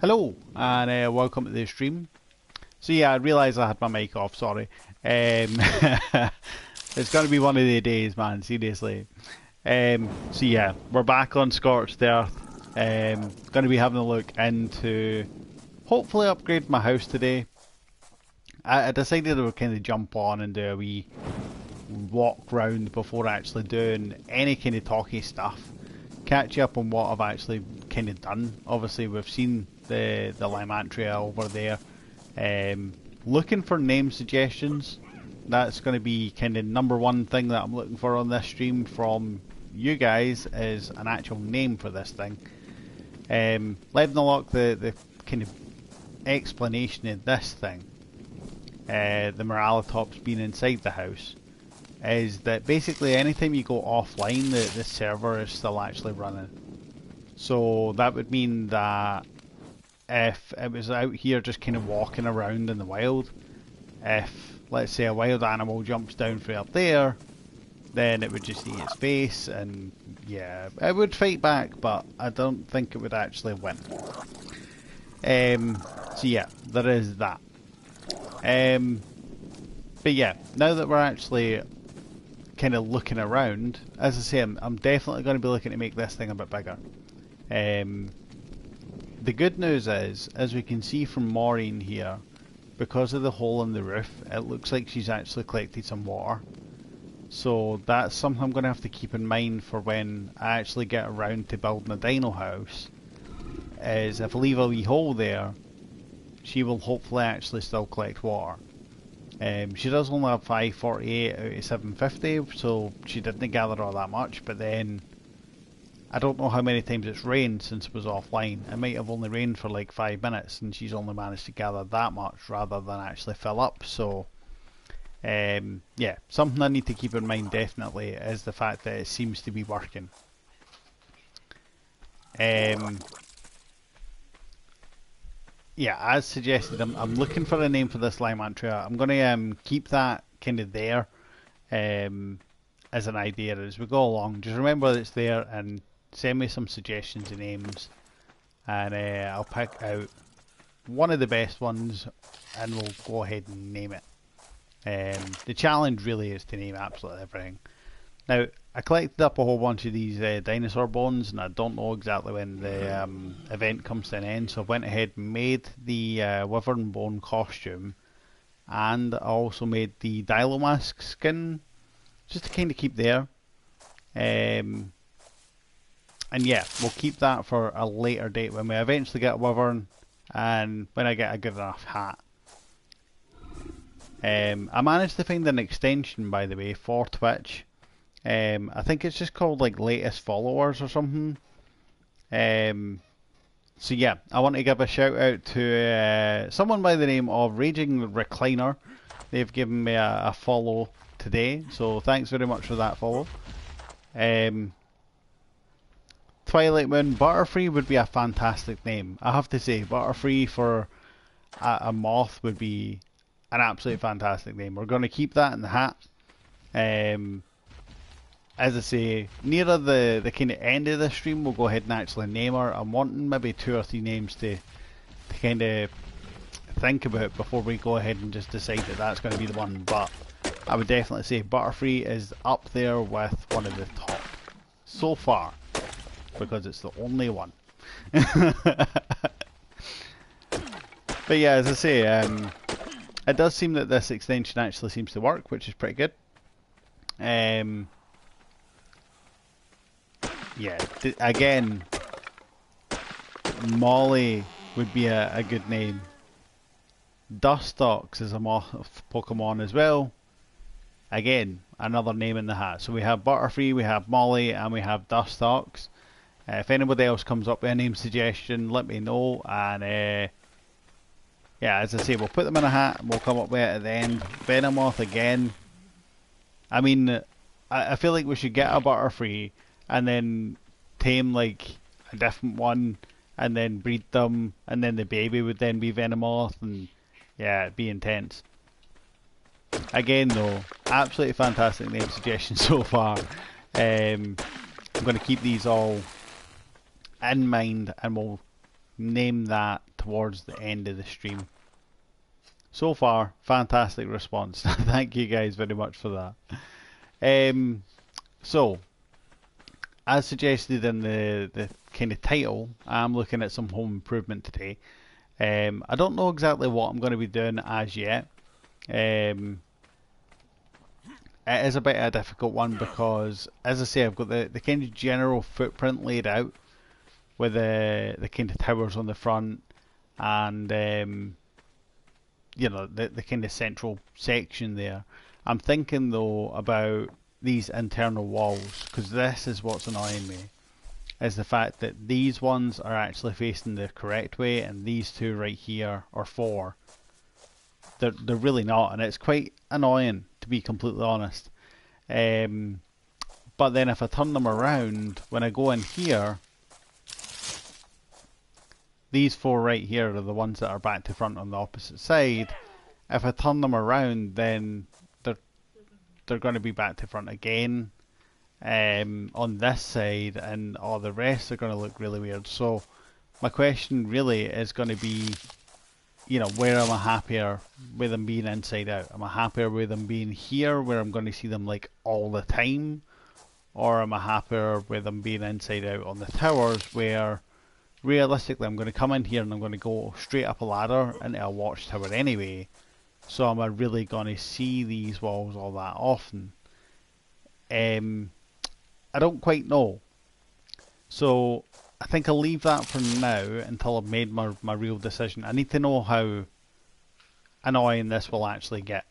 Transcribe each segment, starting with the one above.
Hello and welcome to the stream. So yeah, I realised I had my mic off, sorry. It's going to be one of the days, man, seriously. So yeah, we're back on Scorched Earth. Going to be having a look into hopefully upgrade my house today. I decided I would kind of jump on and do a wee walk round before actually doing any kind of talky stuff. Catch you up on what I've actually kind of done. Obviously we've seen the Lymantria over there. Looking for name suggestions. That's going to be kind of number one thing that I'm looking for on this stream from you guys, is an actual name for this thing. Levenalock, the kind of explanation of this thing, the Moralitops being inside the house, is that basically anytime you go offline, the server is still actually running. So that would mean that if it was out here just kind of walking around in the wild, if let's say a wild animal jumps down from up there, then it would just eat its face, and yeah, it would fight back, but I don't think it would actually win. So yeah, there is that. But yeah, now that we're actually kind of looking around, as I say, I'm definitely going to be looking to make this thing a bit bigger. The good news is, as we can see from Maureen here, because of the hole in the roof, it looks like she's actually collected some water. So that's something I'm going to have to keep in mind for when I actually get around to building a dino house, is if I leave a wee hole there, she will hopefully actually still collect water. She does only have 548 out of 750, so she didn't gather all that much, but then I don't know how many times it's rained since it was offline. It might have only rained for like 5 minutes and she's only managed to gather that much rather than actually fill up. So yeah, something I need to keep in mind definitely is the fact that it seems to be working. Yeah, as suggested, I'm looking for a name for this Lymantria. I'm going to keep that kind of there as an idea as we go along. Just remember that it's there and send me some suggestions of names, and I'll pick out one of the best ones and we'll go ahead and name it. The challenge really is to name absolutely everything. Now, I collected up a whole bunch of these dinosaur bones, and I don't know exactly when the event comes to an end, so I went ahead and made the wyvern bone costume, and I also made the Dilomask skin, just to kind of keep there. And yeah, we'll keep that for a later date when we eventually get a wyvern, and when I get a good enough hat. I managed to find an extension, by the way, for Twitch. I think it's just called like latest followers or something. So yeah, I want to give a shout out to someone by the name of Raging Recliner. They've given me a follow today, so thanks very much for that follow. Twilight Moon Butterfree would be a fantastic name. I have to say, Butterfree for a moth would be an absolutely fantastic name. We're going to keep that in the hat. As I say, nearer the kind of end of the stream, we'll go ahead and actually name her. I'm wanting maybe 2 or 3 names to kind of think about before we go ahead and just decide that that's going to be the one. But I would definitely say Butterfree is up there with one of the top so far, because it's the only one. But yeah, as I say, it does seem that this extension actually seems to work, which is pretty good. Yeah, again, Molly would be a good name. Dustox is a moth Pokemon as well. Again, another name in the hat. So we have Butterfree, we have Molly, and we have Dustox. If anybody else comes up with a name suggestion, let me know. And yeah, as I say, we'll put them in a hat and we'll come up with it at the end. Venomoth again. I mean, I feel like we should get a Butterfree and then tame like a different one and then breed them, and then the baby would then be Venomoth, and yeah, it'd be intense. Again though, absolutely fantastic name suggestions so far. I'm going to keep these all in mind and we'll name that to towards the end of the stream. So far, fantastic response. Thank you guys very much for that. So, as suggested in the kind of title, I'm looking at some home improvement today. I don't know exactly what I'm going to be doing as yet. It is a bit of a difficult one because, as I say, I've got the kind of general footprint laid out with the kind of towers on the front and you know, the kind of central section there. I'm thinking though about these internal walls, because this is what's annoying me, is the fact that these ones are actually facing the correct way and these two right here, or four, they're really not, and it's quite annoying, to be completely honest. But then if I turn them around, when I go in here, these four right here are the ones that are back to front on the opposite side. If I turn them around, then they're going to be back to front again on this side, and all the rest are going to look really weird. So my question really is going to be, you know, where am I happier with them being inside out? Am I happier with them being here, where I'm going to see them like all the time? Or am I happier with them being inside out on the towers, where realistically I'm going to come in here and I'm going to go straight up a ladder into a watchtower anyway? So am I really going to see these walls all that often? I don't quite know. So I think I'll leave that for now until I've made my real decision. I need to know how annoying this will actually get.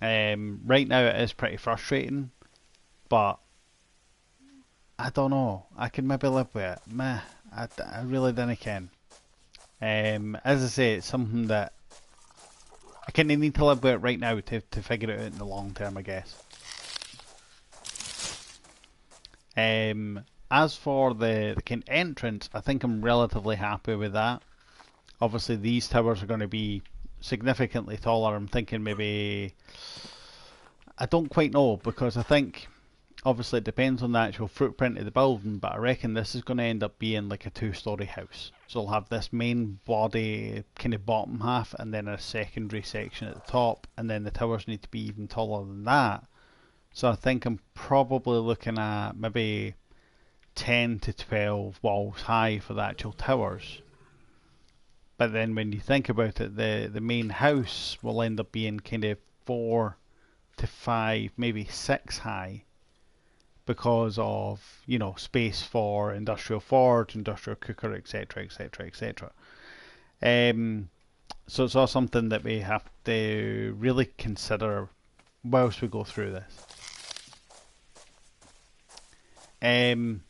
Right now it is pretty frustrating, but I don't know. I can maybe live with it. Meh, I really don't can. As I say, it's something that I kind of need to live with it right now to figure it out in the long term, I guess. As for the kind of entrance, I think I'm relatively happy with that. Obviously, these towers are going to be significantly taller. I'm thinking maybe, I don't quite know, because I think obviously it depends on the actual footprint of the building, but I reckon this is going to end up being like a two-story house. So I'll have this main body kind of bottom half and then a secondary section at the top, and then the towers need to be even taller than that. So I think I'm probably looking at maybe 10 to 12 walls high for the actual towers. But then when you think about it, the main house will end up being kind of 4 to 5, maybe 6 high, because of, you know, space for industrial forge, industrial cooker, etc, etc, etc. So it's all something that we have to really consider whilst we go through this. And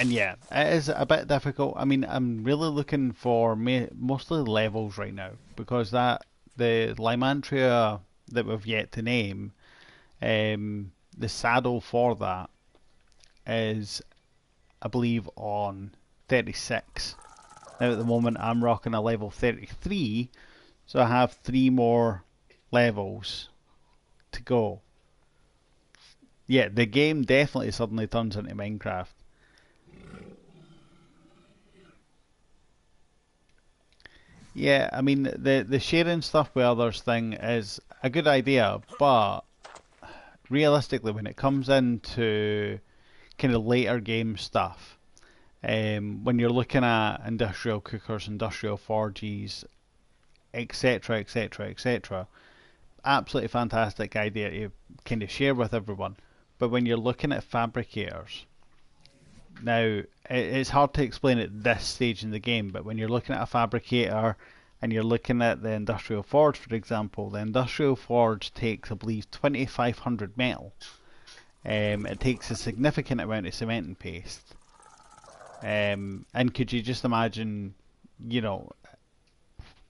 yeah, it is a bit difficult. I mean, I'm really looking for mostly levels right now, because the Lymantria that we've yet to name, the saddle for that is, I believe, on 36. Now at the moment I'm rocking a level 33, so I have 3 more levels to go. Yeah, the game definitely suddenly turns into Minecraft. Yeah, I mean, the sharing stuff with others thing is a good idea, but realistically, when it comes into kind of later game stuff, when you're looking at industrial cookers, industrial forges, etc, etc, etc, absolutely fantastic idea to kind of share with everyone. But when you're looking at fabricators, now it's hard to explain at this stage in the game, but when you're looking at a fabricator and you're looking at the industrial forge, for example, the industrial forge takes, I believe, 2500 metal. It takes a significant amount of cement and paste. And could you just imagine, you know,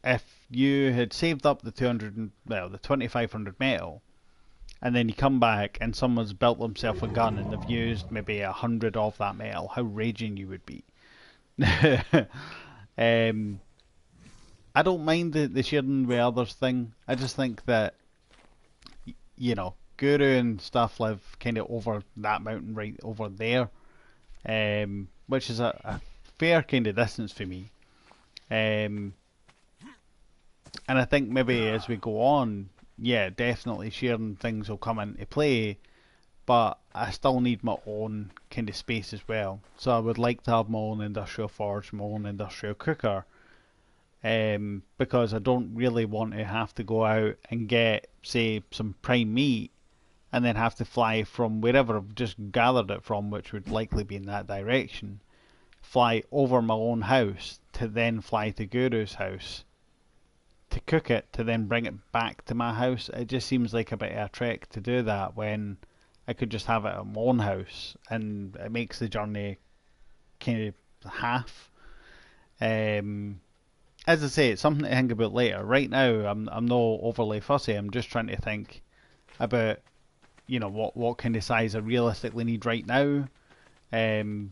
if you had saved up the 2500 metal, and then you come back and someone's built themselves a gun and they've used maybe 100 of that metal, how raging you would be. I don't mind the sharing with others thing. I just think that, you know, Guru and stuff live kind of over that mountain right over there, which is a fair kind of distance for me. Um, and I think maybe as we go on, yeah, definitely sharing things will come into play, but I still need my own kind of space as well. So I would like to have my own industrial forge, my own industrial cooker, because I don't really want to have to go out and get, say, some prime meat and then have to fly from wherever I've just gathered it from, which would likely be in that direction, fly over my own house to then fly to Guru's house to cook it to then bring it back to my house. It just seems like a bit of a trek to do that when I could just have it at my own house, and it makes the journey kind of half. Um, as I say, it's something to think about later. Right now, I'm not overly fussy. I'm just trying to think about what kind of size I realistically need right now,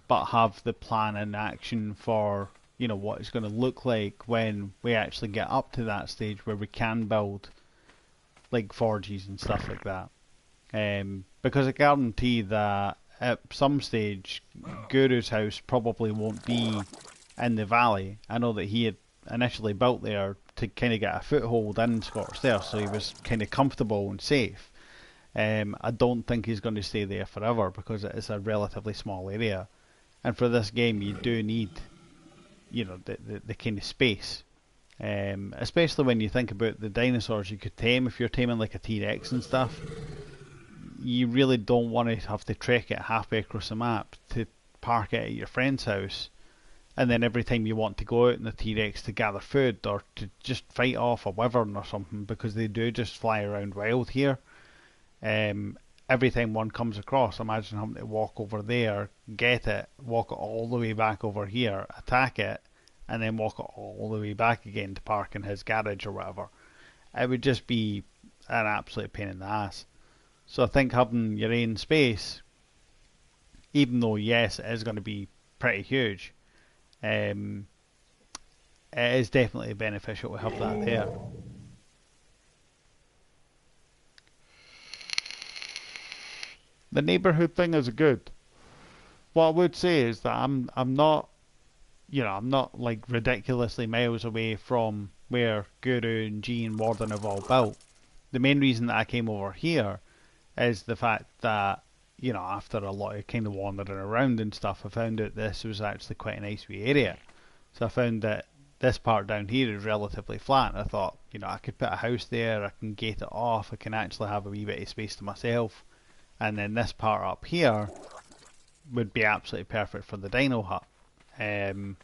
but have the plan and action for what it's going to look like when we actually get up to that stage where we can build like forges and stuff like that. Because I guarantee that at some stage, Guru's house probably won't be in the valley. I know that he had initially built there to kind of get a foothold in Scottsdale, so he was kind of comfortable and safe. I don't think he's going to stay there forever because it is a relatively small area, and for this game you do need, the kind of space. Especially when you think about the dinosaurs you could tame. If you're taming like a T-Rex and stuff, you really don't want to have to trek it halfway across the map to park it at your friend's house, and then every time you want to go out in the T-Rex to gather food or to just fight off a wyvern or something, because they do just fly around wild here. Every time one comes across, imagine having to walk over there, get it, walk it all the way back over here, attack it, and then walk it all the way back again to park in his garage or whatever. It would just be an absolute pain in the ass. So I think having your own space, even though yes, it is going to be pretty huge, it is definitely beneficial to have that there. The neighbourhood thing is good. What I would say is that I'm not, I'm not like ridiculously miles away from where Guru and G and Warden have all built. The main reason that I came over here is the fact that, after a lot of kind of wandering around and stuff, I found out this was actually quite a nice wee area. So I found that this part down here is relatively flat. I thought, I could put a house there, I can gate it off, I can actually have a wee bit of space to myself. And then this part up here would be absolutely perfect for the dino hut,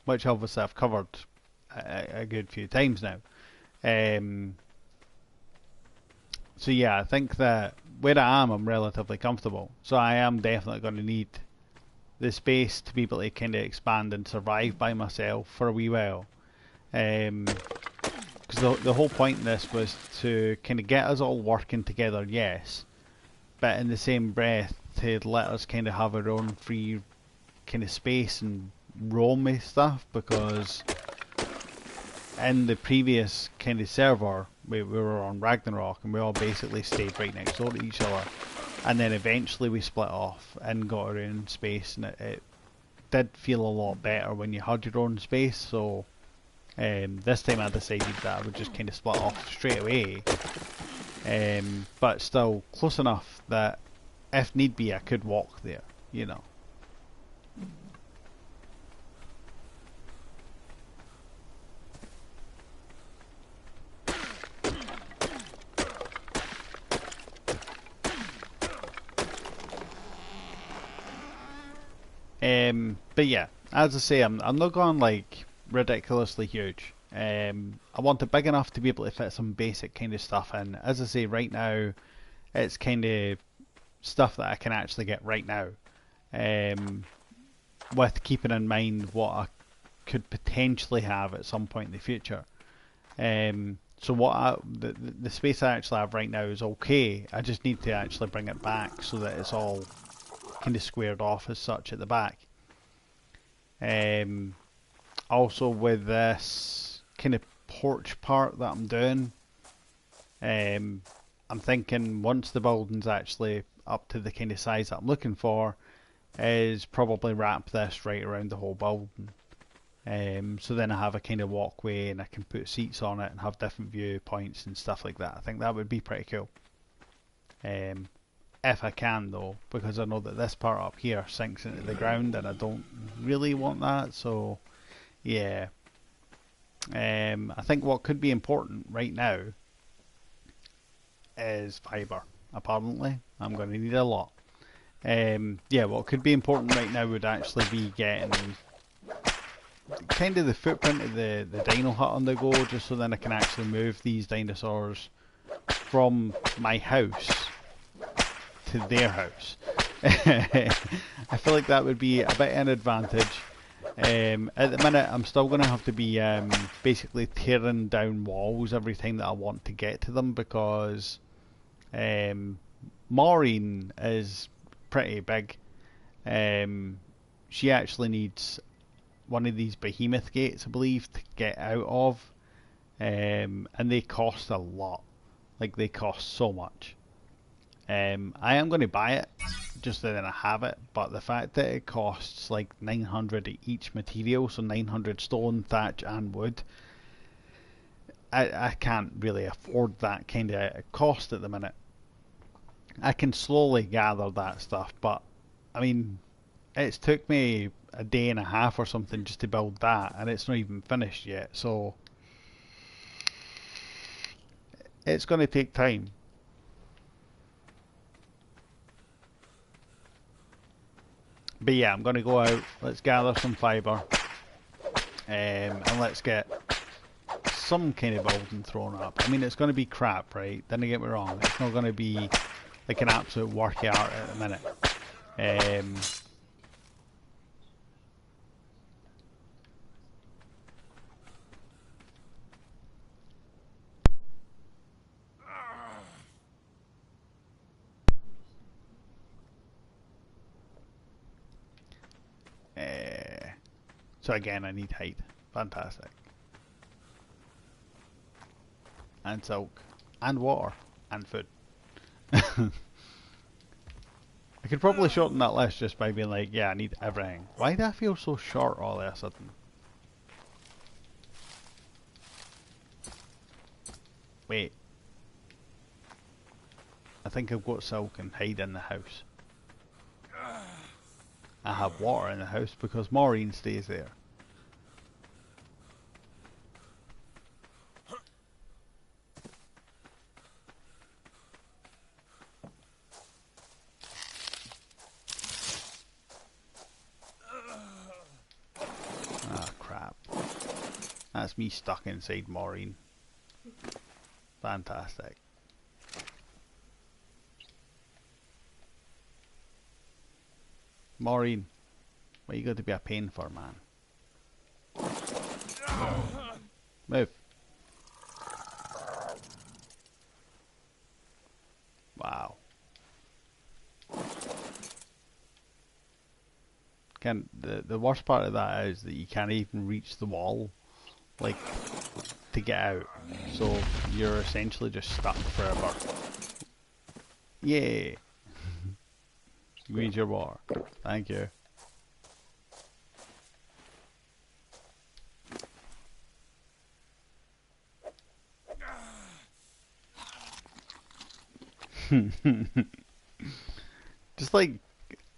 which obviously I've covered a good few times now. So yeah, I think that where I am, I'm relatively comfortable. So I am definitely going to need the space to be able to kind of expand and survive by myself for a wee while. Because the whole point in this was to kind of get us all working together, yes, but in the same breath to let us kind of have our own free kind of space and roam with stuff, because in the previous kind of server we were on Ragnarok and we all basically stayed right next door to each other, and then eventually we split off and got our own space, and it did feel a lot better when you had your own space. So this time I decided that I would just kind of split off straight away, but still close enough that if need be I could walk there, But yeah, as I say, I'm not going like ridiculously huge. I want it big enough to be able to fit some basic kind of stuff in. As I say, right now, it's kind of stuff that I can actually get right now, with keeping in mind what I could potentially have at some point in the future. So the space I actually have right now is okay. I just need to actually bring it back so that it's all kind of squared off as such at the back. Also with this kind of porch part that I'm doing, I'm thinking once the building's actually up to the kind of size that I'm looking for, is probably wrap this right around the whole building. So then I have a kind of walkway and I can put seats on it and have different viewpoints and stuff like that. I think that would be pretty cool. If I can though, because I know that this part up here sinks into the ground and I don't really want that, so yeah. I think what could be important right now is fibre, apparently. I'm going to need a lot. Yeah, what could be important right now would actually be getting kind of the footprint of the dino hut on the go, just so then I can actually move these dinosaurs from my house to their house. I feel like that would be a bit of an advantage. At the minute, I'm still going to have to be basically tearing down walls every time that I want to get to them, because Maureen is pretty big. She actually needs one of these behemoth gates, I believe, to get out of, and they cost a lot. Like, they cost so much. I am going to buy it just so then I have it, but the fact that it costs like 900 each material, so 900 stone, thatch and wood, I can't really afford that kind of cost at the minute. I can slowly gather that stuff, but I mean, it's took me a day and a half or something just to build that, and it's not even finished yet, so it's going to take time. But yeah, I'm going to go out, let's gather some fibre, and let's get some kind of building thrown up. I mean, it's going to be crap, right? Don't get me wrong, it's not going to be like an absolute work of art at the minute. So again, I need height. Fantastic. And silk. And water. And food. I could probably shorten that list just by being like, yeah, I need everything. Why do I feel so short all of a sudden? Wait. I think I've got silk and hide in the house. I have water in the house because Maureen stays there. Ah, crap. That's me stuck inside Maureen. Fantastic. Maureen, what you got to be a pain for, man? Move. Wow. The worst part of that is that you can't even reach the wall, like, to get out. So you're essentially just stuck forever. Yay! You need your water. Thank you. Just like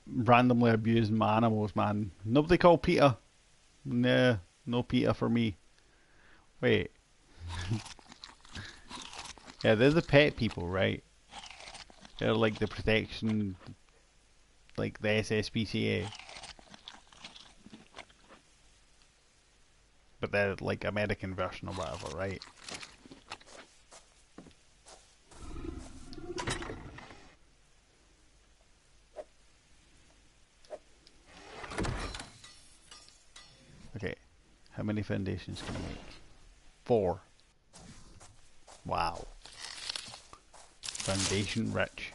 randomly abusing my animals, man. Nobody call Peter. Nah, no Peter for me. Wait. Yeah, they're the pet people, right? They're like the protection, like the SSPCA. But they're like American version or whatever, right? Okay, how many foundations can I make? 4. Wow. Foundation rich.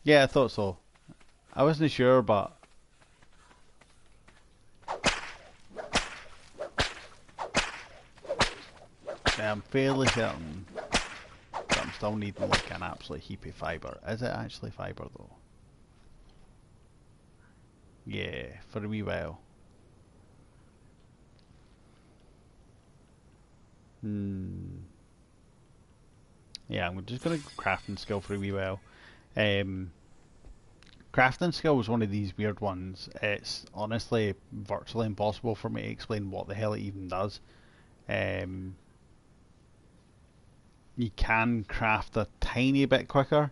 Yeah, I thought so. I wasn't sure, but I'm fairly certain that I'm still needing like an absolute heap of fibre. Is it actually fibre though? Yeah, for a wee while. Hmm. Yeah, I'm just going to crafting skill for a wee while. Um, Crafting skill is one of these weird ones. It's honestly virtually impossible for me to explain what the hell it even does. Um, you can craft a tiny bit quicker,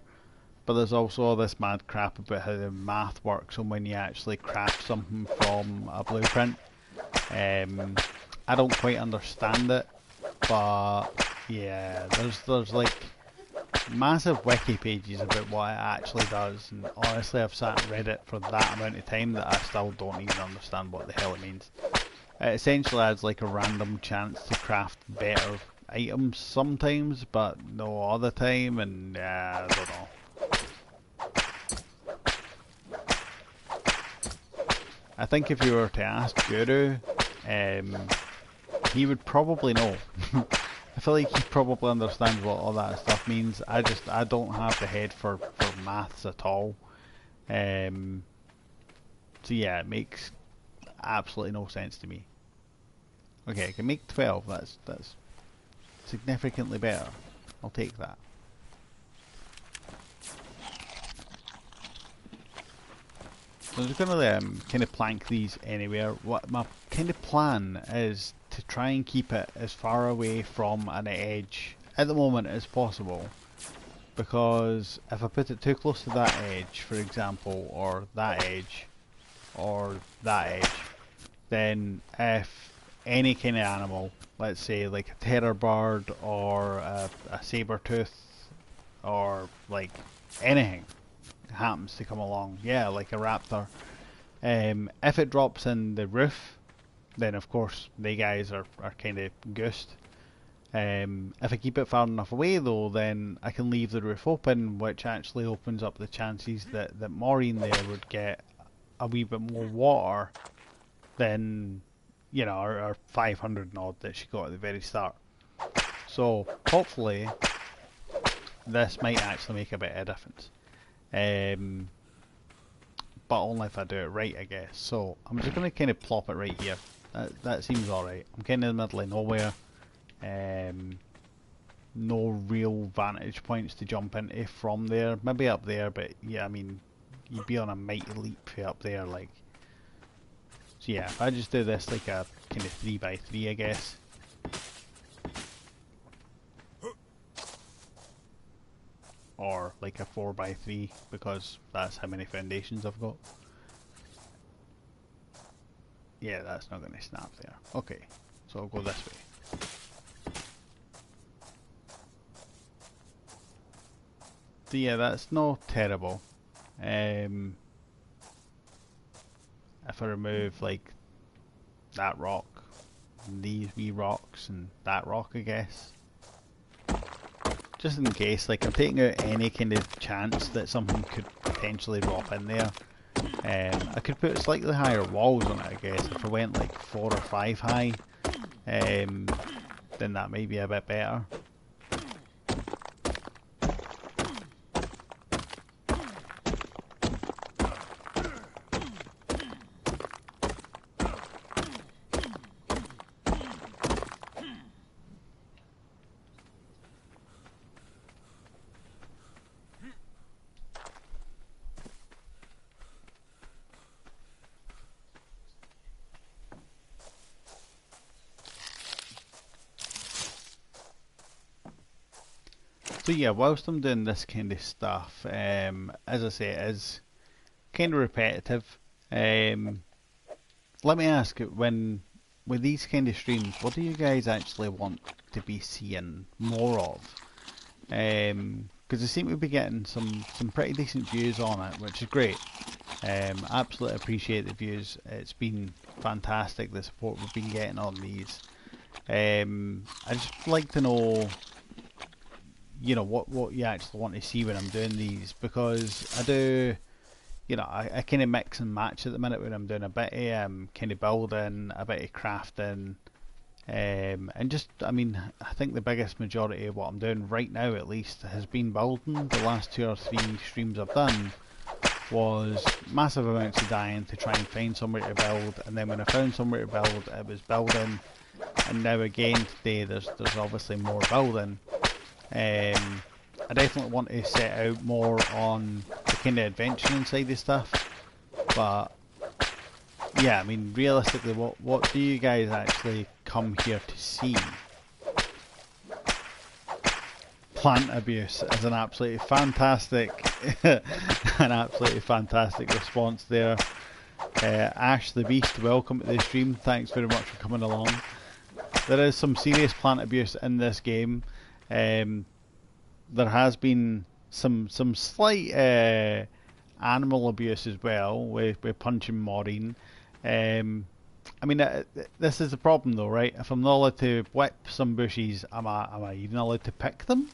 but there's also all this mad crap about how the math works and when you actually craft something from a blueprint. Um, I don't quite understand it, but yeah, there's like massive wiki pages about what it actually does, and honestly I've sat and read it for that amount of time that I still don't even understand what the hell it means. It essentially adds like a random chance to craft better items sometimes, but no other time, and I don't know. I think if you were to ask Guru, um, he would probably know. I feel like he probably understands what all that stuff means. I don't have the head for maths at all. Um, so yeah, it makes absolutely no sense to me. Okay, I can make 12. That's significantly better. I'll take that. So I'm just going to kind of plank these anywhere. What my kind of plan is to try and keep it as far away from an edge at the moment as possible. Because if I put it too close to that edge, for example, or that edge, or that edge, then if any kind of animal, let's say like a terror bird or a saber tooth or like anything happens to come along, yeah, like a raptor, if it drops in the roof, then of course they guys are kind of goosed. If I keep it far enough away though, then I can leave the roof open, which actually opens up the chances that Maureen there would get a wee bit more water than, you know, our 500 and odd that she got at the very start. So hopefully this might actually make a bit of a difference. But only if I do it right, I guess. So I'm just going to kind of plop it right here. That seems alright. I'm kind of in the middle of nowhere. No real vantage points to jump into from there. Maybe up there, but yeah, I mean, you'd be on a mighty leap for up there, like. So yeah, if I just do this like a kind of 3x3, I guess. Or like a 4x3, because that's how many foundations I've got. Yeah, that's not going to snap there. Okay, so I'll go this way. So yeah, that's not terrible. If I remove like that rock, and these wee rocks, and that rock, I guess. Just in case, like I'm taking out any kind of chance that something could potentially drop in there. I could put slightly higher walls on it, I guess. If I went like 4 or 5 high, then that might be a bit better. So yeah, whilst I'm doing this kind of stuff, as I say, it is kind of repetitive. Let me ask, when with these kind of streams, what do you guys actually want to be seeing more of? Because I seem to be getting some pretty decent views on it, which is great. Absolutely appreciate the views. It's been fantastic, the support we've been getting on these. I just like to know, you know, what you actually want to see when I'm doing these, because I do, you know, I kind of mix and match at the minute when I'm doing a bit of kind of building, a bit of crafting, and just, I mean, I think the biggest majority of what I'm doing right now, at least, has been building. The last 2 or 3 streams I've done was massive amounts of dying to try and find somewhere to build, and then when I found somewhere to build, it was building, and now again today there's obviously more building. I definitely want to set out more on the kind of adventuring side of stuff, but yeah, I mean realistically, what do you guys actually come here to see? Plant abuse is an absolutely fantastic, response there. Ash the Beast, welcome to the stream. Thanks very much for coming along. There is some serious plant abuse in this game. There has been some slight animal abuse as well with punching Maureen. I mean, this is the problem though, right? If I'm not allowed to whip some bushes, am I even allowed to pick them?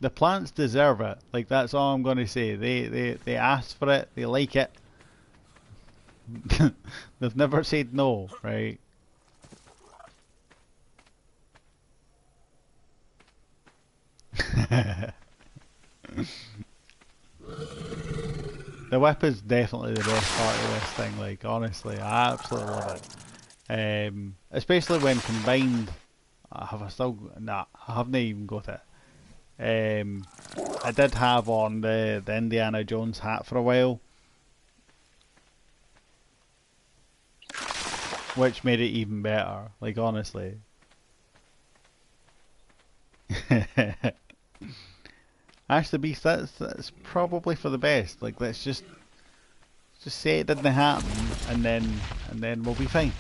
The plants deserve it. Like, that's all I'm going to say. They asked for it. They like it. They've never said no, right? The whip is definitely the best part of this thing. Like, honestly, I absolutely love it. Especially when combined. Have I still? Nah, I haven't even got it. I did have on the Indiana Jones hat for a while, which made it even better. Like, honestly. Ash the Beast, that's probably for the best. Like, let's just say it didn't happen, and then we'll be fine.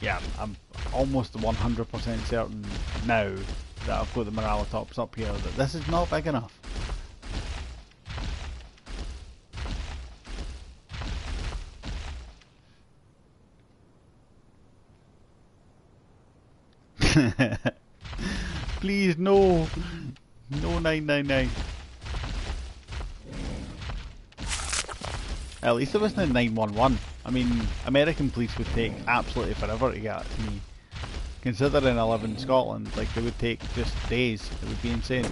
Yeah, I'm almost 100% certain now that I've got the Moralitops up here that this is not big enough. Please, no. No 999. At least it wasn't 911. I mean, American police would take absolutely forever to get to me. Considering I live in Scotland, like, they would take just days. It would be insane.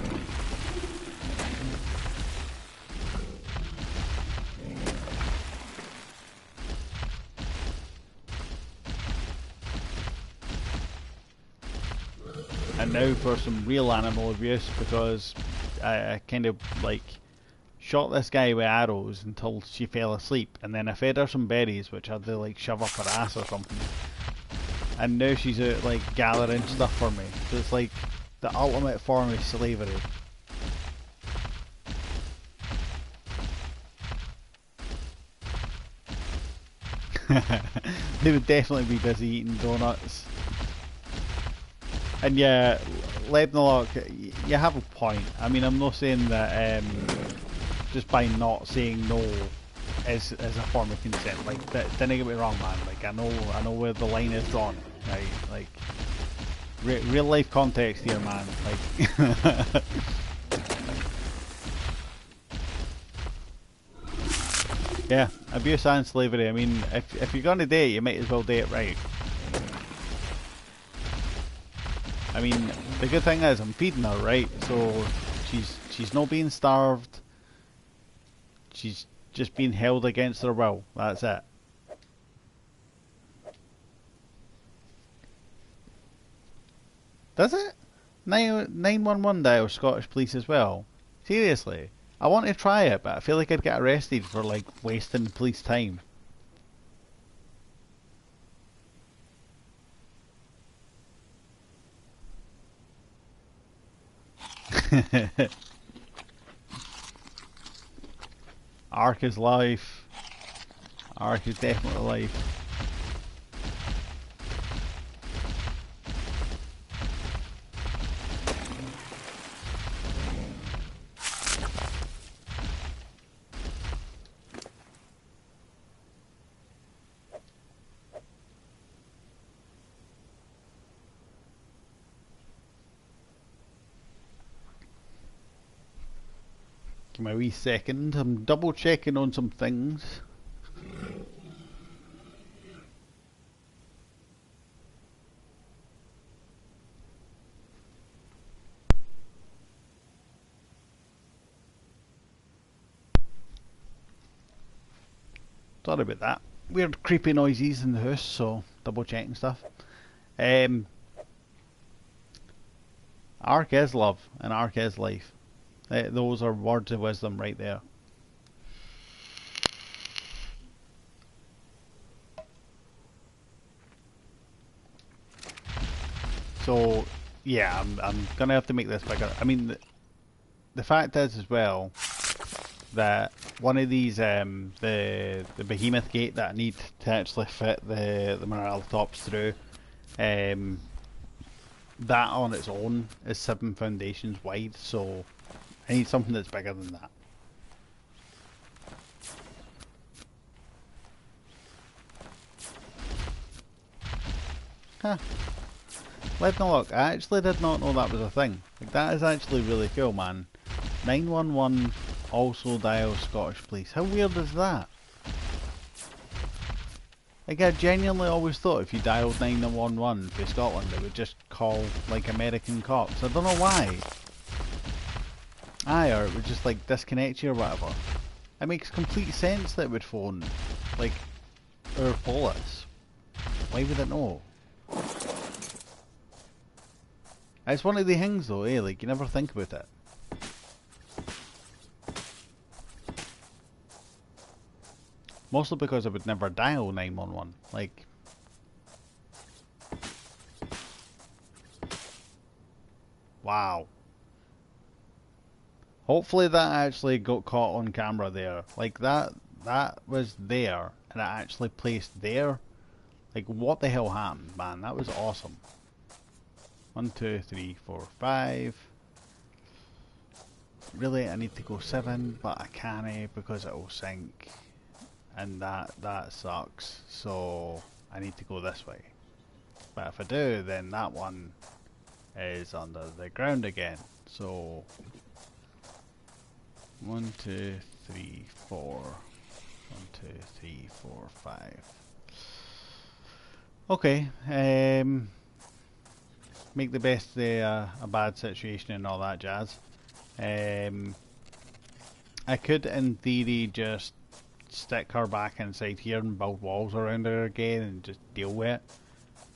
And now for some real animal abuse, because I kind of like shot this guy with arrows until she fell asleep, and then I fed her some berries which I had to like shove up her ass or something, and now she's out like gathering stuff for me. So it's like the ultimate form of slavery. They would definitely be busy eating donuts. And yeah, Lebnolock, you have a point. I mean, I'm not saying that just by not saying no is a form of consent. Like, don't get me wrong, man. Like, I know where the line is drawn. Right? Like, real life context here, man. Like, yeah, abuse and slavery. I mean, if you're gonna date, you might as well date right. I mean, the good thing is I'm feeding her, right? So she's not being starved. She's just being held against her will. That's it. Does it? 911 dial Scottish police as well. Seriously, I want to try it, but I feel like I'd get arrested for like wasting police time. Ark is life. Ark is definitely life. Give me a wee second. I'm double checking on some things. Sorry about that. Weird creepy noises in the house, so double checking stuff. Um, Ark is love and Ark is life. Those are words of wisdom right there. So yeah, I'm gonna have to make this bigger. I mean, the fact is as well that one of these the behemoth gate that I need to actually fit the Moralitops through, um, that on its own is 7 foundations wide. So I need something that's bigger than that. Huh. Let me look. I actually did not know that was a thing. Like, that is actually really cool, man. 911 also dial Scottish Police. How weird is that? Like, I genuinely always thought if you dialed 911 for Scotland, it would just call, like, American cops. I don't know why. Aye, or it would just, like, disconnect you or whatever. It makes complete sense that it would phone, like, our police. Why would it know? It's one of the things though, eh? Like, you never think about it. Mostly because I would never dial 911. Like... Wow. Hopefully that actually got caught on camera there. Like, that was there, and it actually placed there. Like, what the hell happened, man? That was awesome. 1, 2, 3, 4, 5. Really, I need to go 7, but I can't because it will sink. And that sucks. So, I need to go this way. But if I do, then that one is under the ground again. So, 1, 2, 3, 4. 1, 2, 3, 4, 5. Okay, make the best of a bad situation and all that jazz. I could, in theory, just stick her back inside here and build walls around her again and just deal with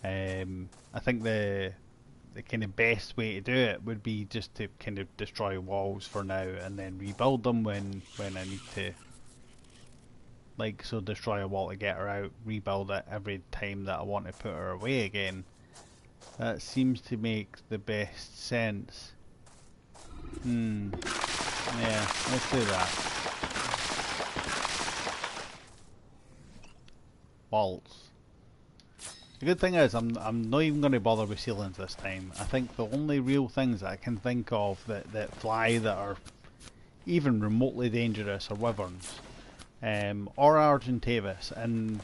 it. I think the kind of best way to do it would be just to kind of destroy walls for now and then rebuild them when I need to. Like, so destroy a wall to get her out, rebuild it every time that I want to put her away again. That seems to make the best sense. Yeah, let's do that. Walls. The good thing is, I'm not even going to bother with ceilings this time. I think the only real things that I can think of that fly that are even remotely dangerous are wyverns. Or Argentavis, and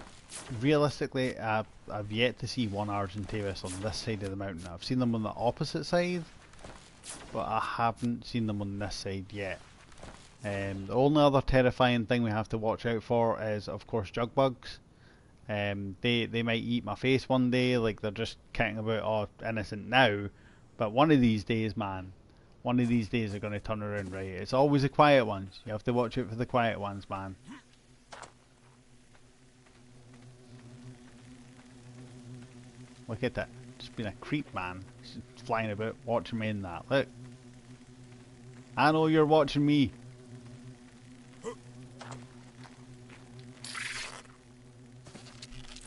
realistically I've yet to see one Argentavis on this side of the mountain. I've seen them on the opposite side, but I haven't seen them on this side yet. The only other terrifying thing we have to watch out for is, of course, jug bugs. They might eat my face one day, like they're just kicking about, oh, innocent now, but one of these days, man, one of these days they're going to turn around right. It's always the quiet ones. You have to watch out for the quiet ones, man. Look at that. Just being a creep, man. Just flying about, watching me in that. Look. I know you're watching me.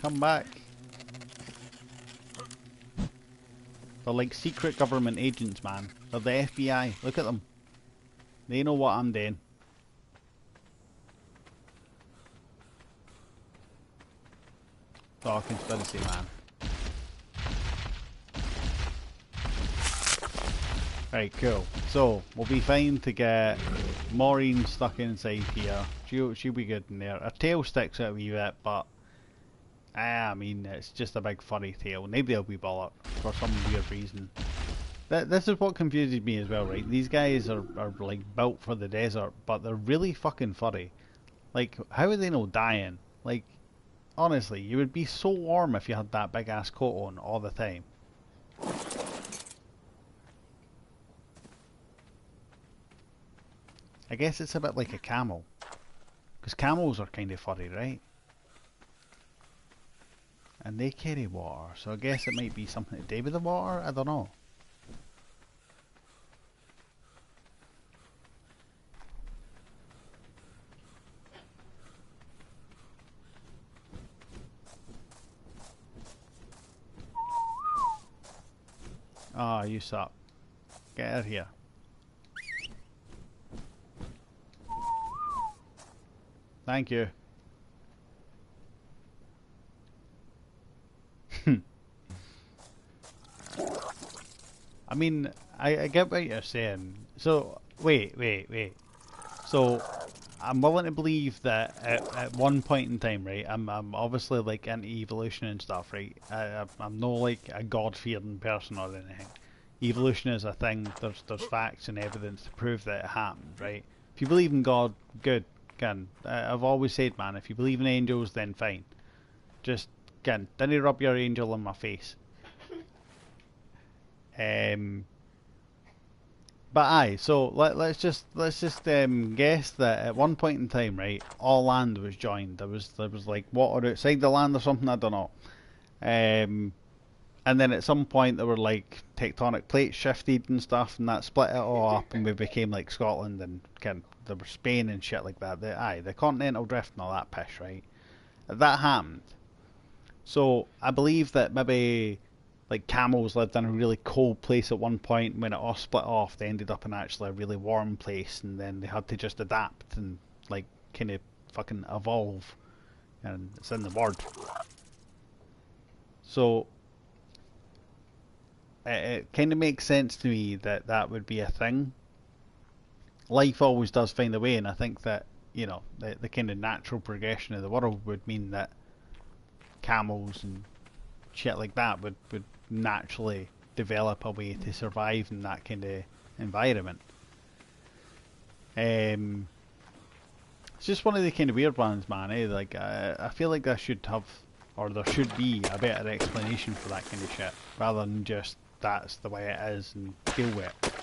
Come back. They're like secret government agents, man. They're the FBI. Look at them. They know what I'm doing. Oh, conspiracy, man. Right, cool. So, we'll be fine to get Maureen stuck inside here. She'll be good in there. Her tail sticks out a wee bit, but I mean, it's just a big furry tail. Maybe they'll be bollocked for some weird reason. This is what confuses me as well, right? These guys are like built for the desert, but they're really fucking furry. Like, how are they not dying? Like, honestly, you would be so warm if you had that big ass coat on all the time. I guess it's a bit like a camel. Because camels are kind of furry, right? and they carry water, so I guess it might be something to do with the water. I don't know. Ah, you suck. Get out of here. Thank you. I mean, I get what you're saying. So, wait. So, I'm willing to believe that at one point in time, right, I'm obviously like into evolution and stuff, right? I'm no like a God-fearing person or anything. Evolution is a thing, there's facts and evidence to prove that it happened, right? If you believe in God, good, can. I've always said, man, if you believe in angels, then fine. Just, can, didn't rub your angel in my face. Um, but aye, so let's just guess that at one point in time, right, all land was joined. There was like water outside the land or something. I don't know. Um, and then at some point there were like tectonic plates shifted and stuff, and that split it all up, and we became like Scotland and there was Spain and shit like that. The continental drift and all that pish, right? That happened. So I believe that maybe like camels lived in a really cold place at one point. When it all split off, they ended up in actually a really warm place, and then they had to just adapt and like kind of fucking evolve. And it's in the word. So it kind of makes sense to me that that would be a thing. Life always does find a way, and I think that the kind of natural progression of the world would mean that camels and shit like that would naturally develop a way to survive in that kind of environment. Um, it's just one of the kind of weird ones, man. Like I feel like there should have, or there should be, a better explanation for that kind of shit, rather than just that's the way it is and deal with it.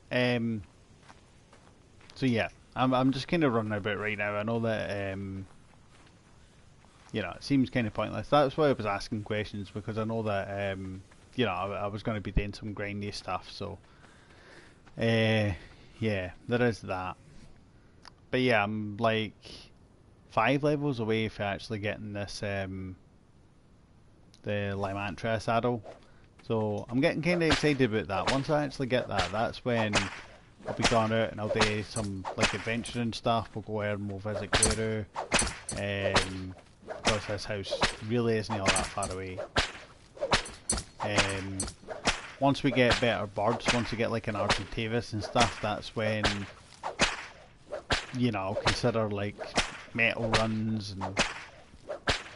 Um, so yeah, I'm just kind of running about right now. I know that it seems kind of pointless. That's why I was asking questions, because I know that I was going to be doing some grindy stuff. So yeah, there is that. But yeah, I'm like 5 levels away from actually getting this the Lymantria saddle. So I'm getting kind of excited about that. Once I actually get that, that's when I'll be going out and I'll do some like adventuring stuff. We'll go out and we'll visit Guru. Because his house really isn't all that far away. Um, once we get better birds, once we get like an Argentavis and stuff, that's when I'll consider like metal runs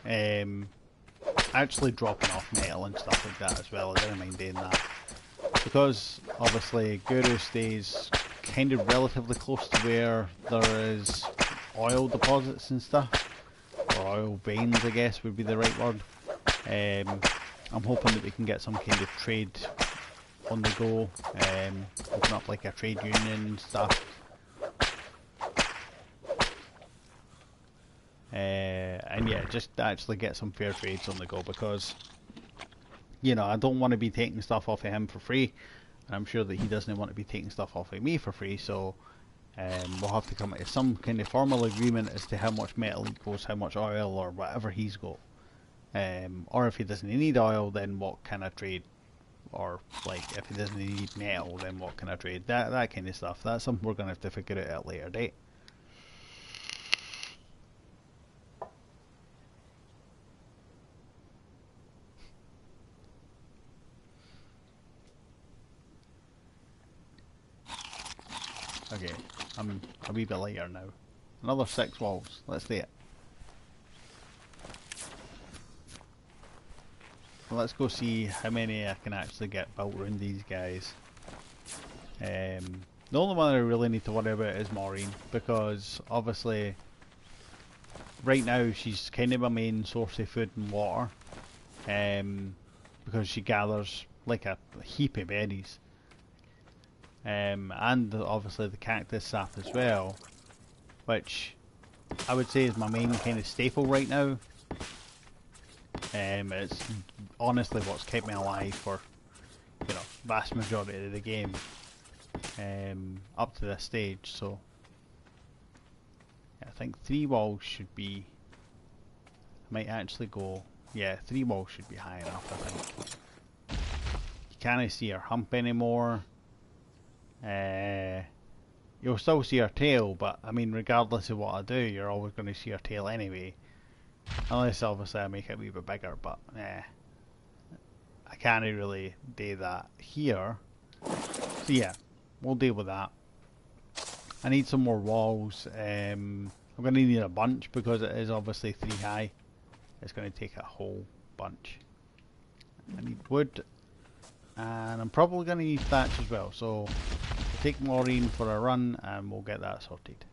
and actually dropping off metal and stuff like that as well. I don't mind doing that, because obviously Guru stays kind of relatively close to where there is oil deposits and stuff, or oil veins I guess would be the right word. I'm hoping that we can get some kind of trade on the go, open up like a trade union and stuff. And yeah, just actually get some fair trades on the go, because I don't want to be taking stuff off of him for free, and I'm sure that he doesn't want to be taking stuff off of me for free. So we'll have to come to some kind of formal agreement as to how much metal equals how much oil, or whatever he's got. Or if he doesn't need oil, then what can I trade? Or like if he doesn't need metal, then what can I trade? That kind of stuff. That's something we're gonna have to figure out at a later date. Okay, I'm a wee bit lighter now. Another 6 walls. Let's do it. Let's go see how many I can actually get built around these guys. The only one I really need to worry about is Maureen, because obviously right now she's kind of my main source of food and water, because she gathers like a heap of berries, and obviously the cactus sap as well, which I would say is my main kind of staple right now. It's honestly what's kept me alive for, you know, vast majority of the game, up to this stage. So yeah, I think 3 walls should be. I might actually go. Yeah, 3 walls should be high enough. I think. You can't see her hump anymore. You'll still see her tail, but I mean, regardless of what I do, you're always going to see her tail anyway. Unless obviously I make it a wee bit bigger, but I can't really do that here. So yeah, we'll deal with that. I need some more walls. I'm going to need a bunch because it is obviously 3 high. It's going to take a whole bunch. I need wood, and I'm probably going to need thatch as well. So we'll take Maureen for a run and we'll get that sorted.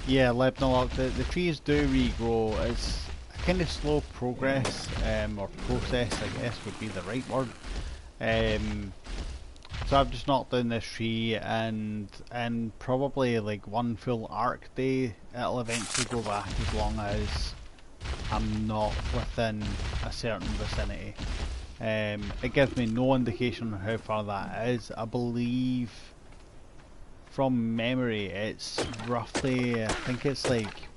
Yeah, Lepnolock, the trees do regrow. It's a kind of slow progress, or process I guess would be the right word. So I've just knocked down this tree, and probably like 1 full arc day it'll eventually go back, as long as I'm not within a certain vicinity. It gives me no indication on how far that is. I believe from memory it's roughly, I think it's like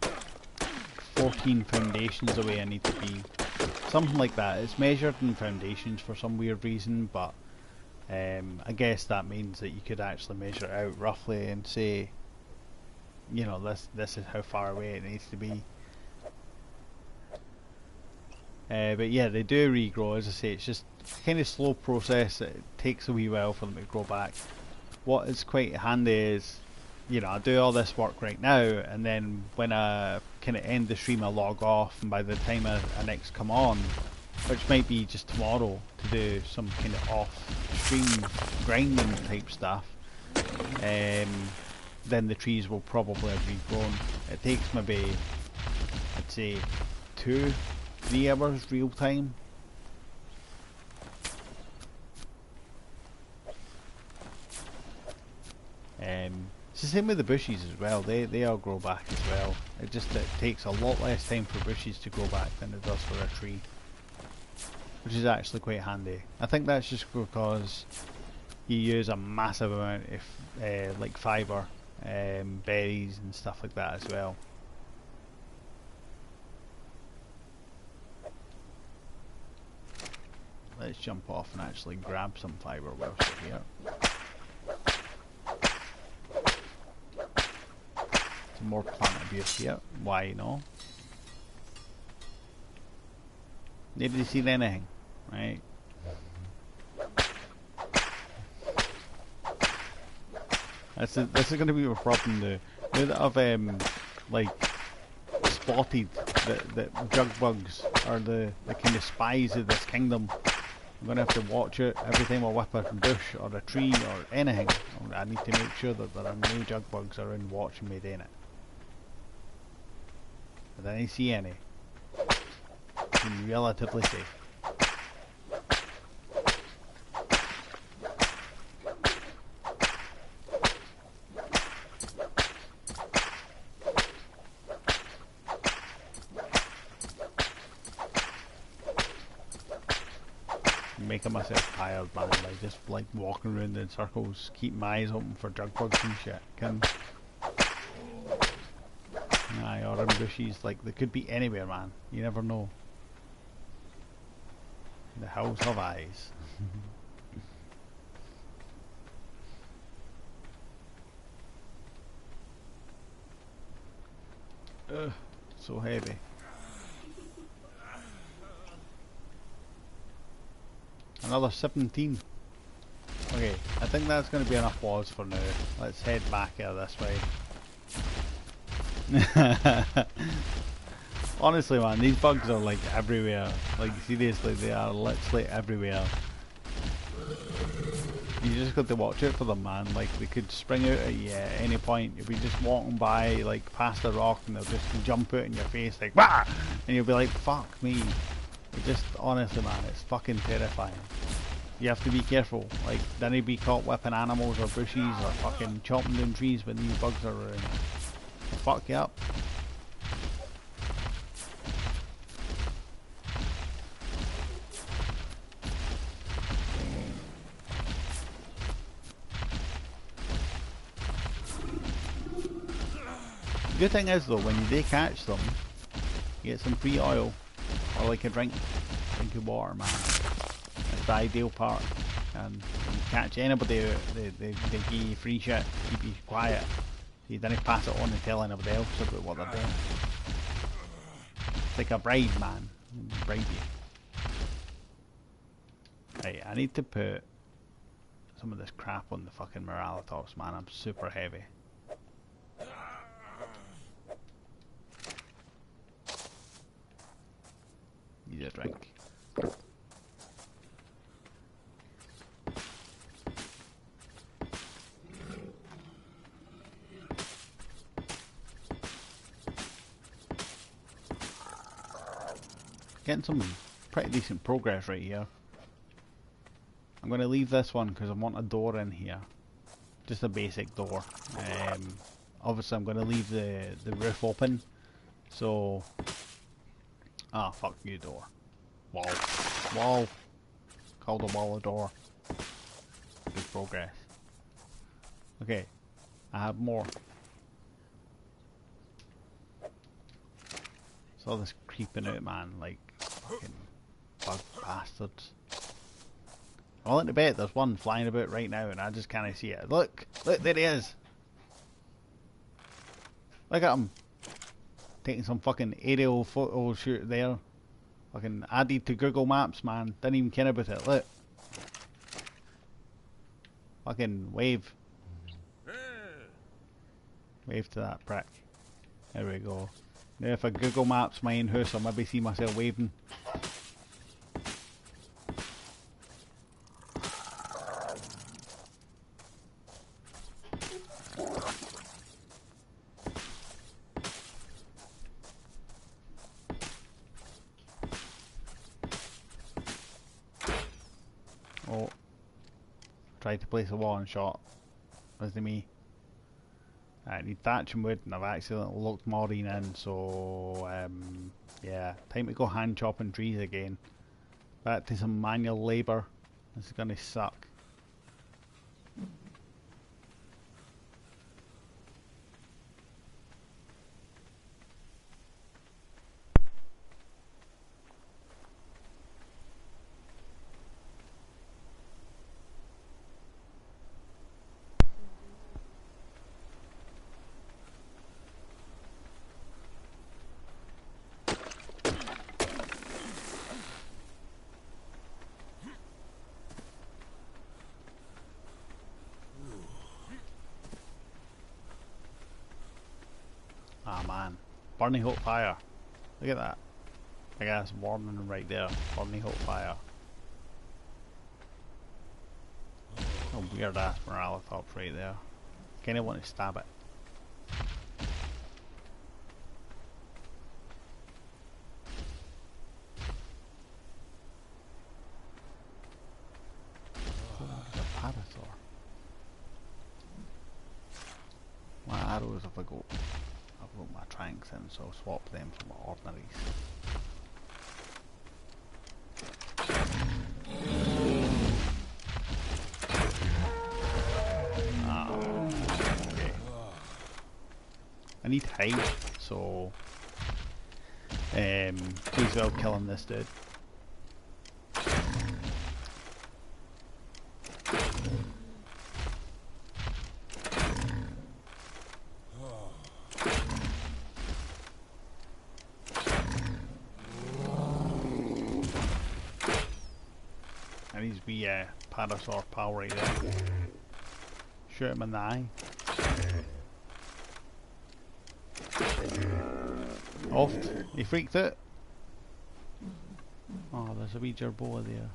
14 foundations away I need to be. Something like that. It's measured in foundations for some weird reason, but I guess that means that you could actually measure it out roughly and say, you know, this is how far away it needs to be. But yeah, they do regrow. As I say, it's just a kind of slow process. It takes a wee while for them to grow back. What is quite handy is, you know, I do all this work right now, and then when I kind of end the stream I log off, and by the time I next come on, which might be just tomorrow, to do some kind of off stream grinding type stuff, then the trees will probably have regrown. It takes maybe, I'd say, 2-3 hours real time. It's the same with the bushes as well. They all grow back as well. It takes a lot less time for bushes to grow back than it does for a tree, which is actually quite handy. I think that's just because you use a massive amount of like fibre, berries and stuff like that as well. Let's jump off and actually grab some fibre whilst we're here. Some more plant abuse here. Why not? Nobody seen anything, right? This is going to be a problem now that I've like spotted that jug bugs are the kind of spies of this kingdom. I'm going to have to watch it every time I whip a bush or a tree or anything. I need to make sure that there are no jug bugs around watching me doing it. But I didn't see any. I'm relatively safe. Making myself tired, man, like just like walking around in circles, keep my eyes open for jug bugs and shit. Aye, or in bushes, like they could be anywhere, man. You never know. The hills have eyes. Ugh, so heavy. Another 17. Okay, I think that's going to be enough walls for now. Let's head back out this way. Honestly, man, these bugs are like everywhere. Like seriously, they are literally everywhere. You just got to watch out for them, man. Like they could spring out at you at any point. You'll be just walking by, like past a rock, and they'll just jump out in your face, like "Wah!" And you'll be like, "Fuck me!" It just honestly, man, it's fucking terrifying. You have to be careful. Like, don't be caught whipping animals or bushes or fucking chopping down trees when these bugs are around. They'll fuck you up. The good thing is though, when you do catch them, you get some free oil or like a drink of water, man. That's the ideal part. And when you catch anybody out, they give you free shit, keep you quiet. You don't pass it on and tell anybody else about what they're doing. It's like a bribe, man. They bribe you. Right, I need to put some of this crap on the fucking Moralitops, man. I'm super heavy. Need a drink. Getting some pretty decent progress right here. I'm going to leave this one because I want a door in here. Just a basic door. Obviously I'm going to leave the roof open. So... Ah, fuck you, door. Wall. Wall. Call the wall a door. Good progress. Okay. I have more. Saw this creeping out, man. Like, fucking bug bastards. I'll let you bet there's one flying about right now and I just can't see it. Look! Look, there he is! Look at him! Taking some fucking aerial photo shoot there. Fucking added to Google Maps, man. Didn't even care about it. Look. Fucking wave. Wave to that prick. There we go. Now if I Google Maps my own house, I'll maybe see myself waving. Oh. Tried to place a wall and shot. Wasn't me. I need thatch and wood and I've accidentally locked Maureen in, so yeah, time to go hand chopping trees again. Back to some manual labour. This is gonna suck. Ah man, Burning Hope Fire. Look at that. Big ass warning right there. Burning Hope Fire. A weird ass Moralitops right there. Kinda want to stab it. A Parasaur. My arrows have got my tranks in, so I'll swap them for my ordinaries. Okay. I need height, so please well killing this dude. And he's be Parasaur power right there. Shoot him in the eye. Oft. He freaked it. Oh, there's a wee Jerboa there.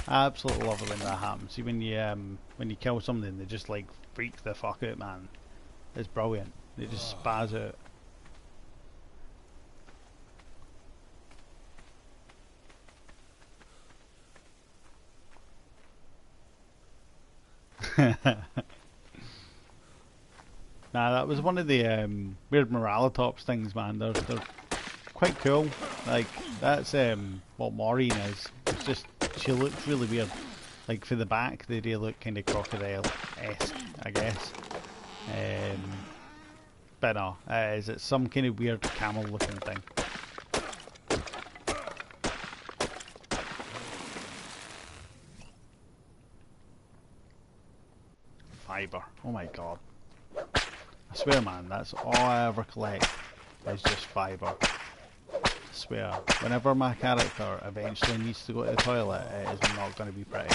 I absolutely love it when that happens. See when you kill something, they just like freak the fuck out, man. It's brilliant. They just spaz out. Nah, that was one of the weird Moralitops things, man. They're quite cool. Like that's what Maureen is. It's just she looks really weird. Like for the back, they do look kind of crocodile-esque, I guess. But no, is it some kind of weird camel-looking thing? Fiber. Oh my god. I swear, man, that's all I ever collect is just fiber. I swear. Whenever my character eventually needs to go to the toilet, it is not going to be pretty.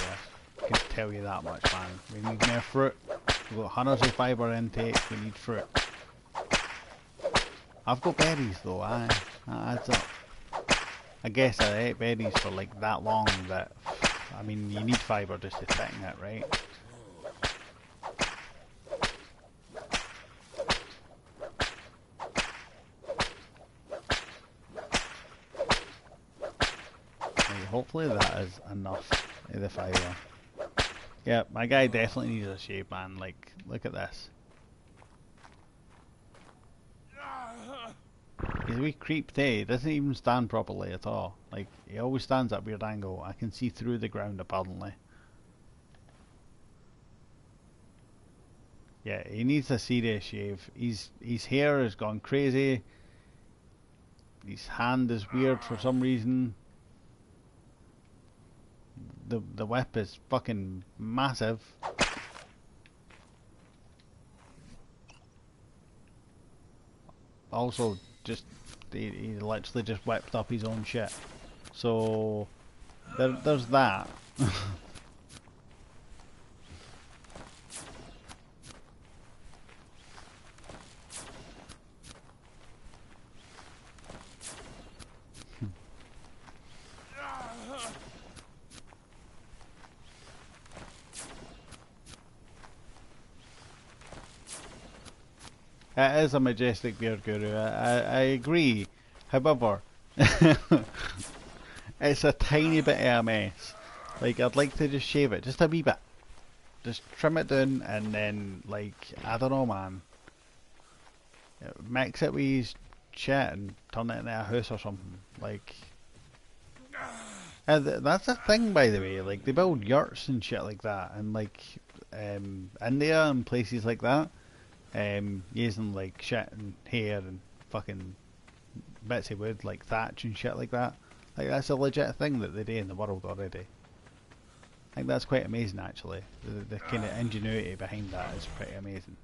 I can tell you that much, man. We need more fruit. We've got hundreds of fiber intake. We need fruit. I've got berries though. That adds up. I guess I ate berries for like that long that, I mean, you need fiber just to thicken it, right? Hopefully that is enough of the fiber. Yeah, my guy definitely needs a shave, man. Like, look at this. He's a wee creep too. He doesn't even stand properly at all. Like, he always stands at a weird angle. I can see through the ground apparently. Yeah, he needs a serious shave. His hair has gone crazy. His hand is weird for some reason. The whip is fucking massive. Also, just he literally just whipped up his own shit. So there's that. It is a majestic beard guru, I agree. However, it's a tiny bit of a mess. Like, I'd like to just shave it, just a wee bit. Just trim it down and then, like, I don't know, man. Mix it with his shit and turn it into a house or something. Like, that's a thing, by the way. Like, they build yurts and shit like that, and like, India and places like that. Using like shit and hair and fucking bits of wood like thatch and shit like that. Like that's a legit thing that they do in the world already. I think that's quite amazing actually. The kind of ingenuity behind that is pretty amazing.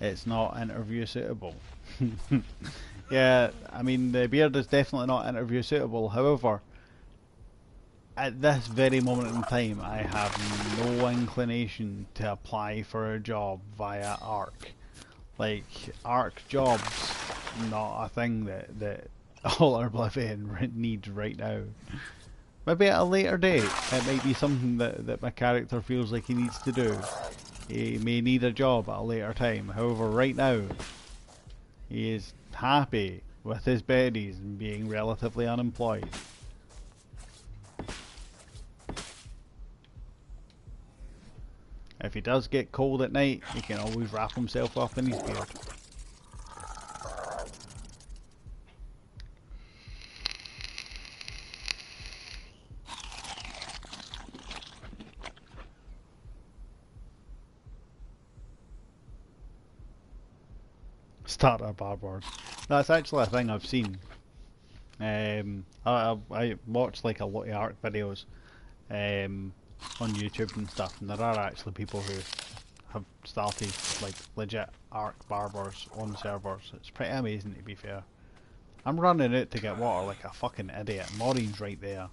it's not interview suitable. Yeah, I mean the beard is definitely not interview suitable. However, at this very moment in time, I have no inclination to apply for a job via ARC. Like, ARC jobs, not a thing that Alter Oblivion needs right now. Maybe at a later date, it might be something that my character feels like he needs to do. He may need a job at a later time. However, right now, he is happy with his berries and being relatively unemployed. If he does get cold at night, he can always wrap himself up in his beard. Starter barbers. That's actually a thing I've seen. I watch like a lot of ARC videos on YouTube and stuff, and there are actually people who have started like legit ARC barbers on servers. It's pretty amazing, to be fair. I'm running out to get water like a fucking idiot. Maureen's right there.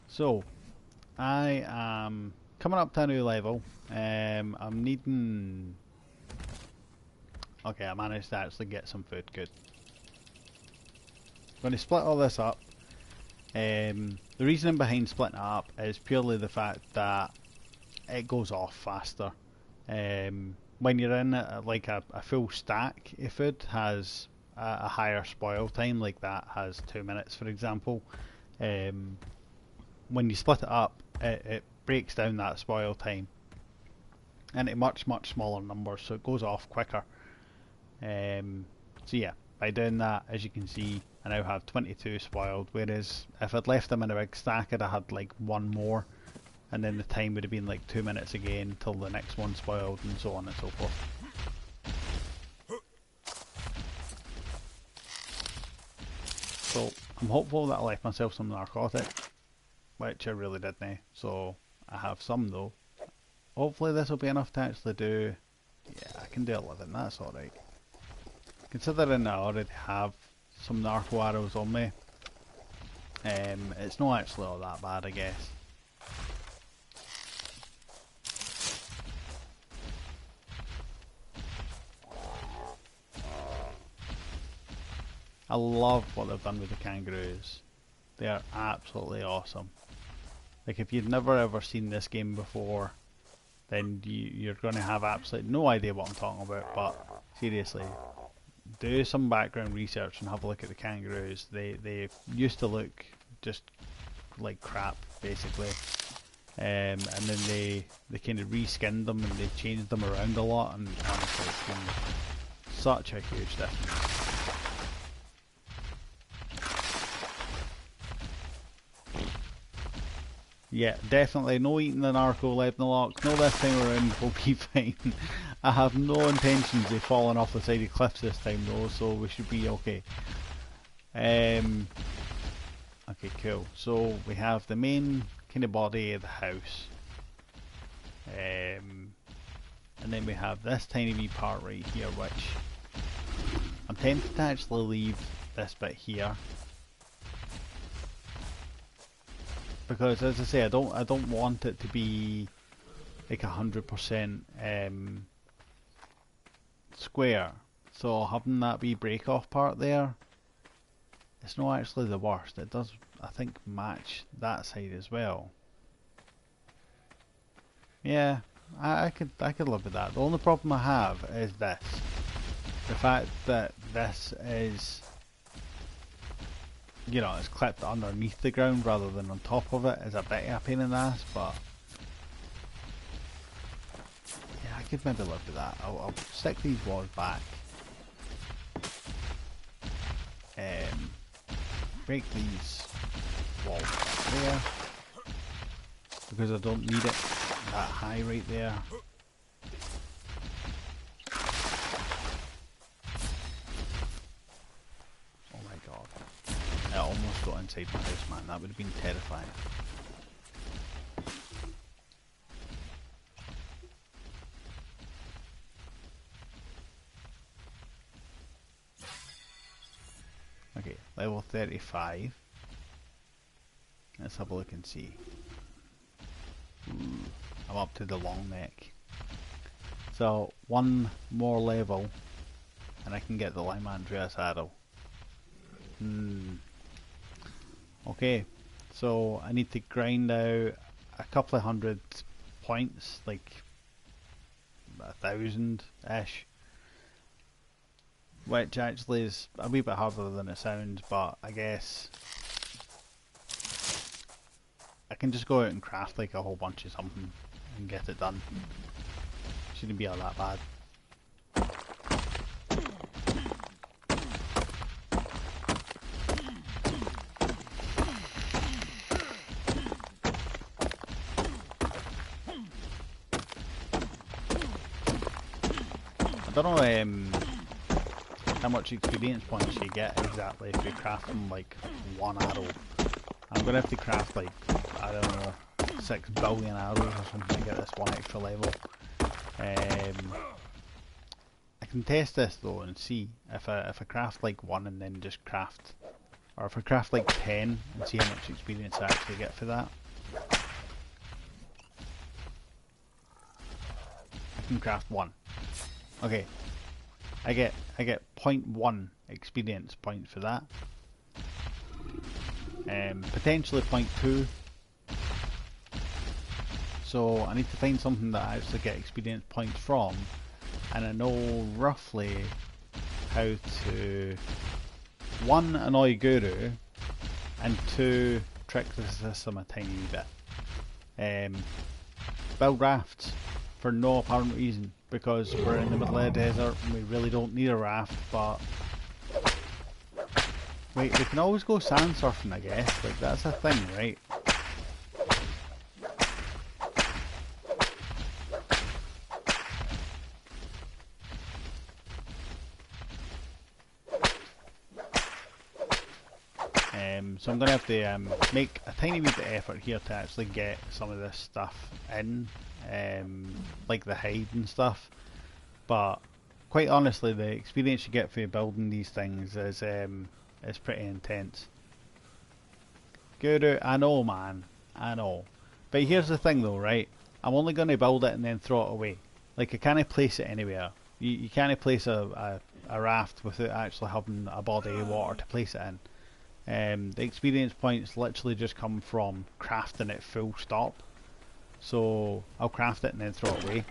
So, I am coming up to a new level. I'm needing... Okay, I managed to actually get some food, good. I'm going to split all this up. The reasoning behind splitting it up is purely the fact that it goes off faster. When you're in like a full stack of food has a higher spoil time, like that has 2 minutes for example. When you split it up, it breaks down that spoil time into much smaller numbers, so it goes off quicker. So yeah, by doing that, as you can see, I now have 22 spoiled, whereas if I'd left them in a big stack, I'd have had like one more, and then the time would have been like 2 minutes again until the next one spoiled, and so on and so forth. So I'm hopeful that I left myself some narcotic, which I really didn't, so I have some though. Hopefully this will be enough to actually do... Yeah, I can do 11, that's alright. Considering I already have some narco arrows on me, it's not actually all that bad, I guess. I love what they've done with the kangaroos. They are absolutely awesome. Like, if you've never ever seen this game before, then you're going to have absolutely no idea what I'm talking about, but seriously, do some background research and have a look at the kangaroos. They used to look just like crap, basically, and then they kind of reskinned them and they changed them around a lot, and honestly it's been such a huge difference. Yeah, definitely no eating the narco Lebnolock. No, this time around we'll be fine. I have no intentions of falling off the side of cliffs this time though, so we should be okay. Okay, cool. So we have the main kind of body of the house. And then we have this tiny wee part right here, which I'm tempted to actually leave this bit here. Because as I say, I don't want it to be like 100% square. So having that wee break off part there, it's not actually the worst. It does, I think, match that side as well. Yeah, I could live with that. The only problem I have is this. The fact that this is, you know, it's clipped underneath the ground rather than on top of it is a bit of a pain in the ass, but yeah, I could maybe live with that. I'll stick these walls back. Break these walls back there because I don't need it that high right there. Oh my It almost got inside my house, man. That would have been terrifying. Okay, level 35. Let's have a look and see. Ooh, I'm up to the long neck. So, one more level and I can get the Lymantria saddle. Okay, so I need to grind out a couple of hundred points, like 1,000-ish. Which actually is a wee bit harder than it sounds, but I guess I can just go out and craft like a whole bunch of something and get it done. Shouldn't be all that bad. I don't know how much experience points you get exactly if you craft them like one arrow. I'm gonna have to craft like, I don't know, 6 billion arrows or something to get this one extra level. I can test this though and see if I craft like one and then just craft, or if I craft like 10 and see how much experience I actually get for that. I can craft one. Okay, I get 0.1 experience point for that. Potentially 0.2. So I need to find something that I actually get experience points from, and I know roughly how to 1 annoy Guru and 2 trick the system a tiny bit. Build rafts for no apparent reason, because we're in the middle of the desert and we really don't need a raft, but wait, we can always go sand surfing, I guess. Like, that's a thing, right? So I'm going to have to make a tiny wee bit of effort here to actually get some of this stuff in, like the hide and stuff. But quite honestly, the experience you get for building these things is pretty intense. Guru, I know, man, I know. But here's the thing though, right? I'm only going to build it and then throw it away. Like, I can't place it anywhere. You can't place a raft without actually having a body of water to place it in. The experience points literally just come from crafting it full stop. So I'll craft it and then throw it away.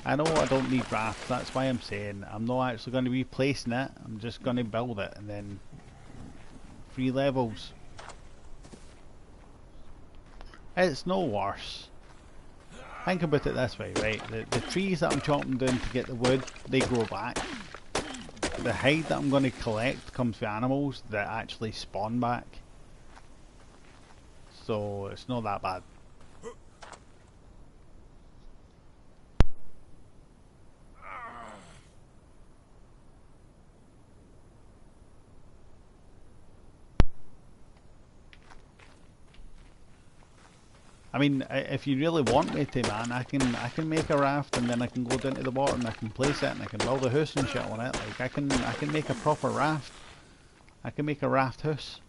I know I don't need rafts, that's why I'm saying I'm not actually going to be placing it, I'm just going to build it and then 3 levels. It's no worse. Think about it this way, right? The trees that I'm chopping down to get the wood, they grow back. The hide that I'm going to collect comes from animals that actually spawn back. So it's not that bad. I mean, if you really want me to, man, I can make a raft and then I can go down to the water and I can place it and I can build a house and shit on it. Like, I can make a proper raft. I can make a raft house.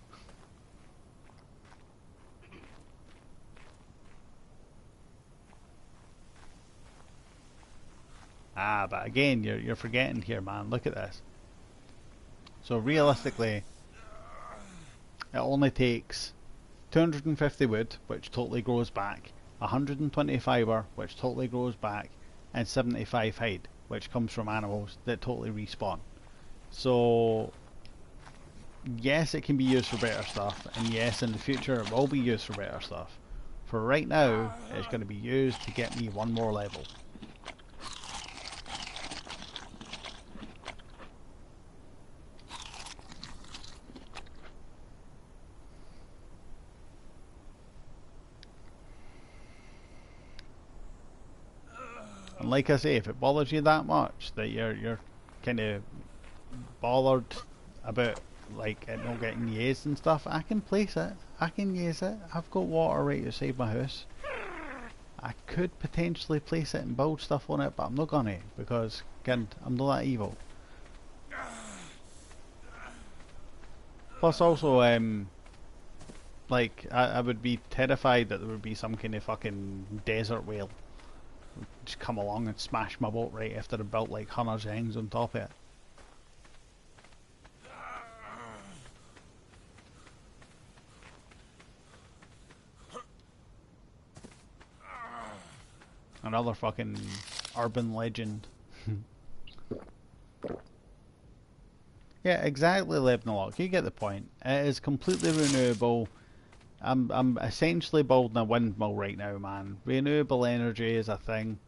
Ah, but again, you're forgetting here, man. Look at this. So realistically, it only takes 250 wood, which totally grows back, 120 fibre, which totally grows back, and 75 hide, which comes from animals that totally respawn. So yes, it can be used for better stuff, and yes, in the future it will be used for better stuff. For right now, it's going to be used to get me 1 more level. And like I say, if it bothers you that much that you're kind of bothered about like it not getting used and stuff, I can place it. I can use it. I've got water right outside my house. I could potentially place it and build stuff on it, but I'm not gonna because again, I'm not that evil. Plus also, like I would be terrified that there would be some kind of fucking desert whale just come along and smash my boat right after I built like hundreds of things on top of it. Another fucking urban legend. Yeah, exactly, Lebnolock. You get the point. It is completely renewable. I'm essentially building a windmill right now, man. Renewable energy is a thing.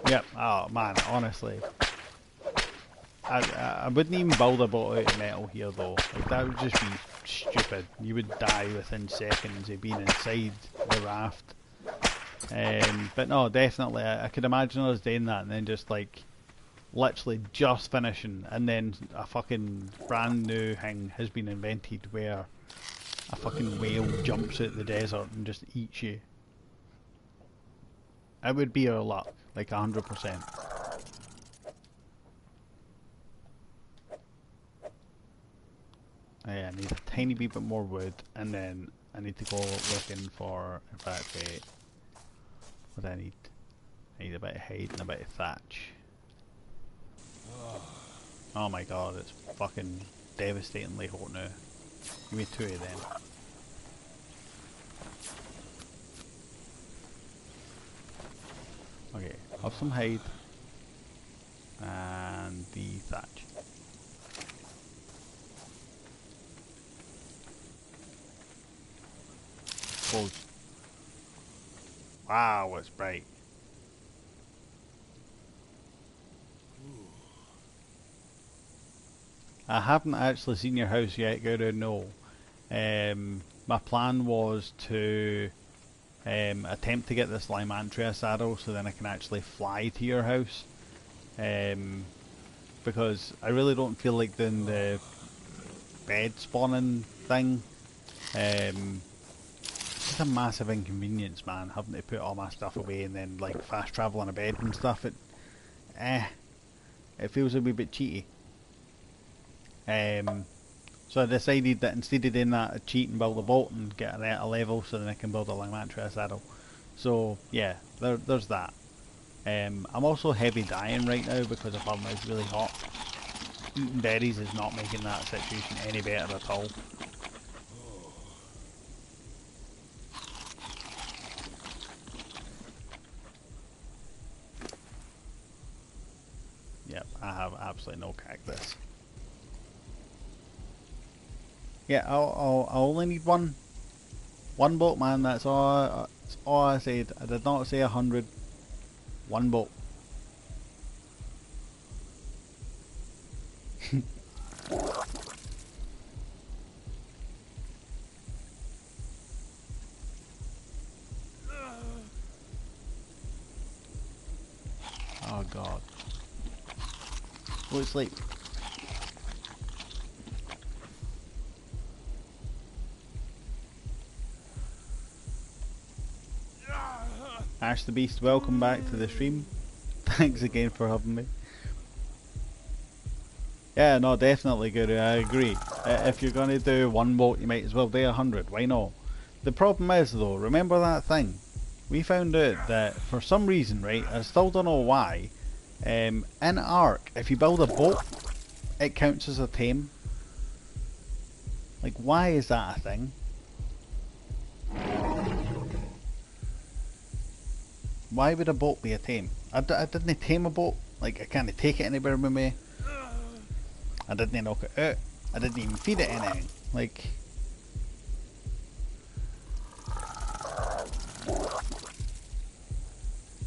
Yep. Oh man, honestly, I wouldn't even build a boat out of metal here though. Like that would just be stupid. You would die within seconds of being inside the raft. But no, definitely, I could imagine us doing that and then just like literally just finishing, and then a fucking brand new thing has been invented where a fucking whale jumps out the desert and just eats you. It would be our luck, like 100%. Yeah, I need a tiny wee bit more wood, and then I need to go looking for, in fact, what do I need? I need a bit of hay and a bit of thatch. Oh my god, it's fucking devastatingly hot now. Give me 2 of them. Okay, have some hide and the thatch. Close. Wow, it's bright. I haven't actually seen your house yet, Guru, no. My plan was to attempt to get this Lymantria saddle so then I can actually fly to your house. Because I really don't feel like doing the bed spawning thing. It's just a massive inconvenience, man, having to put all my stuff away and then like fast travel on a bed and stuff. It feels a wee bit cheaty. So I decided that instead of doing that, I'd cheat and build a boat and get a level so then I can build a Lymantria saddle. So yeah, there's that. I'm also heavy dying right now because apparently it's really hot. Eating berries is not making that situation any better at all. Yep, I have absolutely no cactus. Yeah, I only need one boat, man. That's all I said. I did not say 100. One boat. Oh god. Go to sleep. Ash the Beast, welcome back to the stream. Thanks again for having me. Yeah, no, definitely, Guru, I agree. If you're going to do one boat, you might as well do 100, why not? The problem is though, remember that thing? We found out that for some reason, right, I still don't know why, in Ark, if you build a boat, it counts as a tame. Like, why is that a thing? Why would a boat be a tame? I didn't tame a boat. Like, I can't take it anywhere with me. I didn't knock it out. I didn't even feed it anything. Like...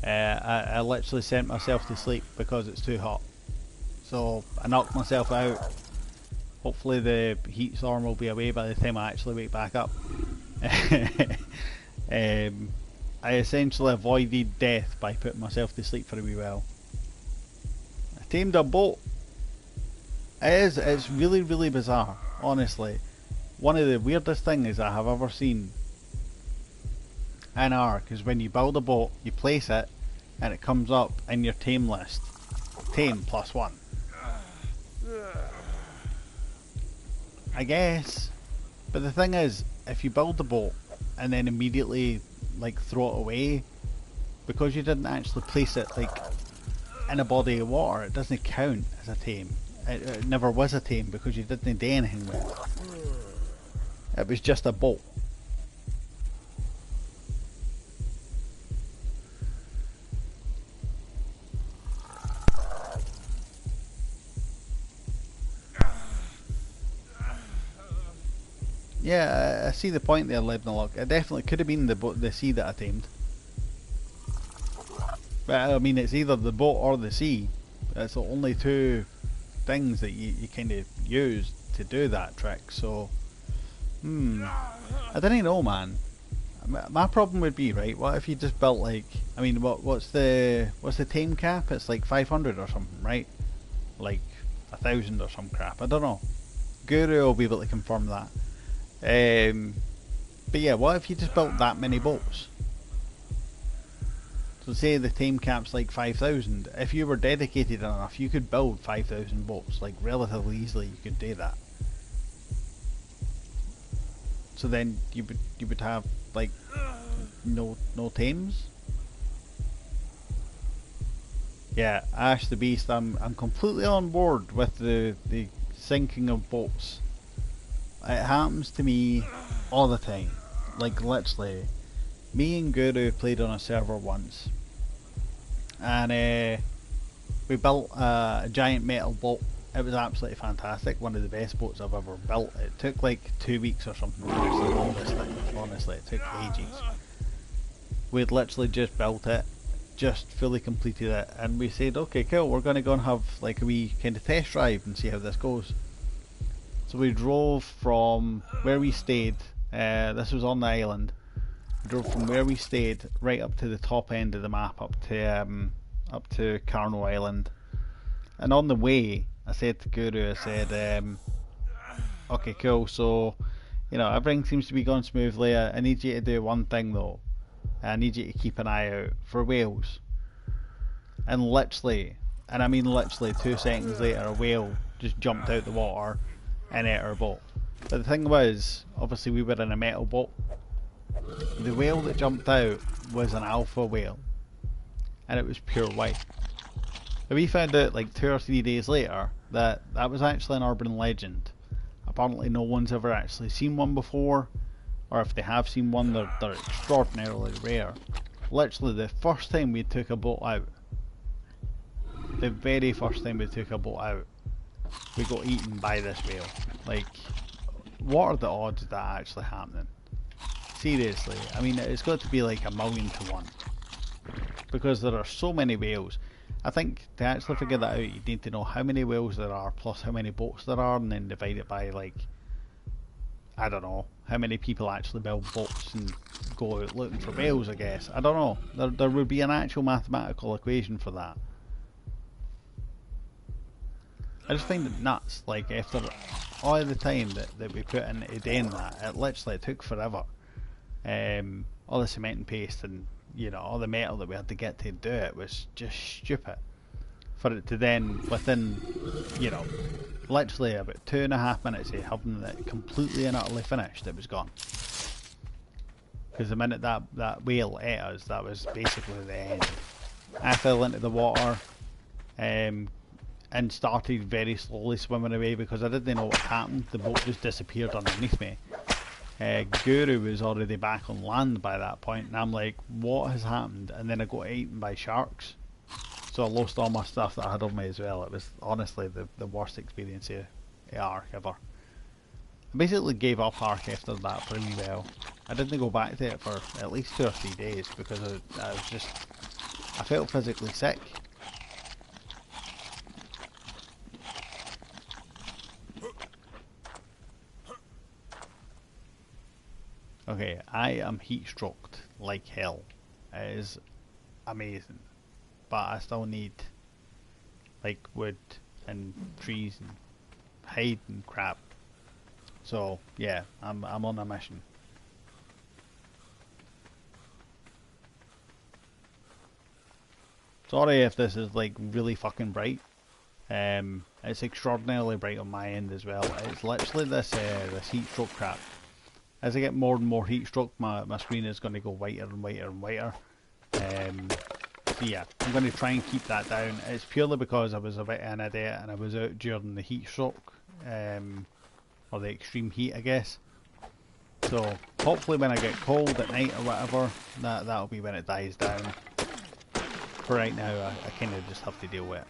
I literally sent myself to sleep because it's too hot. So, I knocked myself out. Hopefully the heat storm will be away by the time I actually wake back up. um, I essentially avoided death by putting myself to sleep for a wee while. I tamed a boat. It's really, really bizarre, honestly. One of the weirdest things I have ever seen in Ark is when you build a boat, you place it, and it comes up in your tame list. Tame +1. I guess. But the thing is, if you build the boat and then immediately like throw it away, because you didn't actually place it like in a body of water, it doesn't count as a tame. It never was a tame because you didn't do anything with it. It was just a boat. Yeah, I see the point there, Lebnalok. It definitely could have been the sea that I tamed. But I mean, it's either the boat or the sea. It's the only two things that you kind of use to do that trick. So, I don't know, man. My problem would be, right, what if you just built like, I mean, what's the tame cap? It's like 500 or something, right? Like 1,000 or some crap. I don't know. Guru will be able to confirm that. But yeah, what if you just built that many boats? So say the tame cap's like 5,000. If you were dedicated enough, you could build 5,000 boats, like relatively easily. You could do that. So then you would have like no tames. Yeah, Ash the Beast. I'm completely on board with the sinking of boats. It happens to me all the time. Like literally, me and Guru played on a server once, and we built a giant metal boat. It was absolutely fantastic. One of the best boats I've ever built. It took like 2 weeks or something to actually build this thing. Honestly, it took ages. We'd literally just built it, just fully completed it, and we said, okay, cool, we're going to go and have like a wee kind of test drive and see how this goes. So we drove from where we stayed, this was on the island, we drove from where we stayed right up to the top end of the map, up to Carno Island. And on the way, I said to Guru, I said, okay, cool, so, you know, everything seems to be going smoothly. I need you to do one thing though. I need you to keep an eye out for whales. And literally, and I mean literally 2 seconds later, a whale just jumped out the water and ate our boat. But the thing was, obviously we were in a metal boat. The whale that jumped out was an alpha whale, and it was pure white. But we found out like 2 or 3 days later that that was actually an urban legend. Apparently no one's ever actually seen one before, or if they have seen one, they're extraordinarily rare. Literally the first time we took a boat out, the very first time we took a boat out, we got eaten by this whale. Like, what are the odds of that actually happening? Seriously, I mean, it's got to be like 1,000,000 to 1. Because there are so many whales. I think to actually figure that out, you need to know how many whales there are, plus how many boats there are, and then divide it by, like, I don't know, how many people actually build boats and go out looking for whales, I guess. I don't know. There would be an actual mathematical equation for that. I just find it nuts, like after all the time that we put into doing that, it literally took forever. All the cement and paste and, you know, all the metal that we had to get to do it was just stupid. For it to then, within, you know, literally about 2.5 minutes of having it completely and utterly finished, it was gone. Because the minute that whale ate us, that was basically the end. I fell into the water, and started very slowly swimming away because I didn't know what happened. The boat just disappeared underneath me. Guru was already back on land by that point, and I'm like, what has happened? And then I got eaten by sharks. So I lost all my stuff that I had on me as well. It was honestly the worst experience of Ark ever. I basically gave up Ark after that for a wee while. I didn't go back to it for at least 2 or 3 days because I was just, I felt physically sick. Okay, I am heat stroked like hell. It is amazing. But I still need like wood and trees and hide and crap. So yeah, I'm on a mission. Sorry if this is like really fucking bright. It's extraordinarily bright on my end as well. It's literally this heat stroke crap. As I get more and more heat stroke, my screen is going to go whiter and whiter and whiter. So yeah, I'm going to try and keep that down. It's purely because I was a bit of an idiot and I was out during the heat stroke, or the extreme heat, I guess. So hopefully when I get cold at night or whatever, that'll be when it dies down. For right now, I kind of just have to deal with it.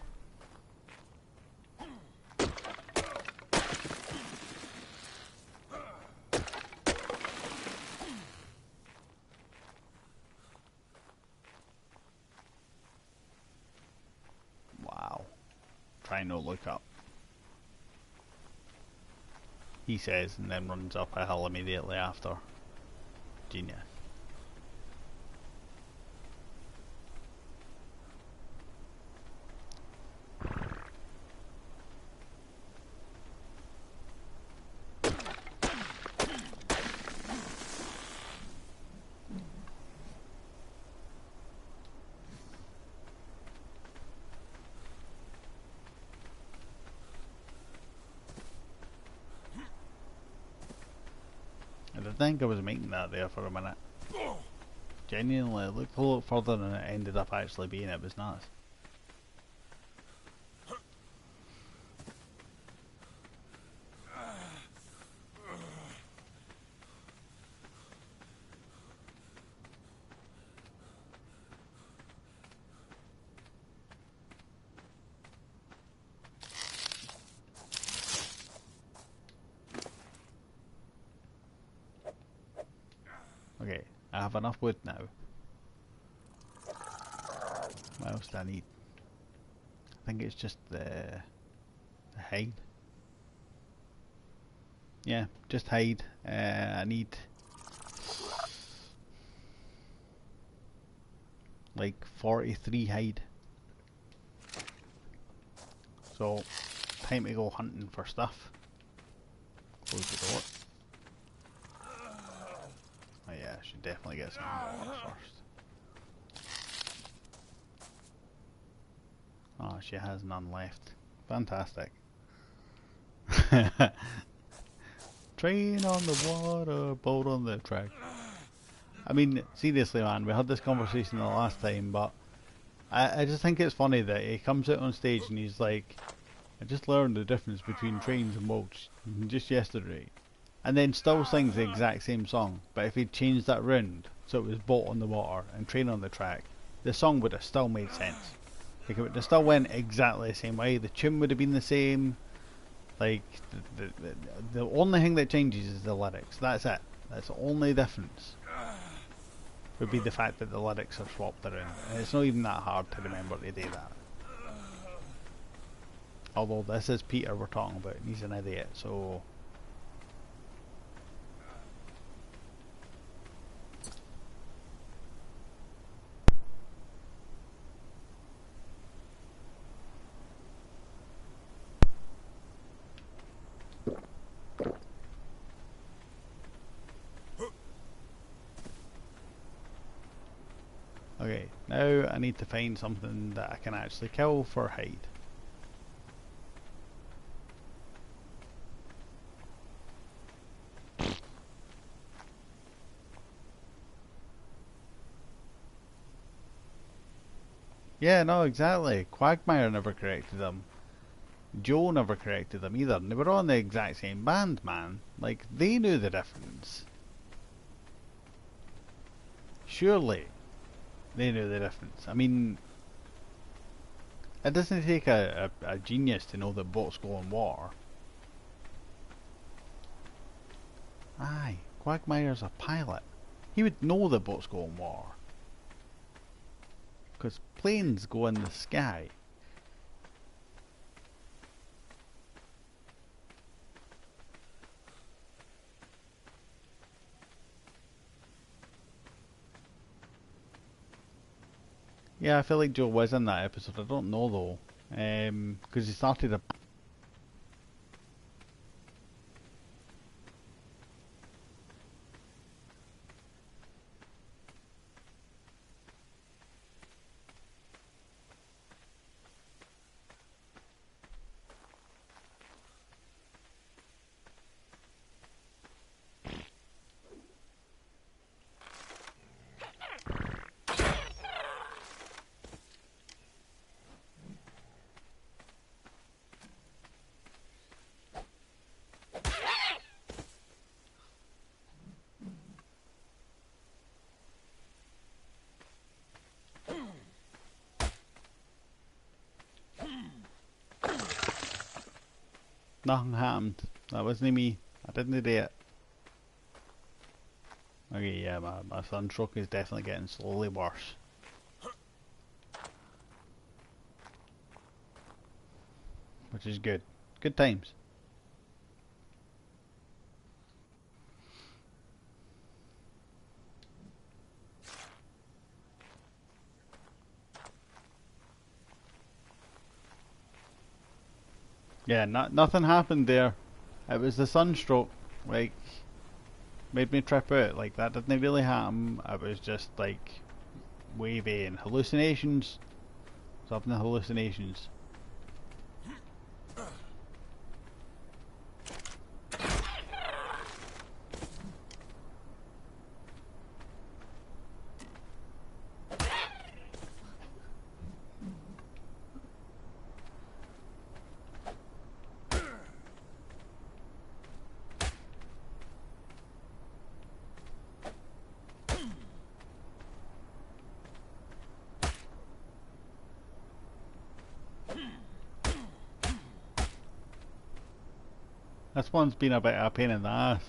Wow. Try not look up. He says, and then runs up a hill immediately after. Genius. I think I was making that there for a minute. Genuinely, it looked a lot further than it ended up actually being. It was nuts. Okay, I have enough wood now. What else do I need? I think it's just the hide. Yeah, just hide. I need like 43 hide. So, time to go hunting for stuff. Close the door. Oh yeah, I should definitely get some water first. Oh, she has none left. Fantastic. Train on the water, boat on the track. I mean, seriously man, we had this conversation the last time, but I just think it's funny that he comes out on stage and he's like, I just learned the difference between trains and boats just yesterday. And then still sings the exact same song, but if he'd changed that round, so it was boat on the water and train on the track, the song would have still made sense. Like it would have still went exactly the same way, the tune would have been the same, like, the only thing that changes is the lyrics, that's it. That's the only difference. Would be the fact that the lyrics are swapped around. And it's not even that hard to remember to do that. Although this is Peter we're talking about, and he's an idiot, so... Okay, now I need to find something that I can actually kill for hide. Yeah, no, exactly. Quagmire never corrected them. Joe never corrected them either. And they were on the exact same band, man. Like, they knew the difference. Surely, they knew the difference. I mean, it doesn't take a genius to know that boats go on water. Aye, Quagmire's a pilot. He would know that boats go on water. Because planes go in the sky. Yeah, I feel like Joe was in that episode. I don't know though. Because he started a. Nothing happened. That wasn't me. I didn't do it. Okay, yeah, my sunstroke is definitely getting slowly worse. Which is good. Good times. Yeah, nothing happened there. It was the sunstroke. Like, made me trip out. Like, that didn't really happen. It was just, like, wavy and hallucinations. I was having the hallucinations. This one's been a bit of a pain in the ass.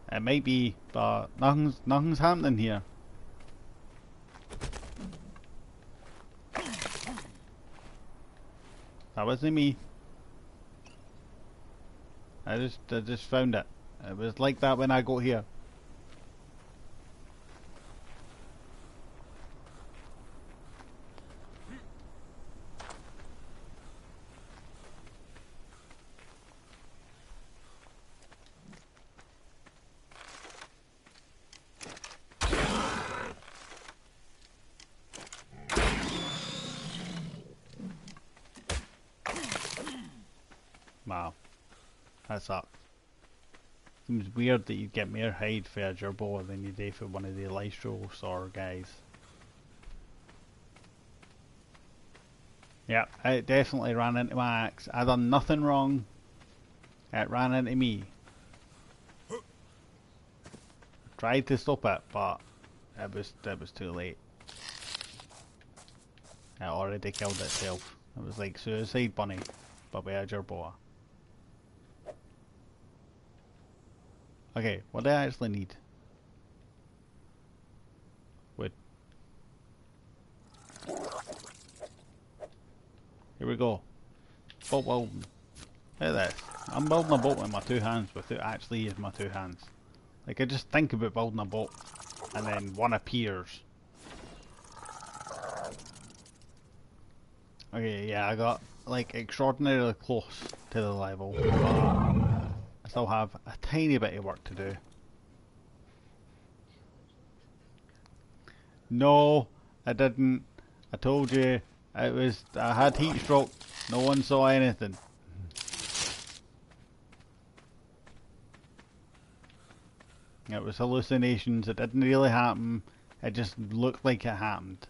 It might be, but nothing's happening here. That wasn't me. I just found it. It was like that when I got here. Wow, that sucked. Seems weird that you'd get more hide for a gerbo than you do for one of the Lystro or guys. Yeah, it definitely ran into my axe. I done nothing wrong. It ran into me. Tried to stop it, but it was too late. It already killed itself. It was like Suicide Bunny, but with a gerbo. Okay, what do I actually need? Wood. Here we go. Boat building. Look at this. I'm building a boat with my two hands without actually using my two hands. Like, I just think about building a boat, and then one appears. Okay, yeah, I got, like, extraordinarily close to the level, but I still have a tiny bit of work to do. No, I didn't. I told you, I had heat stroke. No one saw anything. It was hallucinations. It didn't really happen. It just looked like it happened.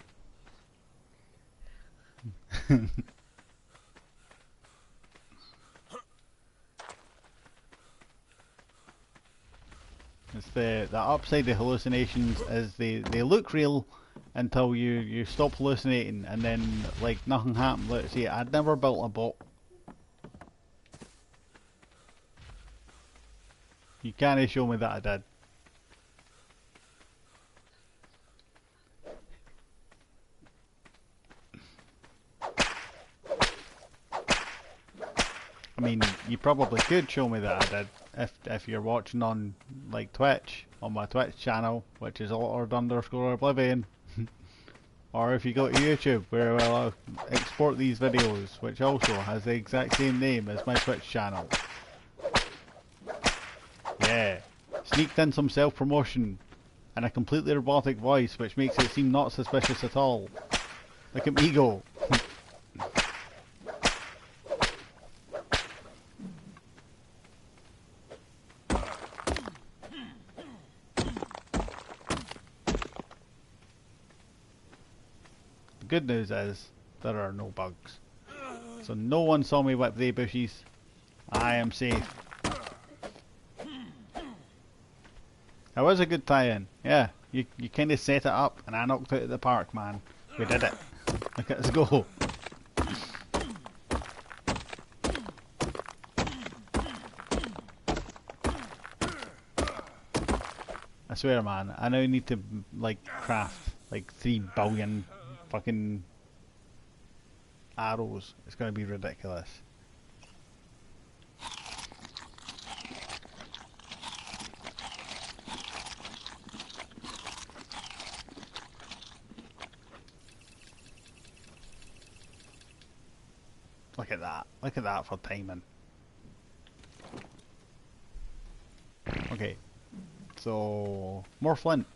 It's the upside of hallucinations is they look real, until you stop hallucinating, and then like nothing happened. Let's see, I'd never built a boat. You can't show me that I did. I mean, you probably could show me that I did if you're watching on like Twitch, on my Twitch channel, which is Lord_Oblivion, or if you go to YouTube, where I'll export these videos, which also has the exact same name as my Twitch channel. Yeah, sneaked in some self-promotion and a completely robotic voice, which makes it seem not suspicious at all. Look at me go. The good news is, there are no bugs. So no one saw me whip the bushes. I am safe. That was a good tie-in. Yeah, you kind of set it up and I knocked it out of the park, man. We did it. Look at us go. I swear, man, I now need to like craft like 3 billion fucking arrows. It's gonna be ridiculous. Look at that. Look at that for timing. Okay. So more flint.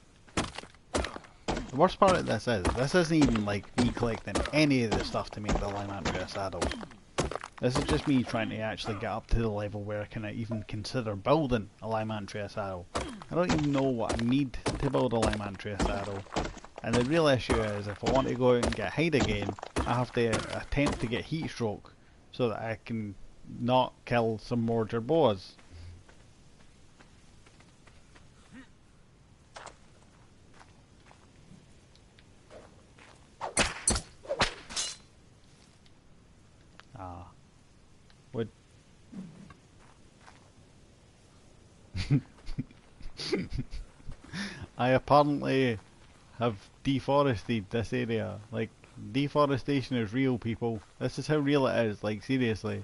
The worst part of this isn't even like me collecting any of the stuff to make the Lymantria saddle. This is just me trying to actually get up to the level where I can even consider building a Lymantria saddle. I don't even know what I need to build a Lymantria saddle. And the real issue is, if I want to go out and get hide again, I have to attempt to get heat stroke so that I can not kill some more jerboas. Would I apparently have deforested this area. Like, deforestation is real, people. This is how real it is. Like, seriously.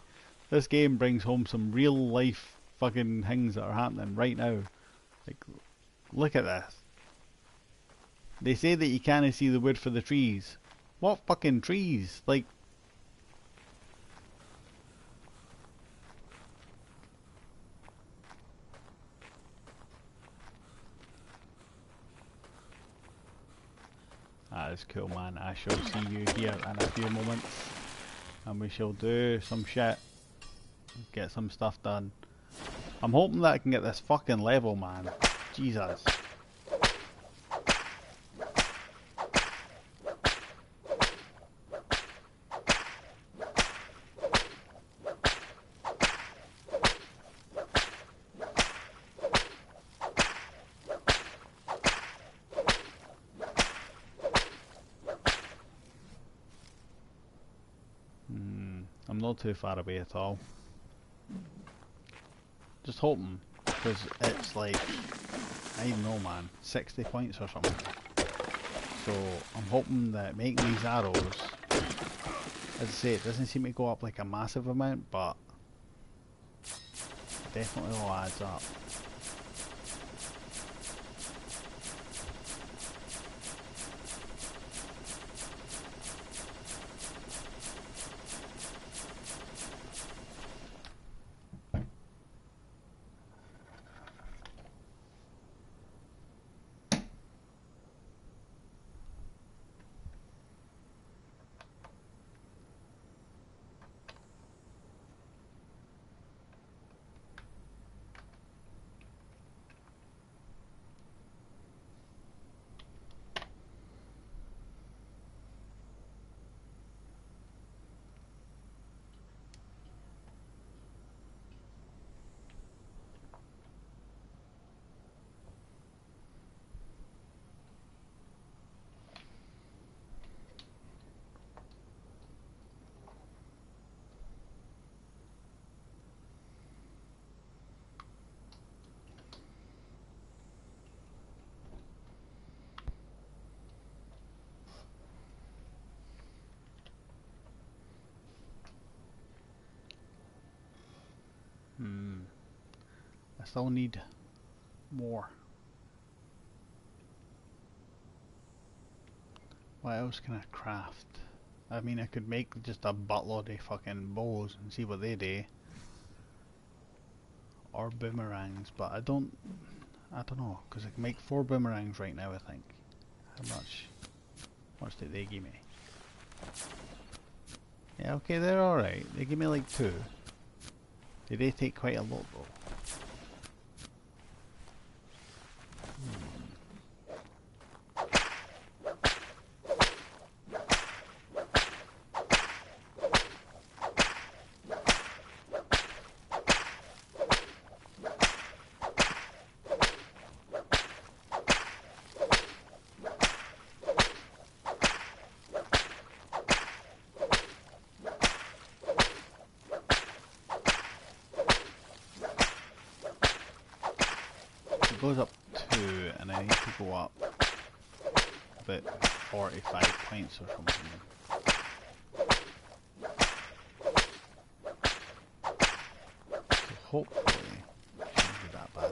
This game brings home some real life fucking things that are happening right now. Like, look at this. They say that you can't see the wood for the trees. What fucking trees? Like, that is cool, man. I shall see you here in a few moments. And we shall do some shit. Get some stuff done. I'm hoping that I can get this fucking level, man. Jesus. I'm not too far away at all. Just hoping, because it's like, I don't know, man, 60 points or something. So I'm hoping that making these arrows, as I say, it doesn't seem to go up like a massive amount, but it definitely all adds up. still need more. What else can I craft? I mean, I could make just a buttload of fucking bows and see what they do. Or boomerangs, but I don't know, because I can make 4 boomerangs right now, I think. How much did they give me? Yeah, okay, they're alright. They give me like 2. They take quite a lot though. It goes up 2 and I need to go up about 45 points or something. So hopefully it shouldn't be that bad.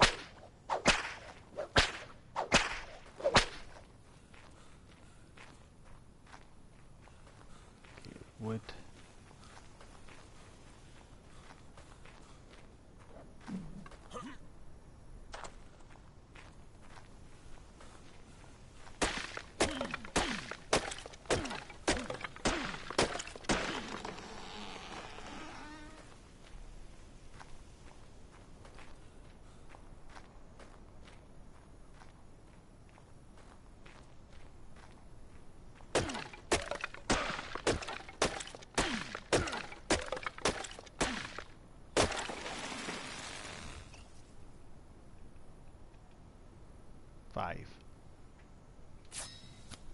Okay, wood.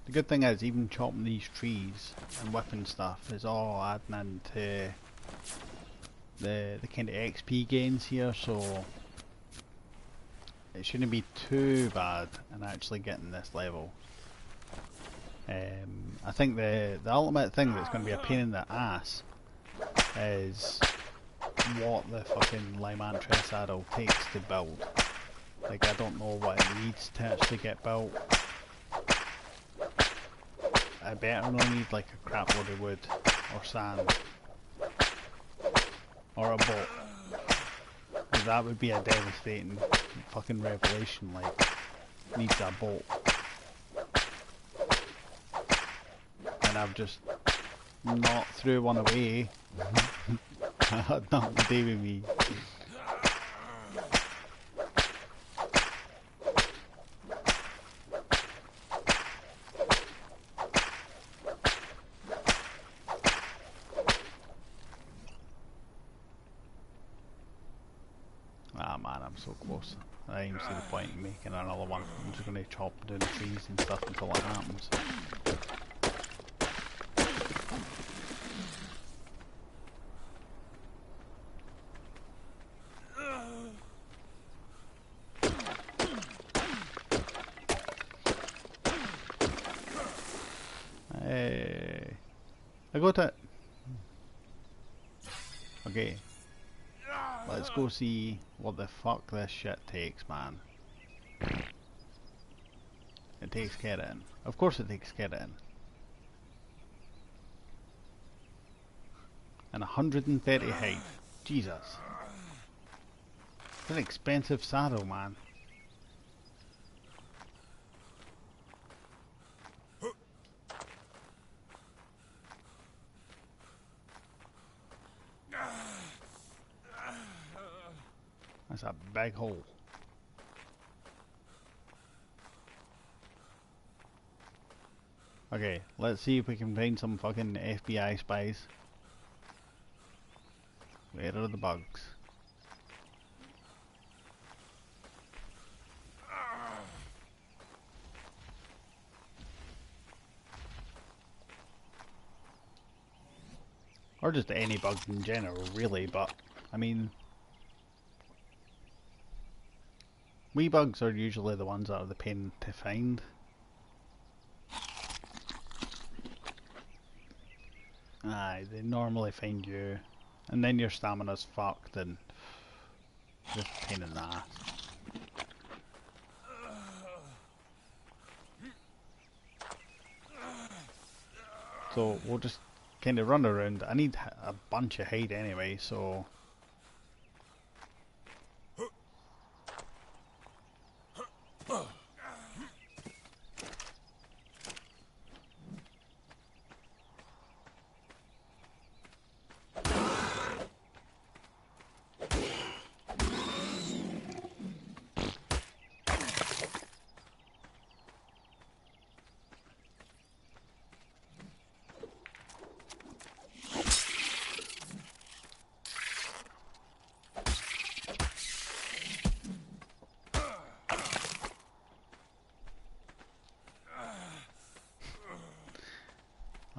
The good thing is, even chopping these trees and whipping stuff is all adding into the kind of XP gains here, so it shouldn't be too bad in actually getting this level. I think the ultimate thing that's going to be a pain in the ass is what the fucking Lymantria saddle takes to build. Like, I don't know what it needs to actually get built. I bet I'm gonna need like a crap load of wood, or sand, or a boat. That would be a devastating fucking revelation, like, needs a boat. And I've just not threw one away. I had nothing to do with me. Ah man, I'm so close. I don't even see the point in making another one. I'm just going to chop down the trees and stuff until it happens. Hey, I got it. Okay. Let's go see what the fuck this shit takes, man. It takes keratin. Of course it takes keratin. And 130 height. Jesus. It's an expensive saddle, man. That's a big hole. Okay, let's see if we can find some fucking FBI spies. Where are the bugs? Or just any bugs in general, really, but, I mean... wee bugs are usually the ones that are the pain to find. Aye, they normally find you, and then your stamina's fucked, and Just a pain in the ass. So we'll just kind of run around. I need a bunch of hide anyway, so...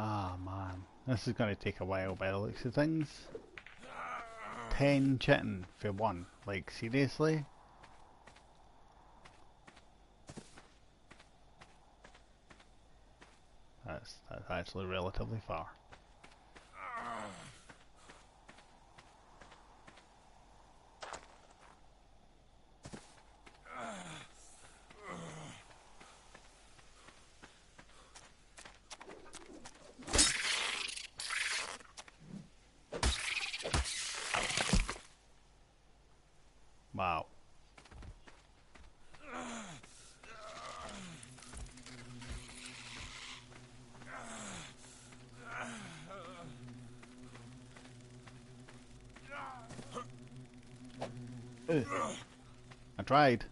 Ah man, this is going to take a while by the looks of things. 10 chitin for one, like seriously? That's actually relatively far. Wow. Ugh. I tried.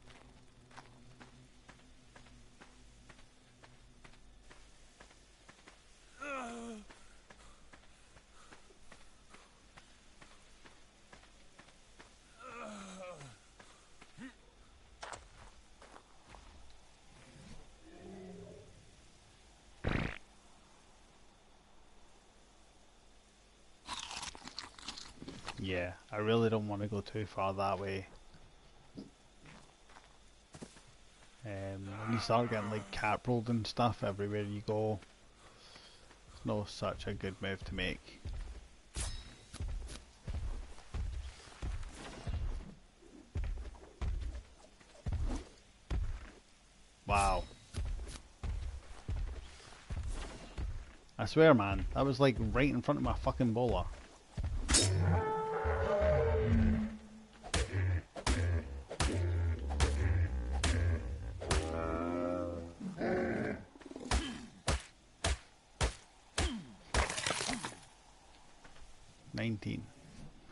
Yeah, I really don't want to go too far that way. When you start getting like caprolled and stuff everywhere you go, it's no such a good move to make. Wow. I swear man, that was like right in front of my fucking bowler.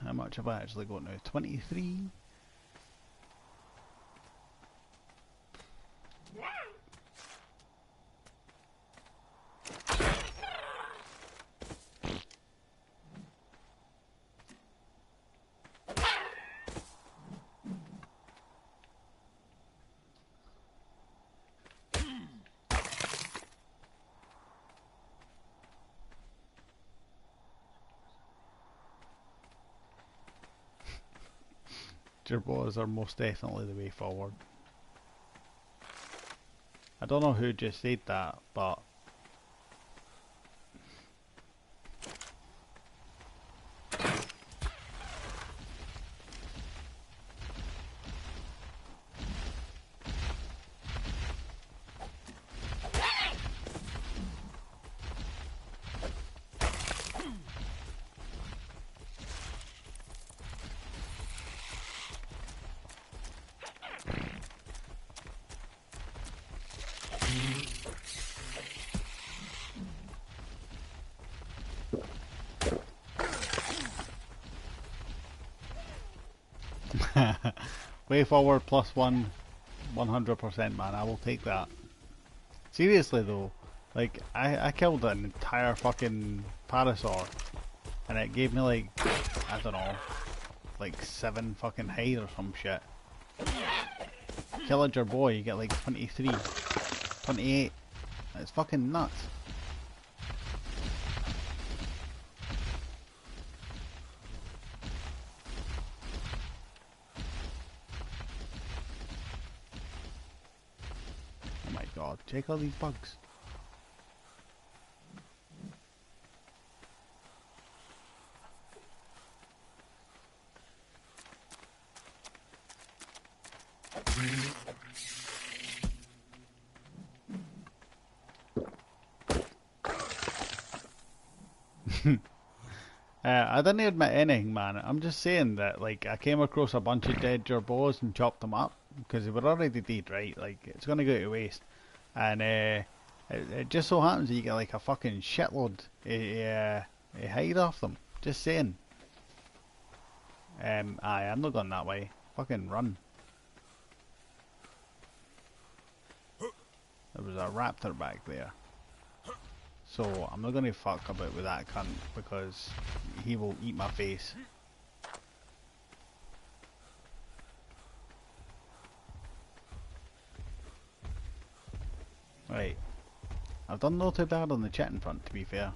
How much have I actually got now? 23? Gerbos are most definitely the way forward. I don't know who just said that, but way forward plus one, 100% man, I will take that. Seriously though, like I killed an entire fucking parasaur and it gave me like, I don't know, like 7 fucking hide or some shit. Kill a Jerboa, you get like 23, 28. It's fucking nuts. Oh my god, check all these bugs. I didn't admit anything, man. I'm just saying that, like, I came across a bunch of dead jerboas and chopped them up because they were already dead, right? Like, it's gonna go to waste, and it just so happens that you get like a fucking shitload of hide off them. Just saying. Aye, I'm not going that way. Fucking run. There was a raptor back there. So I'm not going to fuck about with that cunt because he will eat my face. Right. I've done not too bad on the chatting front, to be fair.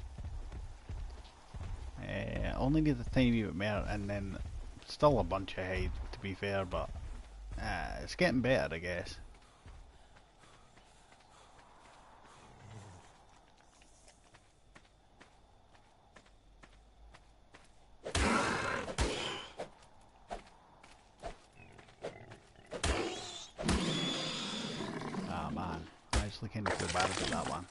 Only need a tiny bit more and then still a bunch of hide, to be fair, but it's getting better, I guess. Ah man, I actually kind of feel bad about that one.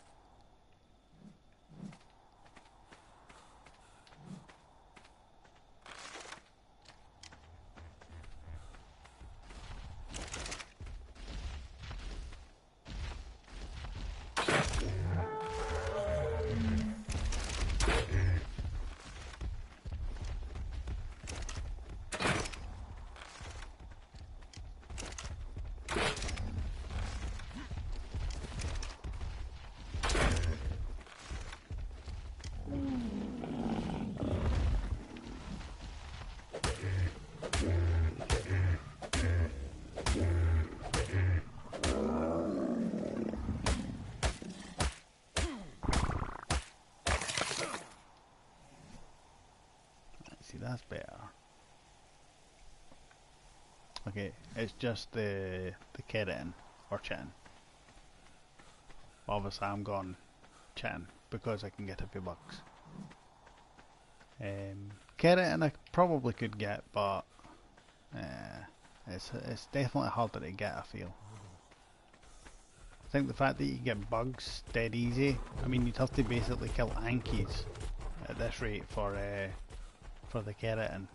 See, that's better. Okay, it's just the keratin or chitin. Obviously I'm going chitin because I can get a few bucks. Keratin I probably could get, but it's definitely harder to get, I feel. I think the fact that you can get bugs dead easy, I mean you'd have to basically kill Ankies at this rate for the keratin.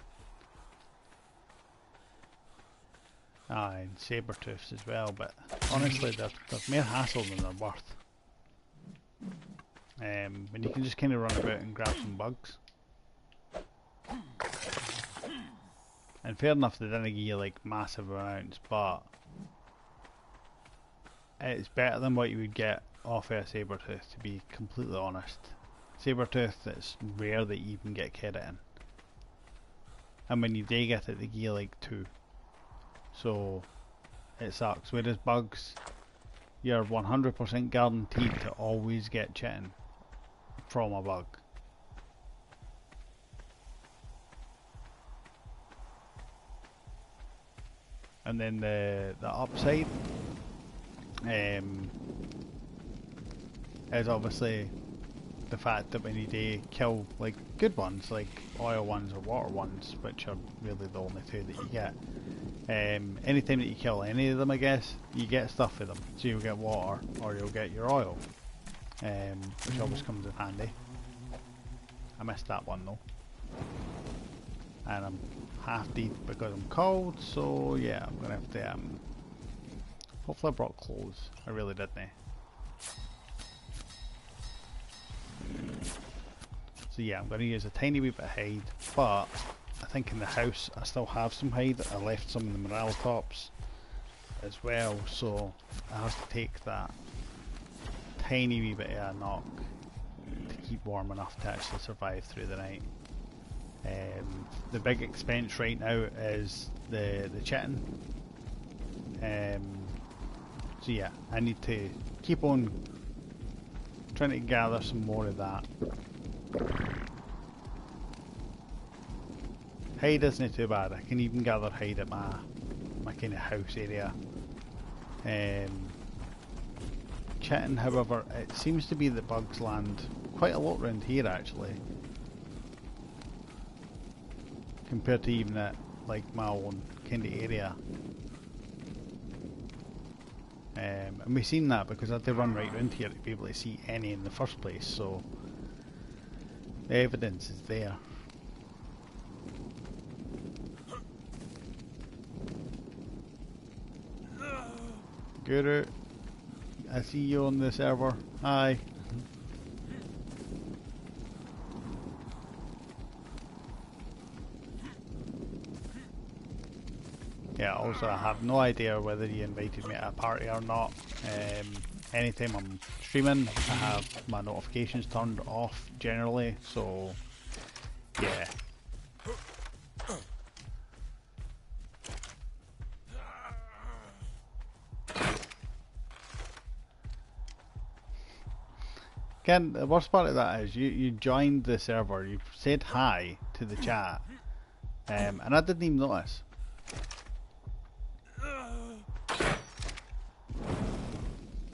Aye, and saber-tooths as well, but honestly they're more hassle than they're worth. When you can just kind of run about and grab some bugs. And fair enough, they didn't give you like massive amounts, but it's better than what you would get off a saber-tooth, to be completely honest. Saber-tooth, it's rare that you even get keratin. And when you do get it, they give you like 2. So it sucks. Whereas bugs, you're 100% guaranteed to always get chitin from a bug. And then the upside is obviously the fact that when you do kill like good ones, like oil ones or water ones, which are really the only 2 that you get, anytime that you kill any of them, I guess, you get stuff for them. So you'll get water or you'll get your oil, which always comes in handy. I missed that one though. And I'm half dead because I'm cold, so yeah, I'm gonna have to hopefully I brought clothes. I really didn't. So yeah, I'm gonna use a tiny wee bit of hide, but I think in the house I still have some hide. I left some in the morale tops as well, so I have to take that tiny wee bit of a knock to keep warm enough to actually survive through the night. The big expense right now is the chitin. So yeah, I need to keep on trying to gather some more of that. Hide isn't too bad. I can even gather hide at my kind of house area. Chitin, however, it seems to be that bugs land quite a lot around here actually, compared to even at like my own kind of area. And we've seen that because I had to run right round here to be able to see any in the first place, so The evidence is there. Guru, I see you on the server. Hi. Yeah, also I have no idea whether you invited me to a party or not. Anytime I'm streaming, I have my notifications turned off generally, so yeah. Ken, the worst part of that is you joined the server, you said hi to the chat, and I didn't even notice.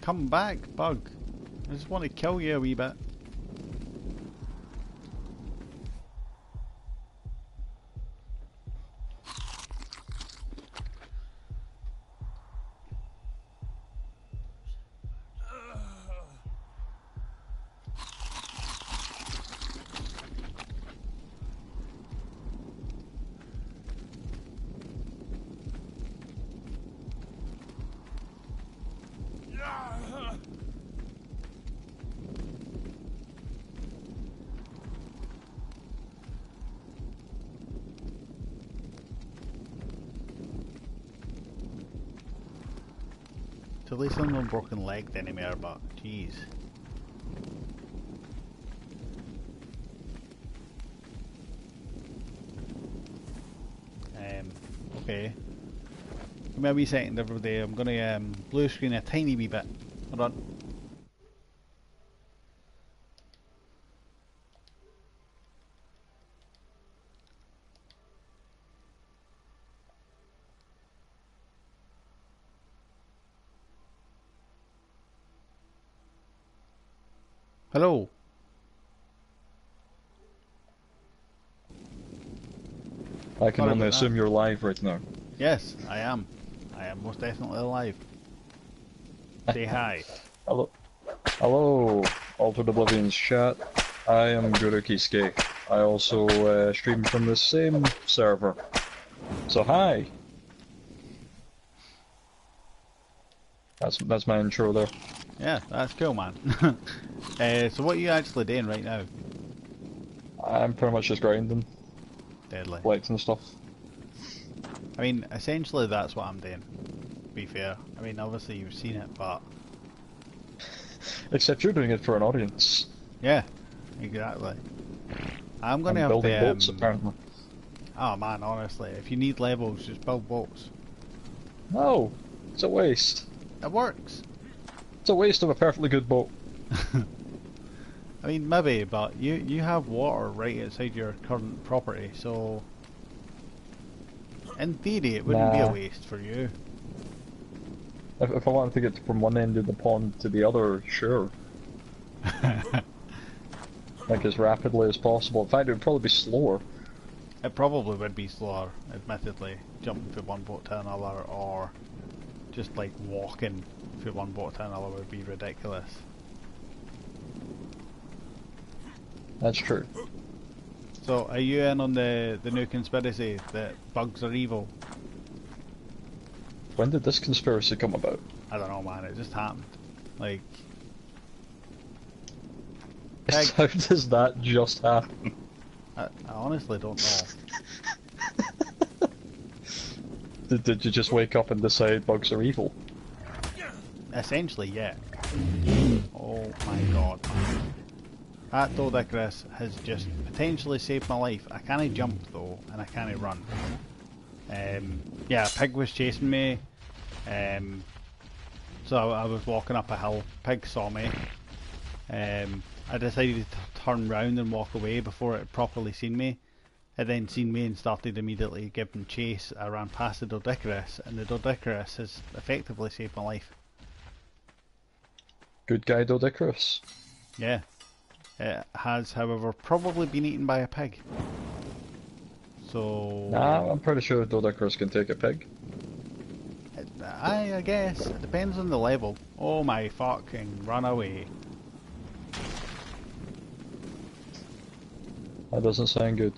Come back, bug. I just want to kill you a wee bit. At least I'm not broken legged anymore, but jeez. Okay. Give me a wee second everybody, I'm gonna blue screen a tiny wee bit. Hold on. Hello. I can Sorry only about assume that. you're live right now. Yes, I am. I am most definitely alive. Say hi. Hello. Hello, Altered Oblivion's chat. I am Guruki I also stream from the same server. So hi. That's my intro there. Yeah, that's cool, man. So what are you actually doing right now? I'm pretty much just grinding, Deadly. collecting stuff. I mean, essentially that's what I'm doing, to be fair. I mean, obviously you've seen it, but... Except you're doing it for an audience. Yeah, exactly. I'm gonna I'm have building to... boats apparently. Oh man, honestly, if you need levels, just build boats. No, it's a waste. It works! It's a waste of a perfectly good boat. I mean, maybe, but you have water right outside your current property, so... In theory, it wouldn't be a Nah. waste for you. If I wanted to get from one end of the pond to the other, sure. Like as rapidly as possible. In fact, it would probably be slower. It probably would be slower, admittedly, jumping from one boat to another, or just like walking from one boat to another would be ridiculous. That's true. So, are you in on the new conspiracy that bugs are evil? When did this conspiracy come about? I don't know, man. It just happened. Like, How does that just happen? I honestly don't know. Did you just wake up and decide bugs are evil? Essentially, yeah. Oh my god. That Doedicurus has just potentially saved my life. I can't jump though, and I can't run. Yeah, a pig was chasing me. So I was walking up a hill. Pig saw me. I decided to turn round and walk away before it had properly seen me. It then seen me and started immediately giving chase. I ran past the Doedicurus, and the Doedicurus has effectively saved my life. Good guy Doedicurus. Yeah. It has, however, probably been eaten by a pig. So... Nah, I'm pretty sure Doedicurus can take a pig. I guess. It depends on the level. Oh my fucking run away. That doesn't sound good.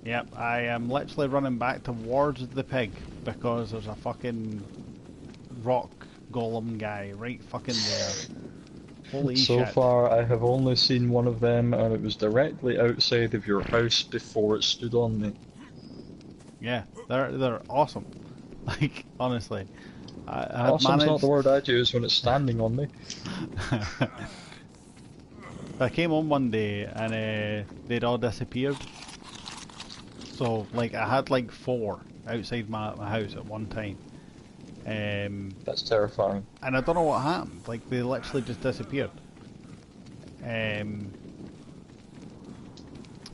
Yep, I am literally running back towards the pig because there's a fucking rock golem guy right fucking there. Holy So shit. far, I have only seen one of them, and it was directly outside of your house before it stood on me. Yeah, they're awesome. Like, honestly. I've Awesome's not managed... the word I'd use when it's standing on me. I came on one day and they'd all disappeared. So, like, I had like 4 outside my house at one time. That's terrifying. And I don't know what happened. Like, they literally just disappeared. But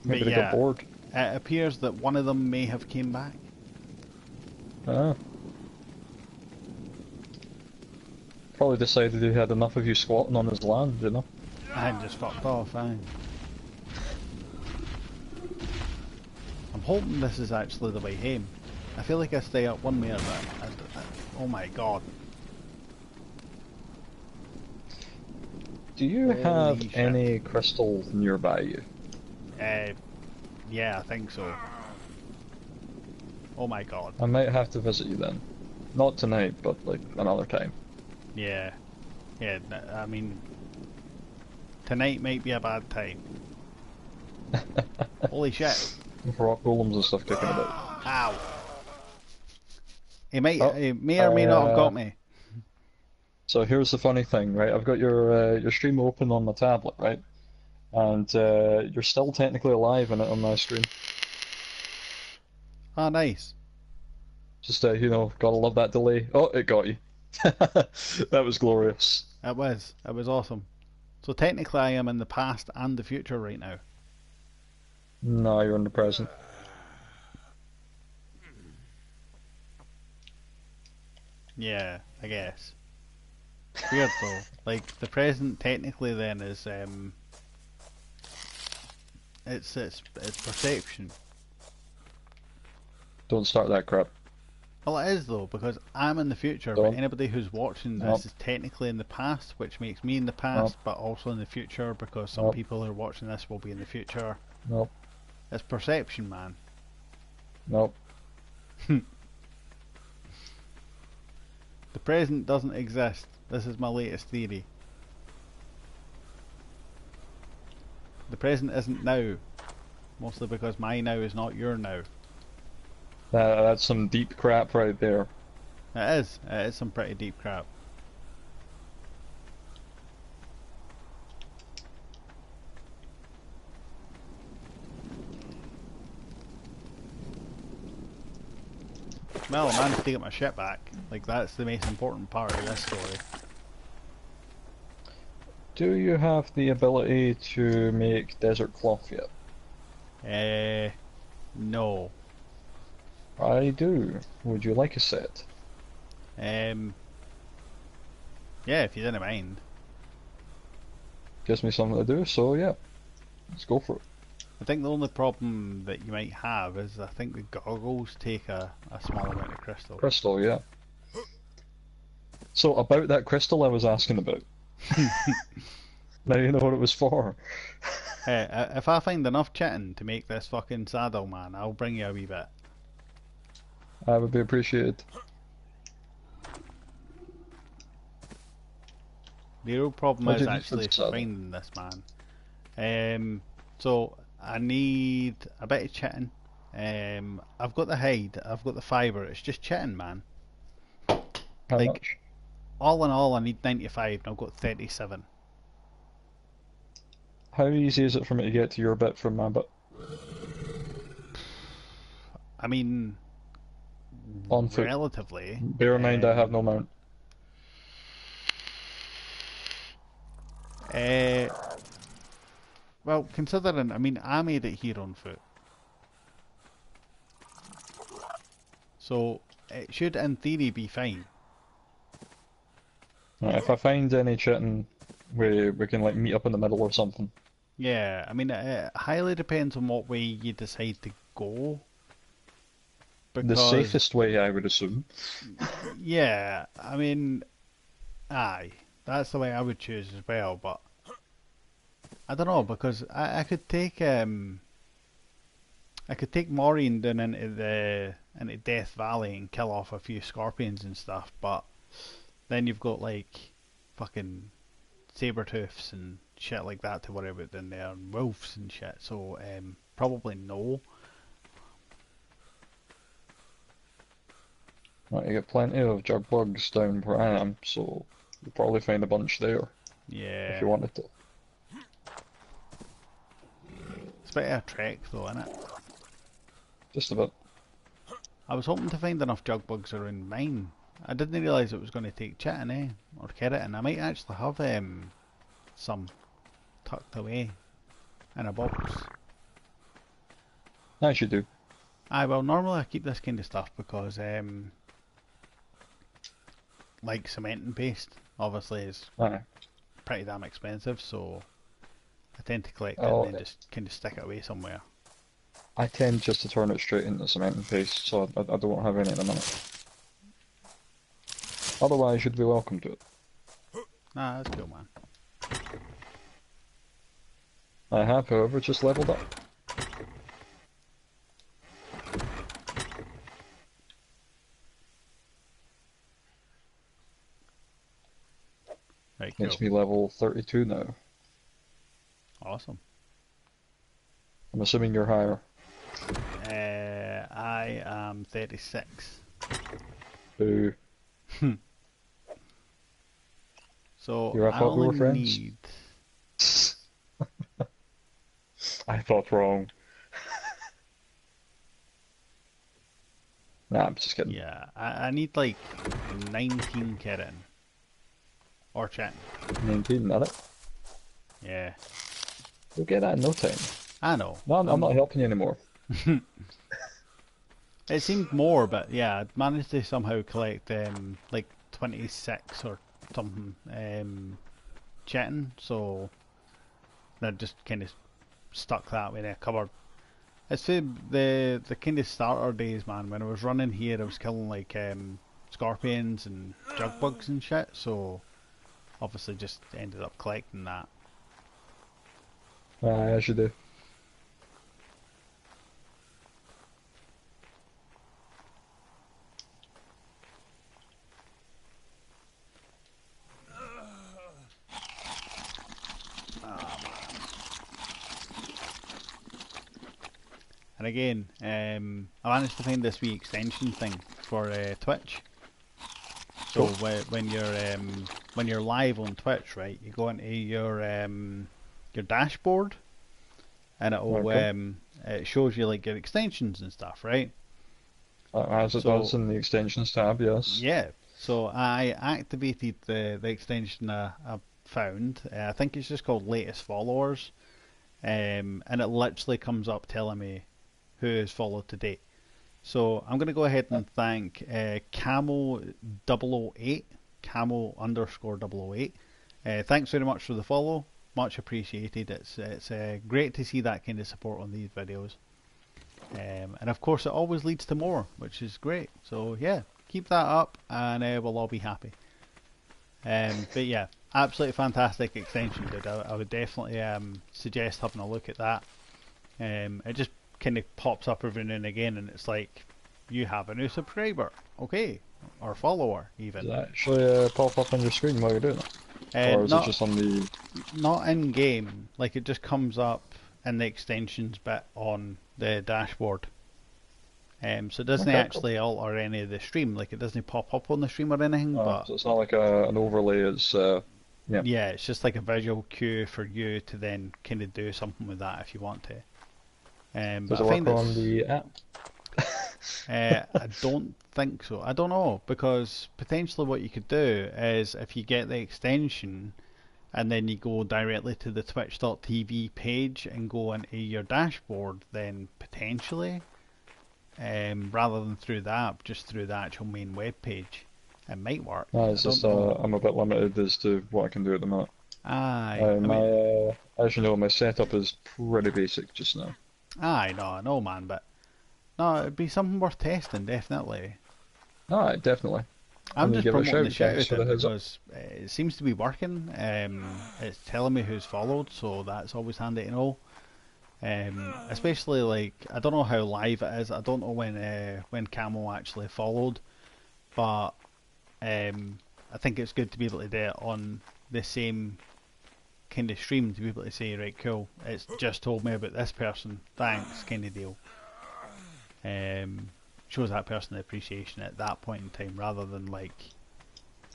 Maybe they yeah, got bored. it appears that one of them may have came back. Ah. Probably decided he had enough of you squatting on his land, you know? And just fucked off, aye. I'm hoping this is actually the way home. I feel like I stay up one way or that. Oh my god. Do you Holy have shit. any crystal nearby you? Yeah, I think so. Oh my god. I might have to visit you then. Not tonight, but like another time. Yeah. Yeah, I mean... Tonight might be a bad time. Holy shit. Rock golems and stuff kicking about. Ow. He may or may not have got me. So here's the funny thing, right? I've got your stream open on my tablet, right? And you're still technically alive in it on my screen. Oh, nice. Just you know, gotta love that delay. Oh, it got you. That was glorious. It was. It was awesome. So technically I am in the past and the future right now. No, you're in the present. Yeah, I guess. Weird though. Like the present technically then is it's perception. Don't start that crap. Well, it is though, because I'm in the future, Don't. but anybody who's watching this Nope. is technically in the past, which makes me in the past, but also in the future, because some Nope. people who are watching this will be in the future. Nope. It's perception, man. Nope. The present doesn't exist. This is my latest theory. The present isn't now, mostly because my now is not your now. That's some deep crap right there. It is some pretty deep crap. Well, I managed to get my shit back. Like, that's the most important part of this story. Do you have the ability to make desert cloth yet? No. I do. Would you like a set? Yeah, if you didn't mind. Gives me something to do, so yeah. Let's go for it. I think the only problem that you might have is I think the goggles take a small amount of crystal. Crystal, yeah. So about that crystal I was asking about. Now you know what it was for. Hey, if I find enough chitin to make this fucking saddle, man, I'll bring you a wee bit. That would be appreciated. The real problem What is did you for the actually saddle? finding this, man. So I need a bit of chitin. I've got the hide, I've got the fibre, it's just chitin, man. How Like- much? All in all, I need 95 and I've got 37. How easy is it for me to get to your bit from my bit? I mean, On foot. relatively. Bear in mind I have no mount. Well, considering, I mean, I made it here on foot. So, it should in theory be fine. Right, if I find any chitin, we can like meet up in the middle or something. Yeah, I mean, it highly depends on what way you decide to go. The Because, safest way, I would assume. yeah, I mean, aye, that's the way I would choose as well, but I don't know because I could take Maureen down into Death Valley and kill off a few scorpions and stuff, but then you've got like fucking saber-tooths and shit like that to worry about down there, and wolves and shit. So probably no. Right, you get plenty of jug bugs down where I am, so you'll probably find a bunch there if Yeah, you wanted to. it's a bit of a trek though, isn't it? Just a bit. I was hoping to find enough jug bugs around mine. I didn't realise it was going to take chitin, or keratin. I might actually have some tucked away in a box. As you do. Aye, well, normally I keep this kind of stuff because, like cement and paste, obviously is Aye. pretty damn expensive, so I tend to collect it Oh, and then just kind of stick it away somewhere. I tend just to turn it straight into cement and paste, so I don't have any at the minute. Otherwise, you'd be welcome to it. Nah, that's cool, man. I have, however, just leveled up. Right, cool. Makes me level 32 now. Awesome. I'm assuming you're higher. I am 36. Boo. So Here, I I thought we were only friends. need... I thought wrong. Nah, I'm just kidding. Yeah, I need like 19 keratin. Or chitin. 19, not it? Yeah. You'll get that in no time. I know. No, I'm not helping you anymore. It seemed more, but yeah, I'd managed to somehow collect like 26 or something chitin, so I just kind of stuck that in a cupboard. It's the kind of starter days, man. When I was running here, I was killing like scorpions and jug bugs and shit, so obviously just ended up collecting that. As you do. And again, I managed to find this wee extension thing for Twitch. So when you're live on Twitch, right, you go into your dashboard, and Okay. it shows you like your extensions and stuff, right? As it does So in the extensions tab, yes. yeah, so I activated the extension I found. I think it's just called latest followers, and it literally comes up telling me who is followed to date. So I'm going to go ahead and thank Camo 008, Camo underscore 008. Thanks very much for the follow. Much appreciated. It's great to see that kind of support on these videos. And of course, it always leads to more, which is great. So yeah, keep that up, and we'll all be happy. But yeah, absolutely fantastic extension, dude. I would definitely suggest having a look at that. It just kind of pops up every now and again, and it's like, you have a new subscriber, okay, or follower Does even. that actually pop up on your screen while you're doing it? Or is it Not just on the... not in game, like it just comes up in the extensions bit on the dashboard. So it doesn't Okay, cool. actually alter any of the stream, like it doesn't pop up on the stream or anything, but So it's not like an overlay, it's... yeah. yeah, it's just like a visual cue for you to then kind of do something with that if you want to. Does But it I find work on it's the app? I don't think so. I don't know, because potentially what you could do is if you get the extension and then you go directly to the twitch.tv page and go into your dashboard, then potentially, rather than through the app, just through the actual main web page, it might work. No, I it's just don't know. I'm a bit limited as to what I can do at the minute. Aye, I My mean, as you know, my setup is pretty basic just now. aye, no, I know, man, but no, it'd be something worth testing, definitely. Alright, definitely. I'm you just give it a promoting the shout. shit Thanks out for of the it heads up. because it seems to be working. It's telling me who's followed, so that's always handy to know. Especially like I don't know how live it is. I don't know when Camo actually followed, but I think it's good to be able to do it on the same kind of stream to be able to say, right, cool, it's just told me about this person, thanks, kind of deal. Shows that person the appreciation at that point in time rather than like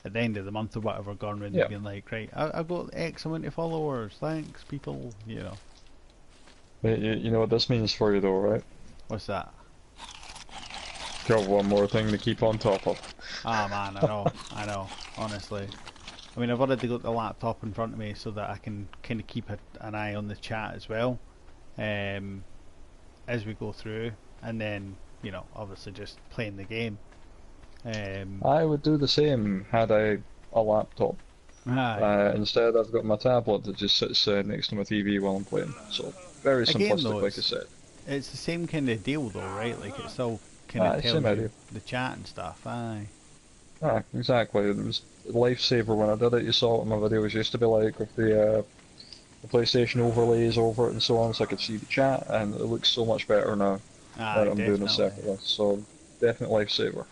at the end of the month or whatever, going around Yeah. and being like, right, I've got X amount of followers, thanks, people, you know. But you know what this means for you though, right? What's that? Got one more thing to keep on top of. Ah man, I know, honestly. I mean, I've already got the laptop in front of me so that I can kind of keep an eye on the chat as well, um, as we go through, and then, you know, obviously just playing the game. I would do the same had I a laptop. Aye. Instead, I've got my tablet that just sits next to my TV while I'm playing. So very Again, simplistic, though, like I said. it's the same kind of deal, though, right? Like it still kind of Same tells you idea. the chat and stuff. Aye. Exactly. It was a lifesaver when I did it. You saw it in my videos. It used to be like with the PlayStation overlays over it and so on, so I could see the chat, and it looks so much better now that Aye, I'm doing it definitely. separately. So definite lifesaver.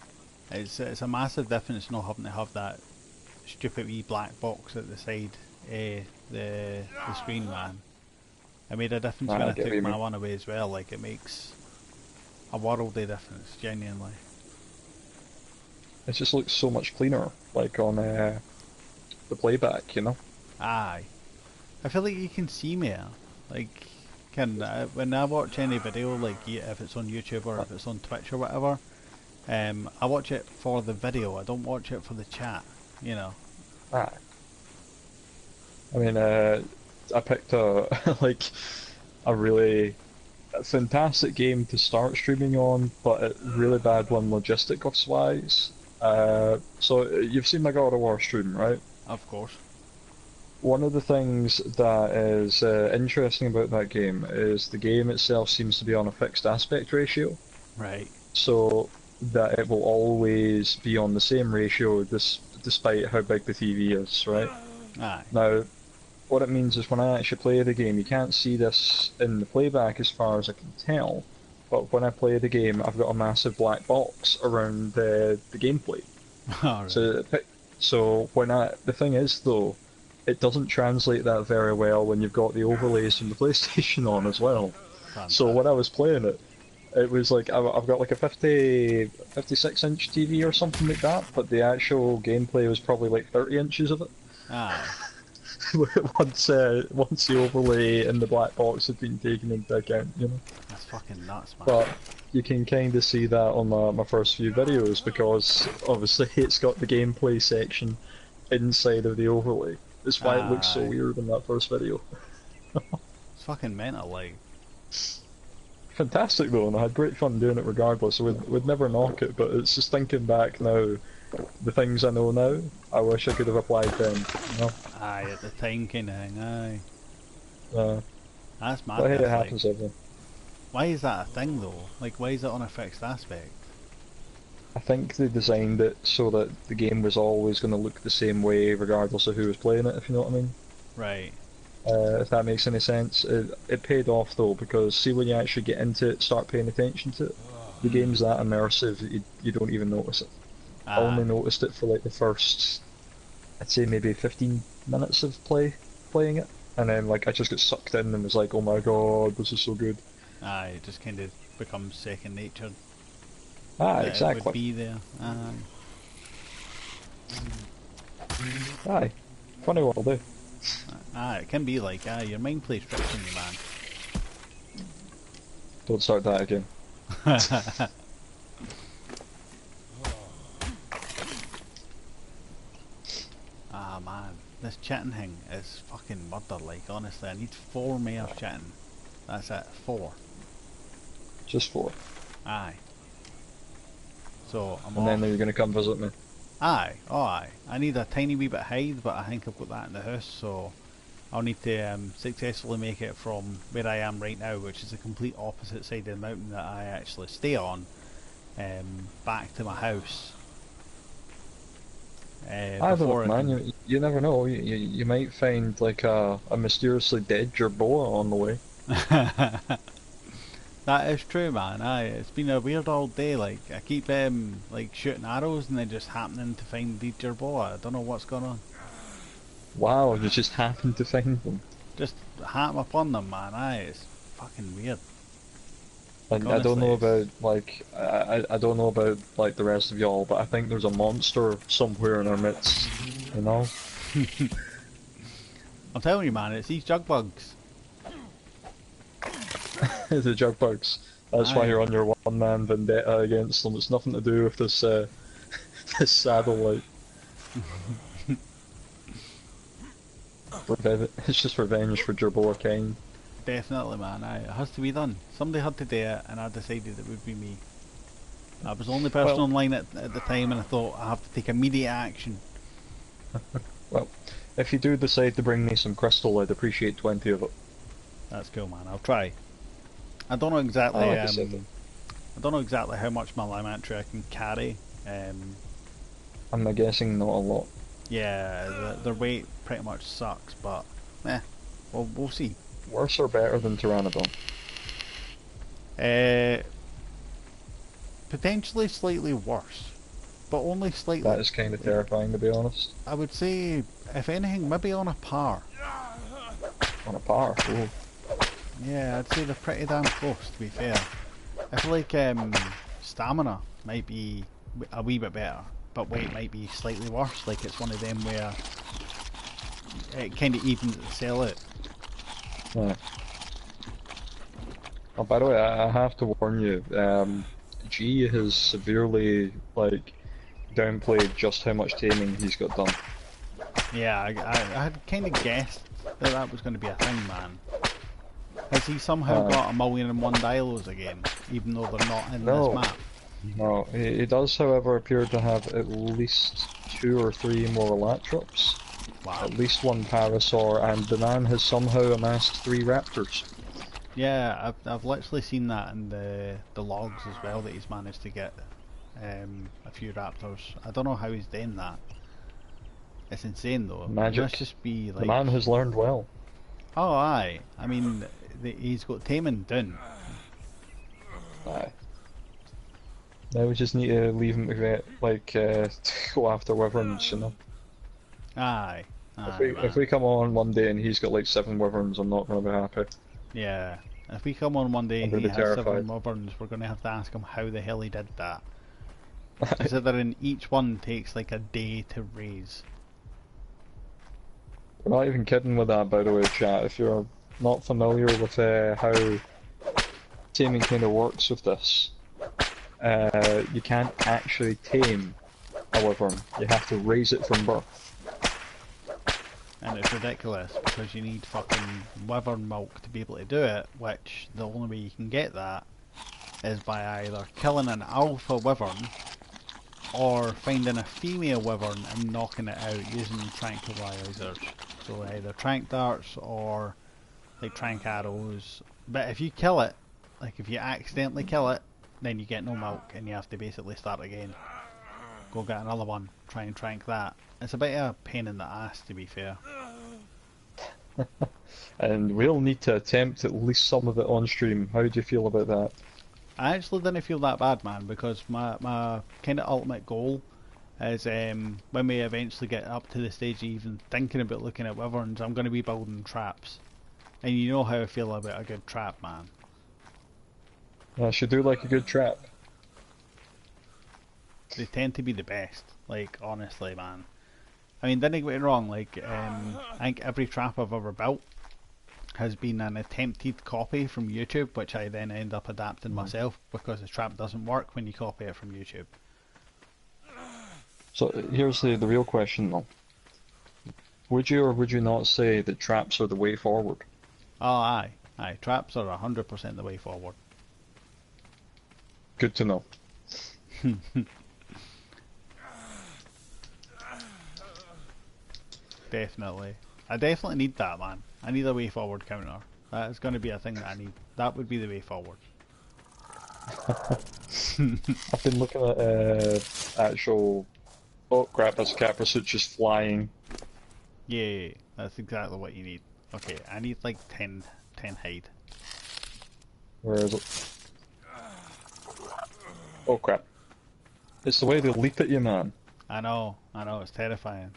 It's a massive difference not having to have that stupid wee black box at the side, the screen, man. It made a difference when I I get what took you my mean. one away as well. Like it makes a world of difference, genuinely. It just looks so much cleaner, like on the playback, you know. Aye. I feel like you can see me. Like, when I watch any video, like if it's on YouTube or if it's on Twitch or whatever, I watch it for the video. I don't watch it for the chat. You know. Ah, I mean, I picked a like a really fantastic game to start streaming on, but a really bad one logistics wise. So you've seen my God of War stream, right? Of course. One of the things that is interesting about that game is the game itself seems to be on a fixed aspect ratio, Right. so that it will always be on the same ratio despite how big the TV is, right? Aye. Now, what it means is when I actually play the game, you can't see this in the playback as far as I can tell, but when I play the game, I've got a massive black box around the gameplay. All right. So the thing is though, it doesn't translate that very well when you've got the overlays from the PlayStation on as well. So when I Fantastic. was playing it, it was like I've got like a 56-inch TV or something like that, but the actual gameplay was probably like 30 inches of it. Aye. Once the overlay and the black box had been taken into account, you know. That's fucking nuts, man. But you can kind of see that on my first few videos because obviously it's got the gameplay section inside of the overlay. That's why it looks so Aye. weird in that first video. It's fucking mental, like. Fantastic though, and I had great fun doing it regardless. So we'd never knock it, but it's just thinking back now, the things I know now, I wish I could have applied then. You know? Aye, at the time kind of thing. Aye. Uh, That's but hey, it madness, like. happens everyone. Why is that a thing though? Like, why is it on a fixed aspect? I think they designed it so that the game was always going to look the same way regardless of who was playing it, if you know what I mean. Right. If that makes any sense. It paid off though, because see when you actually get into it, start paying attention to it, the game's that immersive that you don't even notice it. I only Aye. noticed it for like the first, I'd say maybe 15 minutes of playing it, and then like I just got sucked in and was like, oh my god, this is so good. Aye, it just kind of becomes second nature Ah, that it would exactly. be there. Aye. Aye. Funny what I'll do. Aye, it can be like, aye, your mind plays tricks on Don't start that again. you, man. Ah, man. This chatting thing is fucking murder, like, honestly. I need 4 more chatting. That's it, 4. Just 4. Aye. So, I'm And then off. you're gonna come visit me. Aye, oh aye. I need a tiny wee bit hide, but I think I've got that in the house, so I'll need to successfully make it from where I am right now, which is the complete opposite side of the mountain that I actually stay on, back to my house. I don't know, before I man. can. You never know. You might find like a mysteriously dead jerboa on the way. That is true, man. Aye, it's been a weird all day. Like I keep like shooting arrows and then just happening to find the jerboa. I don't know what's going on. Wow, you just happened to find them. Just happen upon them, man. Aye, it's fucking weird. Like And I don't honestly, know it's. about like I don't know about like the rest of y'all, but I think there's a monster somewhere in our midst. You know, I'm telling you, man. It's these jug bugs. the jug bugs. That's why Aye. you're on your one-man vendetta against them. It's nothing to do with this this saddle like it's just revenge for Jerboa Kane. Definitely, man. Aye, it has to be done. Somebody had to do it, and I decided it would be me. I was the only person Well, online at the time, and I thought I have to take immediate action. well, if you do decide to bring me some crystal, I'd appreciate 20 of it. That's cool, man. I'll try. I don't know exactly. Like I said, I don't know exactly how much my Lymantria can carry. I'm guessing not a lot. Yeah, their weight pretty much sucks, but we'll see. Worse or better than Pteranodon? Uh, Potentially slightly worse, but only slightly. That is kind of terrifying, to be honest. I would say, if anything, maybe on a par. On a par. Ooh. Yeah, I'd say they're pretty damn close, to be fair. I feel like stamina might be a wee bit better, but weight might be slightly worse. Like it's one of them where it kind of evens itself out. Yeah. Oh, by the way, I have to warn you. G has severely like downplayed just how much taming he's got done. Yeah, I had kind of guessed that that was going to be a thing, man. Has he somehow got 1,000,001 dialos again, even though they're not in No. this map? No, he does, however, appear to have at least 2 or 3 more Elatrops, Wow. at least 1 Parasaur, and the man has somehow amassed 3 Raptors. Yeah, I've literally seen that in the logs as well, that he's managed to get a few raptors. I don't know how he's doing that. It's insane though. Magic. It must just be like. The man has learned well. Oh aye. I mean, he's got taming done. Aye. Now we just need to leave him to get, like, to go after Wyverns, you know? Aye. If we come on one day and he's got like 7 Wyverns, I'm not going to be happy. Yeah. If we come on one day I'm and he gonna has be 7 terrified. wyverns, we're going to have to ask him how the hell he did that. Considering each one takes like a day to raise. We're not even kidding with that, by the way, chat. If you're not familiar with how taming kind of works with this, you can't actually tame a wyvern. You have to raise it from birth. And it's ridiculous because you need fucking wyvern milk to be able to do it, which the only way you can get that is by either killing an alpha wyvern or finding a female wyvern and knocking it out using tranquilizers. So either trank darts or like trank arrows. But if you kill it, like if you accidentally kill it, then you get no milk and you have to basically start again. Go get another one, try and trank that. It's a bit of a pain in the ass, to be fair. And we'll need to attempt at least some of it on stream. How do you feel about that? I actually didn't feel that bad, man, because my kind of ultimate goal is when we eventually get up to the stage of even thinking about looking at wyverns, I'm going to be building traps. And you know how I feel about a good trap, man. I should do like a good trap. They tend to be the best, like, honestly, man. I mean, don't get me wrong, like, I think every trap I've ever built has been an attempted copy from YouTube, which I then end up adapting myself because the trap doesn't work when you copy it from YouTube. So here's the real question though. Would you or would you not say that traps are the way forward? Oh, aye. Aye, traps are 100% the way forward. Good to know. Definitely. I definitely need that, man. I need a way forward counter. That is going to be a thing that I need. That would be the way forward. I've been looking at actual Oh crap, that's a cat pursuit just flying. Yeah, that's exactly what you need. Okay, I need like 10 hide. Where is it? Oh crap. It's the way they leap at you, man. I know, it's terrifying.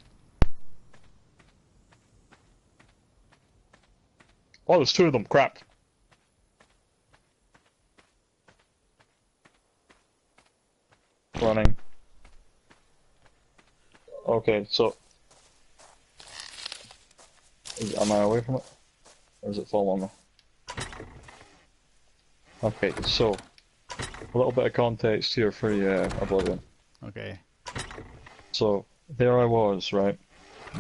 Oh, there's two of them, crap. Running. Okay, so... Am I away from it? Or does it fall on me? Okay, so... A little bit of context here for you, Oblivion. Okay. So, there I was, right?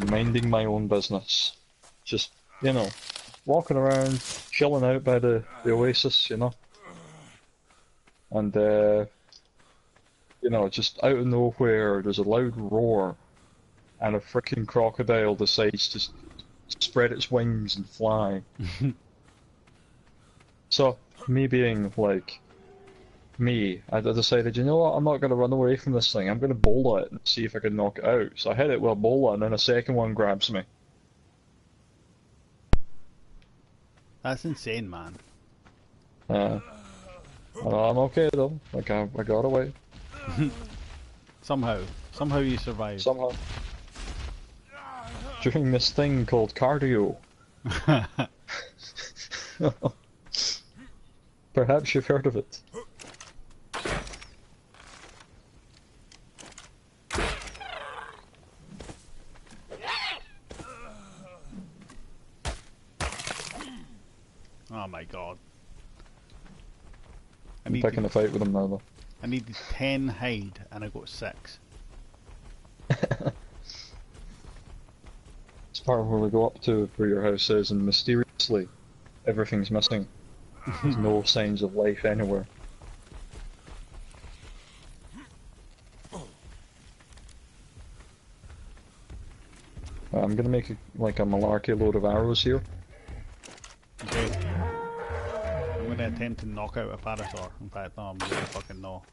Minding my own business. Just, you know, walking around, chilling out by the oasis, you know? And, you know, just out of nowhere, there's a loud roar, and a freaking crocodile decides to spread its wings and fly. So, me being like, me, I decided, you know what, I'm not going to run away from this thing, I'm going to bowl it and see if I can knock it out. So I hit it with a bowler, and then a second one grabs me. That's insane, man. I'm okay though, like I got away. Somehow you survived. Somehow. Doing this thing called cardio. Perhaps you've heard of it. Oh my god. I'm picking a fight with him now though. I needed 10 hide and I got 6. It's part of where we go up to where your house is, and mysteriously everything's missing. There's no signs of life anywhere. I'm gonna make like a malarkey load of arrows here. Okay. I'm gonna attempt to knock out a Parasaur. In fact, no, I'm gonna fucking no.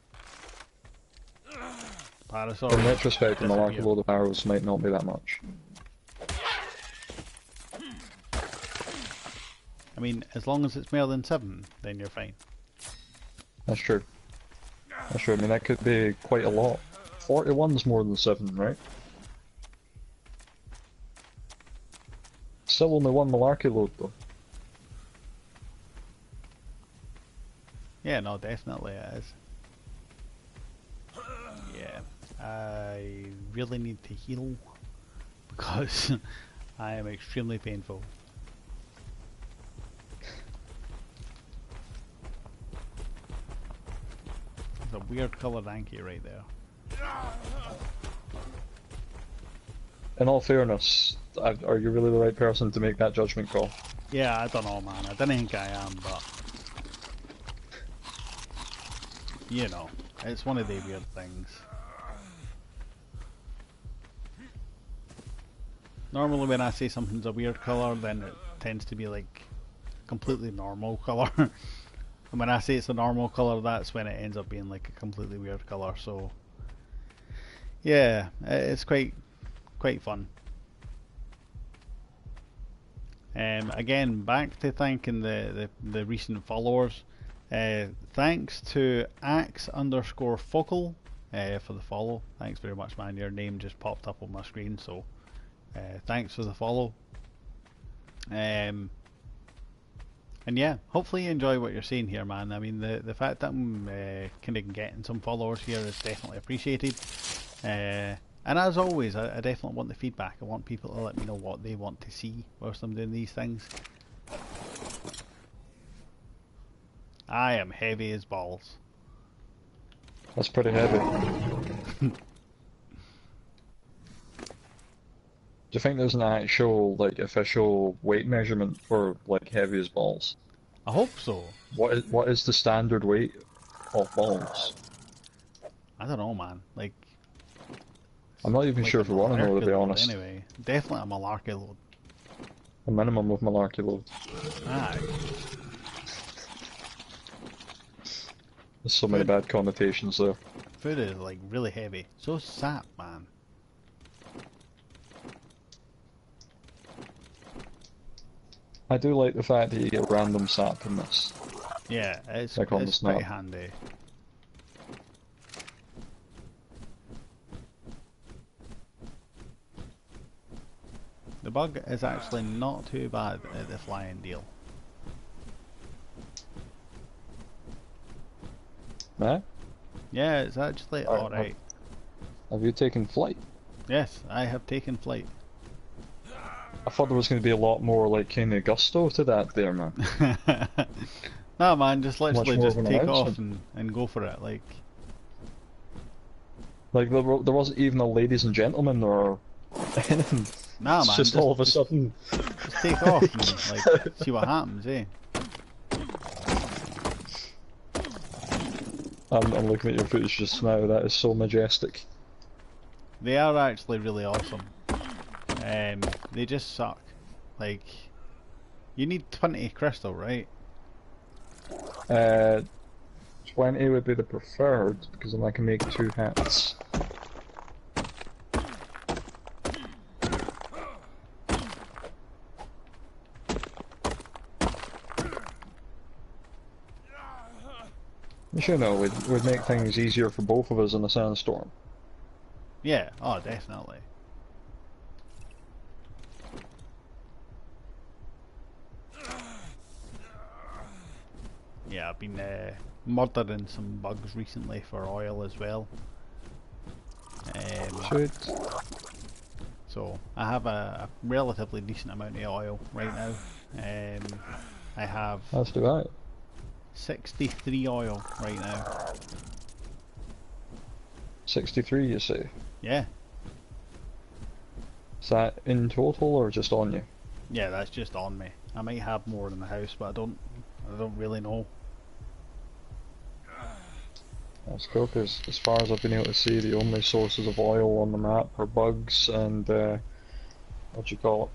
Parasaur. In retrospect, a malarkey load of arrows might not be that much. I mean, as long as it's more than 7, then you're fine. That's true. That's true. I mean, that could be quite a lot. 41's more than 7, right? Still only one malarkey load though. Yeah, no, definitely it is. Yeah, I really need to heal because I am extremely painful. There's a weird coloured Anki right there. In all fairness, are you really the right person to make that judgment call? Yeah, I don't know, man. I don't think I am, but you know, it's one of the weird things. Normally when I say something's a weird colour, then it tends to be like completely normal colour. And when I say it's a normal colour, that's when it ends up being like a completely weird colour, so yeah, it's quite fun. Again, back to thanking the recent followers. Thanks to Axe_Focal for the follow. Thanks very much, man. Your name just popped up on my screen, so thanks for the follow. And yeah, hopefully you enjoy what you're seeing here, man. I mean, the fact that I'm kind of getting some followers here is definitely appreciated. And as always, I definitely want the feedback. I want people to let me know what they want to see whilst I'm doing these things. I am heavy as balls. That's pretty heavy. Do you think there's an actual, like, official weight measurement for, like, heavy as balls? I hope so. What is the standard weight of balls? I don't know, man. Like, I'm not even like sure if I want to know, to be honest. Anyway, definitely a malarkey load. A minimum of malarkey load. Aye. There's so many bad connotations there. Food is like really heavy. So sap, man. I do like the fact that you get random sap in this, Yeah, like on the it's pretty snap. handy. The bug is actually not too bad at the flying deal. Nah? Yeah, it's actually Alright, alright. have you taken flight? Yes, I have taken flight. I thought there was going to be a lot more like kind of gusto to that there, man. No man, just Much literally more of just an take off announcement. and go for it. Like, Like there wasn't even a ladies and gentlemen or anything. nah It's man, just all of a just sudden. take off and like see what happens, eh? I'm looking at your footage just now. That is so majestic. They are actually really awesome. They just suck. Like, you need 20 crystal, right? Uh, 20 would be the preferred because then I can make 2 hats. You should know, we'd make things easier for both of us in a sandstorm. Yeah, oh definitely. Yeah, I've been murdering some bugs recently for oil as well. Should. So I have a relatively decent amount of oil right now. I have Let's do that. 63 oil right now. 63, you say? Yeah, Is that in total or just on you? yeah, that's just on me. I might have more in the house, but I don't really know. That's cool, because as far as I've been able to see, the only sources of oil on the map are bugs and, what do you call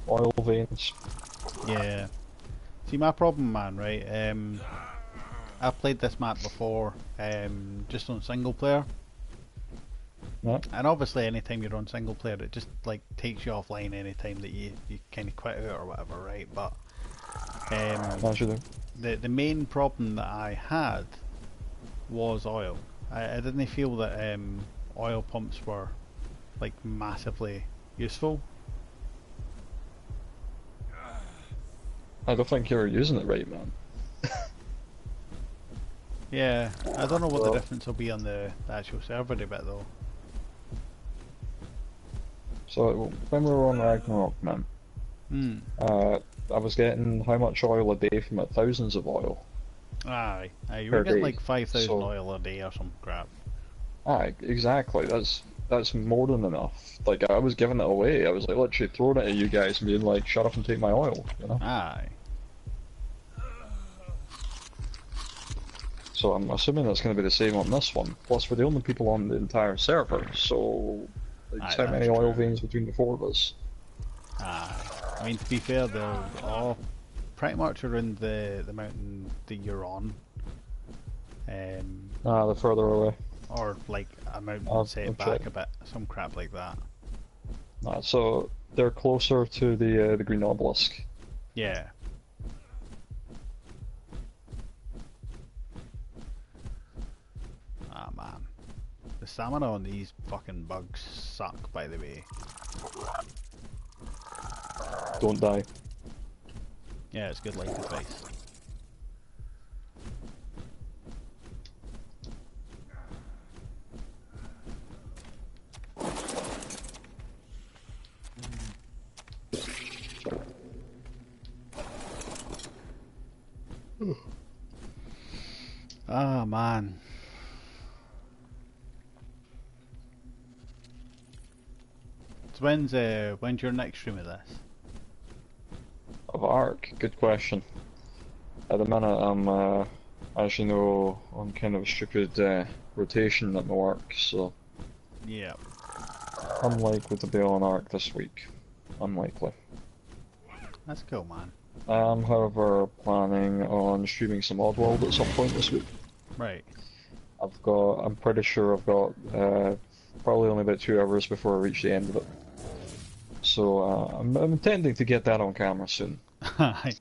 it? Oil veins. Yeah. See, my problem, man, right? I've played this map before, just on single player, Yeah, and obviously, anytime you're on single player, it just like takes you offline anytime that you kind of quit out or whatever, right? But as you do. the main problem that I had was oil. I didn't feel that oil pumps were like massively useful. I don't think you're using it right, man. Yeah, I don't know what the Well, difference will be on the actual server bit though. so when we were on Ragnarok, man, Hmm. I was getting how much oil a day from it? Thousands of oil Aye, aye, you were per getting day. like 5,000 So, oil a day or some crap. exactly. That's more than enough. Like I was giving it away. I was like literally throwing it at you guys and being like, "Shut up and take my oil," you know. Aye, So I'm assuming that's going to be the same on this one. Plus, we're the only people on the entire server, so like, aye, how that's many oil true. veins between the 4 of us? Aye. I mean, to be fair, they're all pretty much around the mountain that you're on. Um, Ah, they're further away. or like a mountain set I've back checked. a bit, some crap like that. So they're closer to the green obelisk. Yeah. Ah man. The stamina on these fucking bugs suck, by the way. Don't die. Yeah, it's good life advice. Ah man. So when's your next stream of this? Of Ark, good question. At the minute, I'm, as you know, on kind of a stupid rotation at my work, so Yeah. unlikely to be on Ark this week. Unlikely. That's cool, man. I am, however, planning on streaming some Oddworld at some point this week. Right. I'm pretty sure I've got probably only about 2 hours before I reach the end of it. So I'm intending to get that on camera soon. Aye.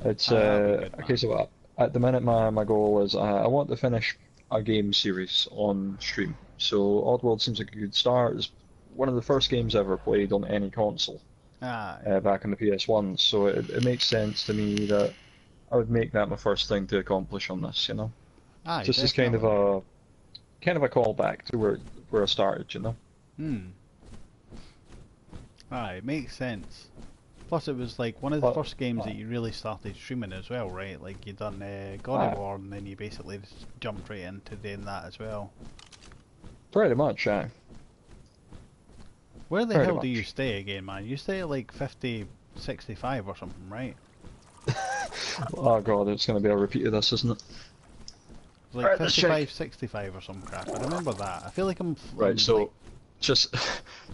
It's That'll be good, okay. man. So at the minute, my goal is I want to finish a game series on stream. So Oddworld seems like a good start. It's one of the first games I ever played on any console Aye. back in the PS1. So it makes sense to me that I would make that my first thing to accomplish on this. Aye, Just as definitely. kind of a callback to where I started. Hmm. Aye, it makes sense. Plus, it was like one of the But first games that you really started streaming as well, right? Like you done God of ah, War, and then you basically just jumped right into doing that as well. pretty much, Where the pretty hell do you much. stay again, man? You stay at like 50, 65 or something, right? Oh God, it's going to be a repeat of this, isn't it? It's like Right, let's check. 55, 65 or some crap. I remember that. I feel like Right, I'm like, so just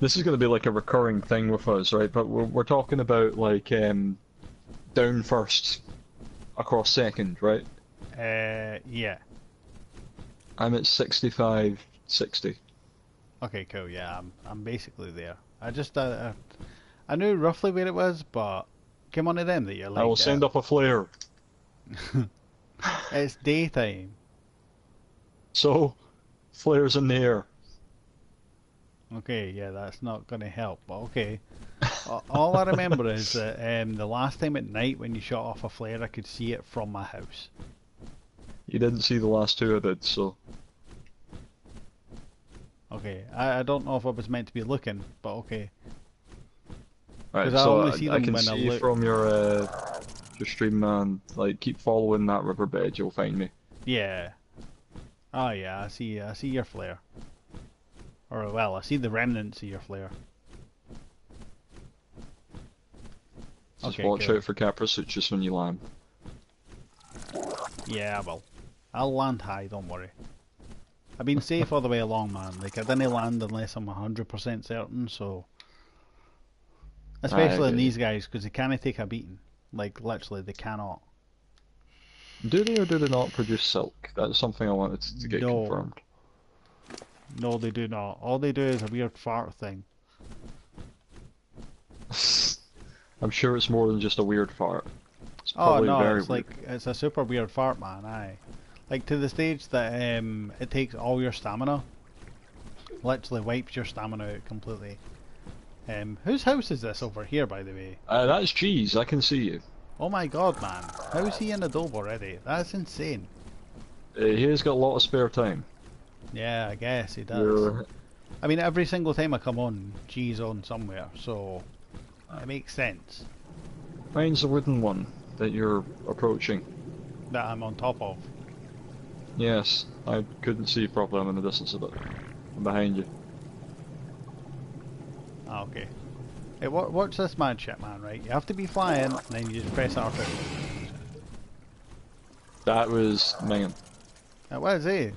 this is going to be like a recurring thing with us, right? But we're talking about like down first across second, right? yeah. I'm at 65, 60. Okay, cool. Yeah, I'm basically there. I knew roughly where it was, but came on to them that you're I will like send up a flare. it's daytime. So, flares in the air. Okay, yeah, that's not gonna help. But okay. All I remember is that the last time at night when you shot off a flare, I could see it from my house. You didn't see the last two I did, so. Okay, I don't know if I was meant to be looking, but okay. Because Right, I so only see I them can when I see look. from your stream, man. Like, keep following that riverbed, you'll find me. Yeah. Oh yeah, I see your flare. Or well, I see the remnants of your flare. Just Okay, watch cool. out for Capra just when you land. Yeah, well, I'll land high, don't worry. I've been safe all the way along, man. Like, I didn't land unless I'm 100% certain, so... I Especially in get you. these guys, because they can't take a beating. Like, literally, they cannot. Do they or do they not produce silk? That's something I wanted to get No. confirmed. No, they do not. All they do is a weird fart thing. I'm sure it's more than just a weird fart. It's Oh, probably no, very it's weird. like, it's a super weird fart, man, aye. Like, to the stage that it takes all your stamina. Literally wipes your stamina out completely. Whose house is this over here, by the way? That's cheese, I can see you. Oh my god, man. How is he in Adobe already? That's insane. He has got a lot of spare time. Yeah, I guess he does. You're, I mean, every single time I come on, G's on somewhere, so it makes sense mine's the wooden one that you're approaching. that I'm on top of. Yes, I couldn't see properly. I'm in the distance of it. I'm behind you. Ah, okay. Hey, watch this mad shit, man, right? You have to be flying, and then you just press R2. That was minging. What is it?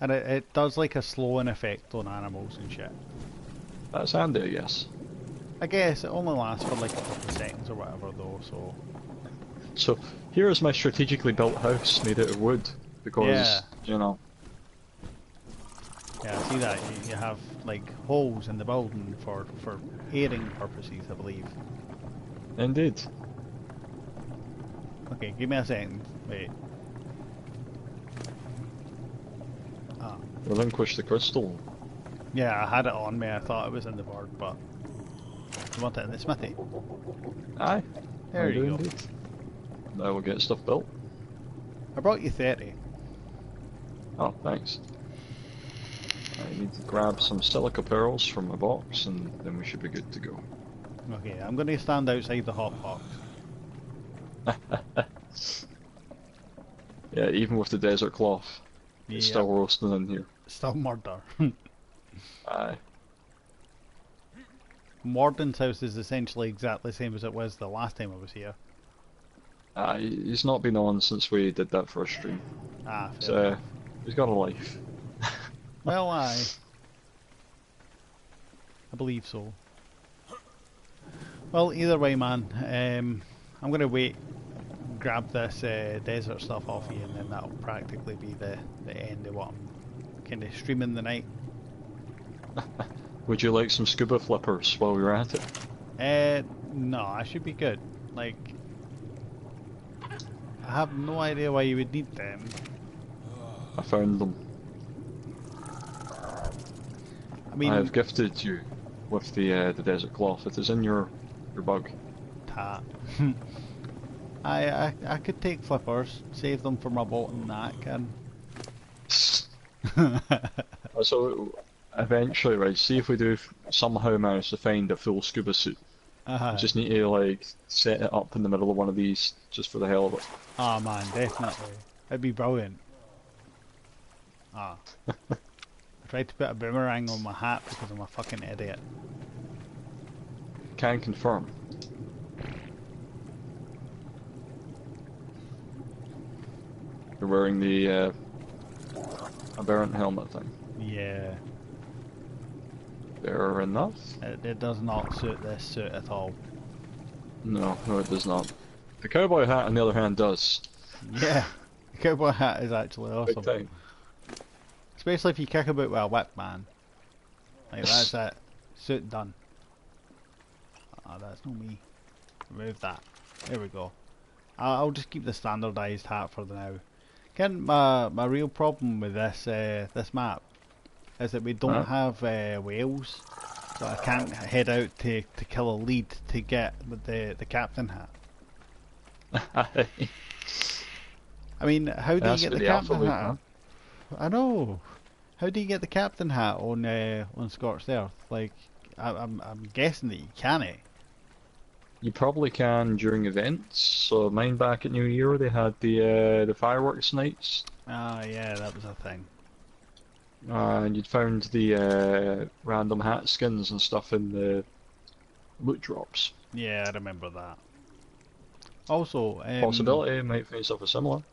And it does like a slowing effect on animals and shit. That's handy, I guess. I guess it only lasts for like a couple of seconds or whatever though, so... So here is my strategically built house made out of wood Yeah. because, you know, Yeah, I see that. You have like holes in the building for airing purposes, I believe. indeed. Okay, give me a second. Wait. Ah. Relinquish the crystal. Yeah, I had it on me. I thought it was in the board, but you want it in the smithy. Aye, There I you do go. indeed. Now we'll get stuff built. I brought you 30. Oh, thanks. I need to grab some silica pearls from my box and then we should be good to go. Okay, I'm going to stand outside the hot box. Yeah, even with the desert cloth, it's Yeah, still roasting in here. still murder. Aye. Morden's house is essentially exactly the same as it was the last time I was here. Aye, he's not been on since we did that first stream. Ah, fair So, enough. he's got a life. Well, I believe so. Well, either way, man, I'm going to wait, grab this desert stuff off you, and then that'll practically be the end of what I'm kind of streaming the night. Would you like some scuba flippers while we're at it? No, I should be good. Like, I have no idea why you would need them. I found them. I I mean, have gifted you with the desert cloth. It is in your bug. ta. I could take flippers, save them for my boat and that, and So eventually, right? See if we do somehow manage to find a full scuba suit. We just need to like set it up in the middle of one of these just for the hell of it. oh man, definitely. It'd be brilliant. Ah. I tried to put a boomerang on my hat because I'm a fucking idiot. Can confirm. You're wearing the aberrant helmet thing. Yeah, Fair enough. it does not suit this suit at all. No, no, it does not. The cowboy hat, on the other hand, does. Yeah, the cowboy hat is actually Big awesome. time. Especially if you kick about with a whip, man. Like, that's it. Suit done. Ah, that's not me. Remove that. There we go. I'll just keep the standardised hat for now. Again, my real problem with this map is that we don't have whales, so I can't head out to kill a lead to get the captain hat. I mean, how do you get the captain hat? I know. How do you get the captain hat on Scorched Earth? Like, I'm guessing that you can't. You probably can during events. So mine back at New Year, they had the fireworks nights, Ah, yeah, that was a thing. and you'd found the random hat skins and stuff in the loot drops. Yeah, I remember that. Also, Possibility might find something similar.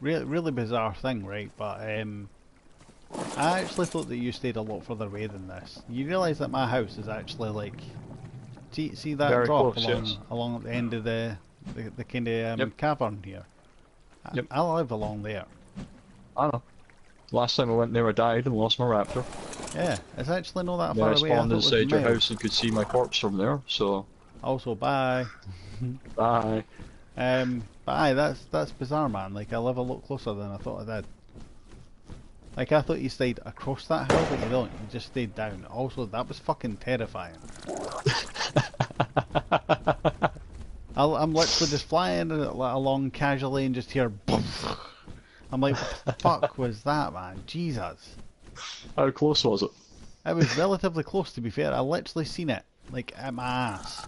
really bizarre thing, right? But I actually thought that you stayed a lot further away than this. You realise that my house is actually like, see that Very drop close, along yes. along the end of the kind of Yep. cavern here. Yep. I live along there. I know. Last time I went there, I died and lost my raptor. Yeah, it's actually not that Then far I away. I spawned thought it was inside your miles. house and could see my corpse from there. So Also, bye. bye. But aye, that's bizarre, man. Like, I live a lot closer than I thought I did. Like, I thought you stayed across that hill, but you don't. You just stayed down. Also, that was fucking terrifying. I'm literally just flying along casually and just hear boof. I'm like, what the fuck was that, man? Jesus. How close was it? It was relatively close, to be fair. I literally seen it, like, at my ass.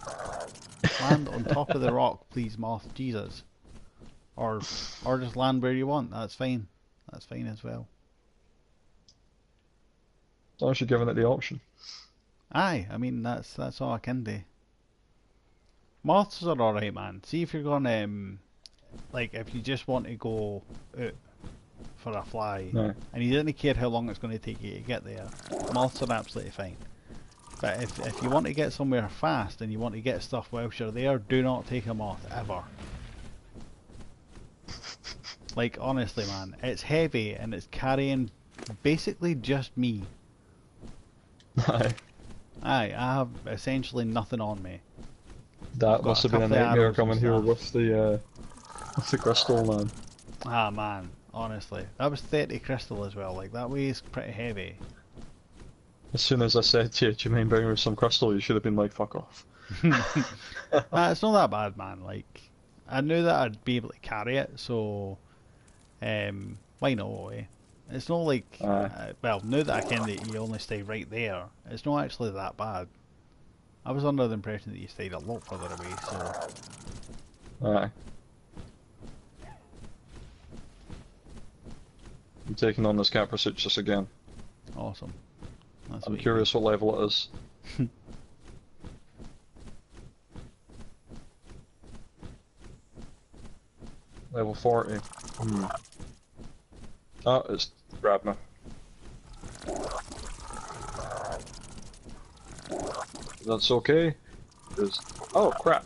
Land on top of the rock, please, moth. Jesus. Or just land where you want. That's fine. That's fine as well. As long as you're giving it the option. Aye, I mean, that's all I can do. Moths are alright, man. See if you're going, like, if you just want to go out for a fly, No. and you don't care how long it's going to take you to get there, moths are absolutely fine. But if you want to get somewhere fast and you want to get stuff whilst you're there, do not take a moth, ever. Like, honestly, man, it's heavy and it's carrying basically just me. Aye. Aye, I have essentially nothing on me. That Got must a have been a couple of nightmare arrows and coming here stuff. with the crystal, man. Ah, man, honestly. That was 30 crystal as well, like, that weighs pretty heavy. As soon as I said to you, do you mind bringing me some crystal? You should have been like, fuck off. Nah, it's not that bad, man. Like, I knew that I'd be able to carry it, so why not? Eh? It's not like, well, now that I can that you only stay right there, it's not actually that bad. I was under the impression that you stayed a lot further away, so Aye. I'm taking on this cat pursuit just again. awesome. That's I'm what you curious what level it is. Level 40. Oh, it's grabbed me. That's okay. 'Cause- oh, crap.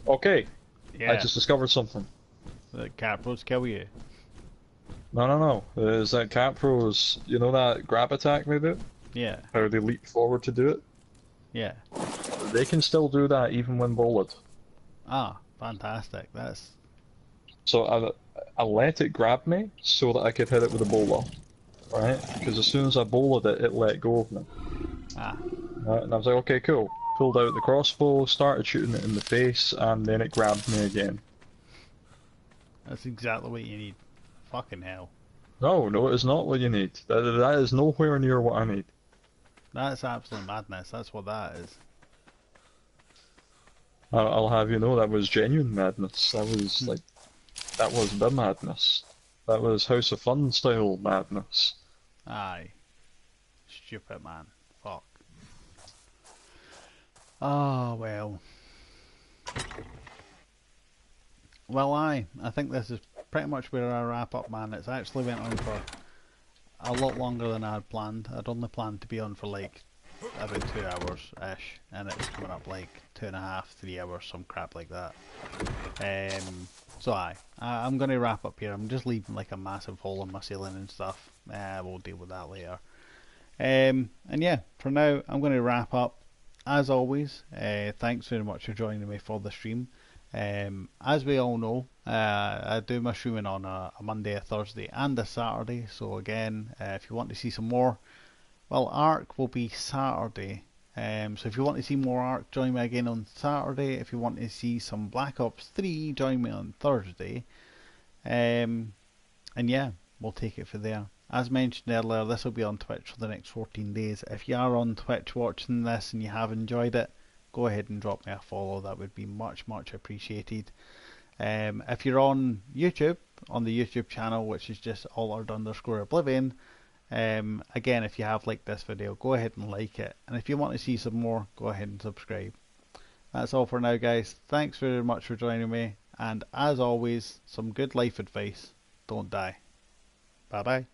Okay, Yeah, I just discovered something. the capros kill you. No. Is that Cat Pros, you know that grab attack they do? Yeah, How they leap forward to do it? yeah. they can still do that even when bullied. Ah, fantastic. That's So I let it grab me so that I could hit it with a bowler, right? Because as soon as I bowled it, it let go of me. ah, Right? And I was like, okay, cool. Pulled out the crossbow, started shooting it in the face, and then it grabbed me again. that's exactly what you need. Fucking hell. No, no, it is not what you need. That is nowhere near what I need. That's absolute madness. That's what that is. I'll have you know that was genuine madness. That was Hmm. like, that was the madness. That was House of Fun style madness. Aye. Stupid man. Fuck. Oh, well. Well, I think this is pretty much where I wrap up, man. It's actually went on for a lot longer than I had planned. I'd only planned to be on for like about 2 hours-ish, and it's coming up like 2.5, 3 hours, some crap like that. So I'm going to wrap up here. I'm just leaving like a massive hole in my ceiling and stuff. We'll deal with that later. And yeah, for now, I'm going to wrap up. As always, thanks very much for joining me for the stream. As we all know, I do my streaming on a Monday, a Thursday, and a Saturday. So again, if you want to see some more, well, Ark will be Saturday. So if you want to see more Ark, join me again on Saturday. If you want to see some Black Ops 3, join me on Thursday. Um, and yeah, we'll take it from there. As mentioned earlier, this will be on Twitch for the next 14 days. If you are on Twitch watching this and you have enjoyed it, go ahead and drop me a follow. That would be much, much appreciated. If you're on YouTube, on the YouTube channel, which is just allard_oblivion, again, if you have liked this video, go ahead and like it. And if you want to see some more, go ahead and subscribe. That's all for now, guys. Thanks very much for joining me. And as always, some good life advice. Don't die. Bye bye.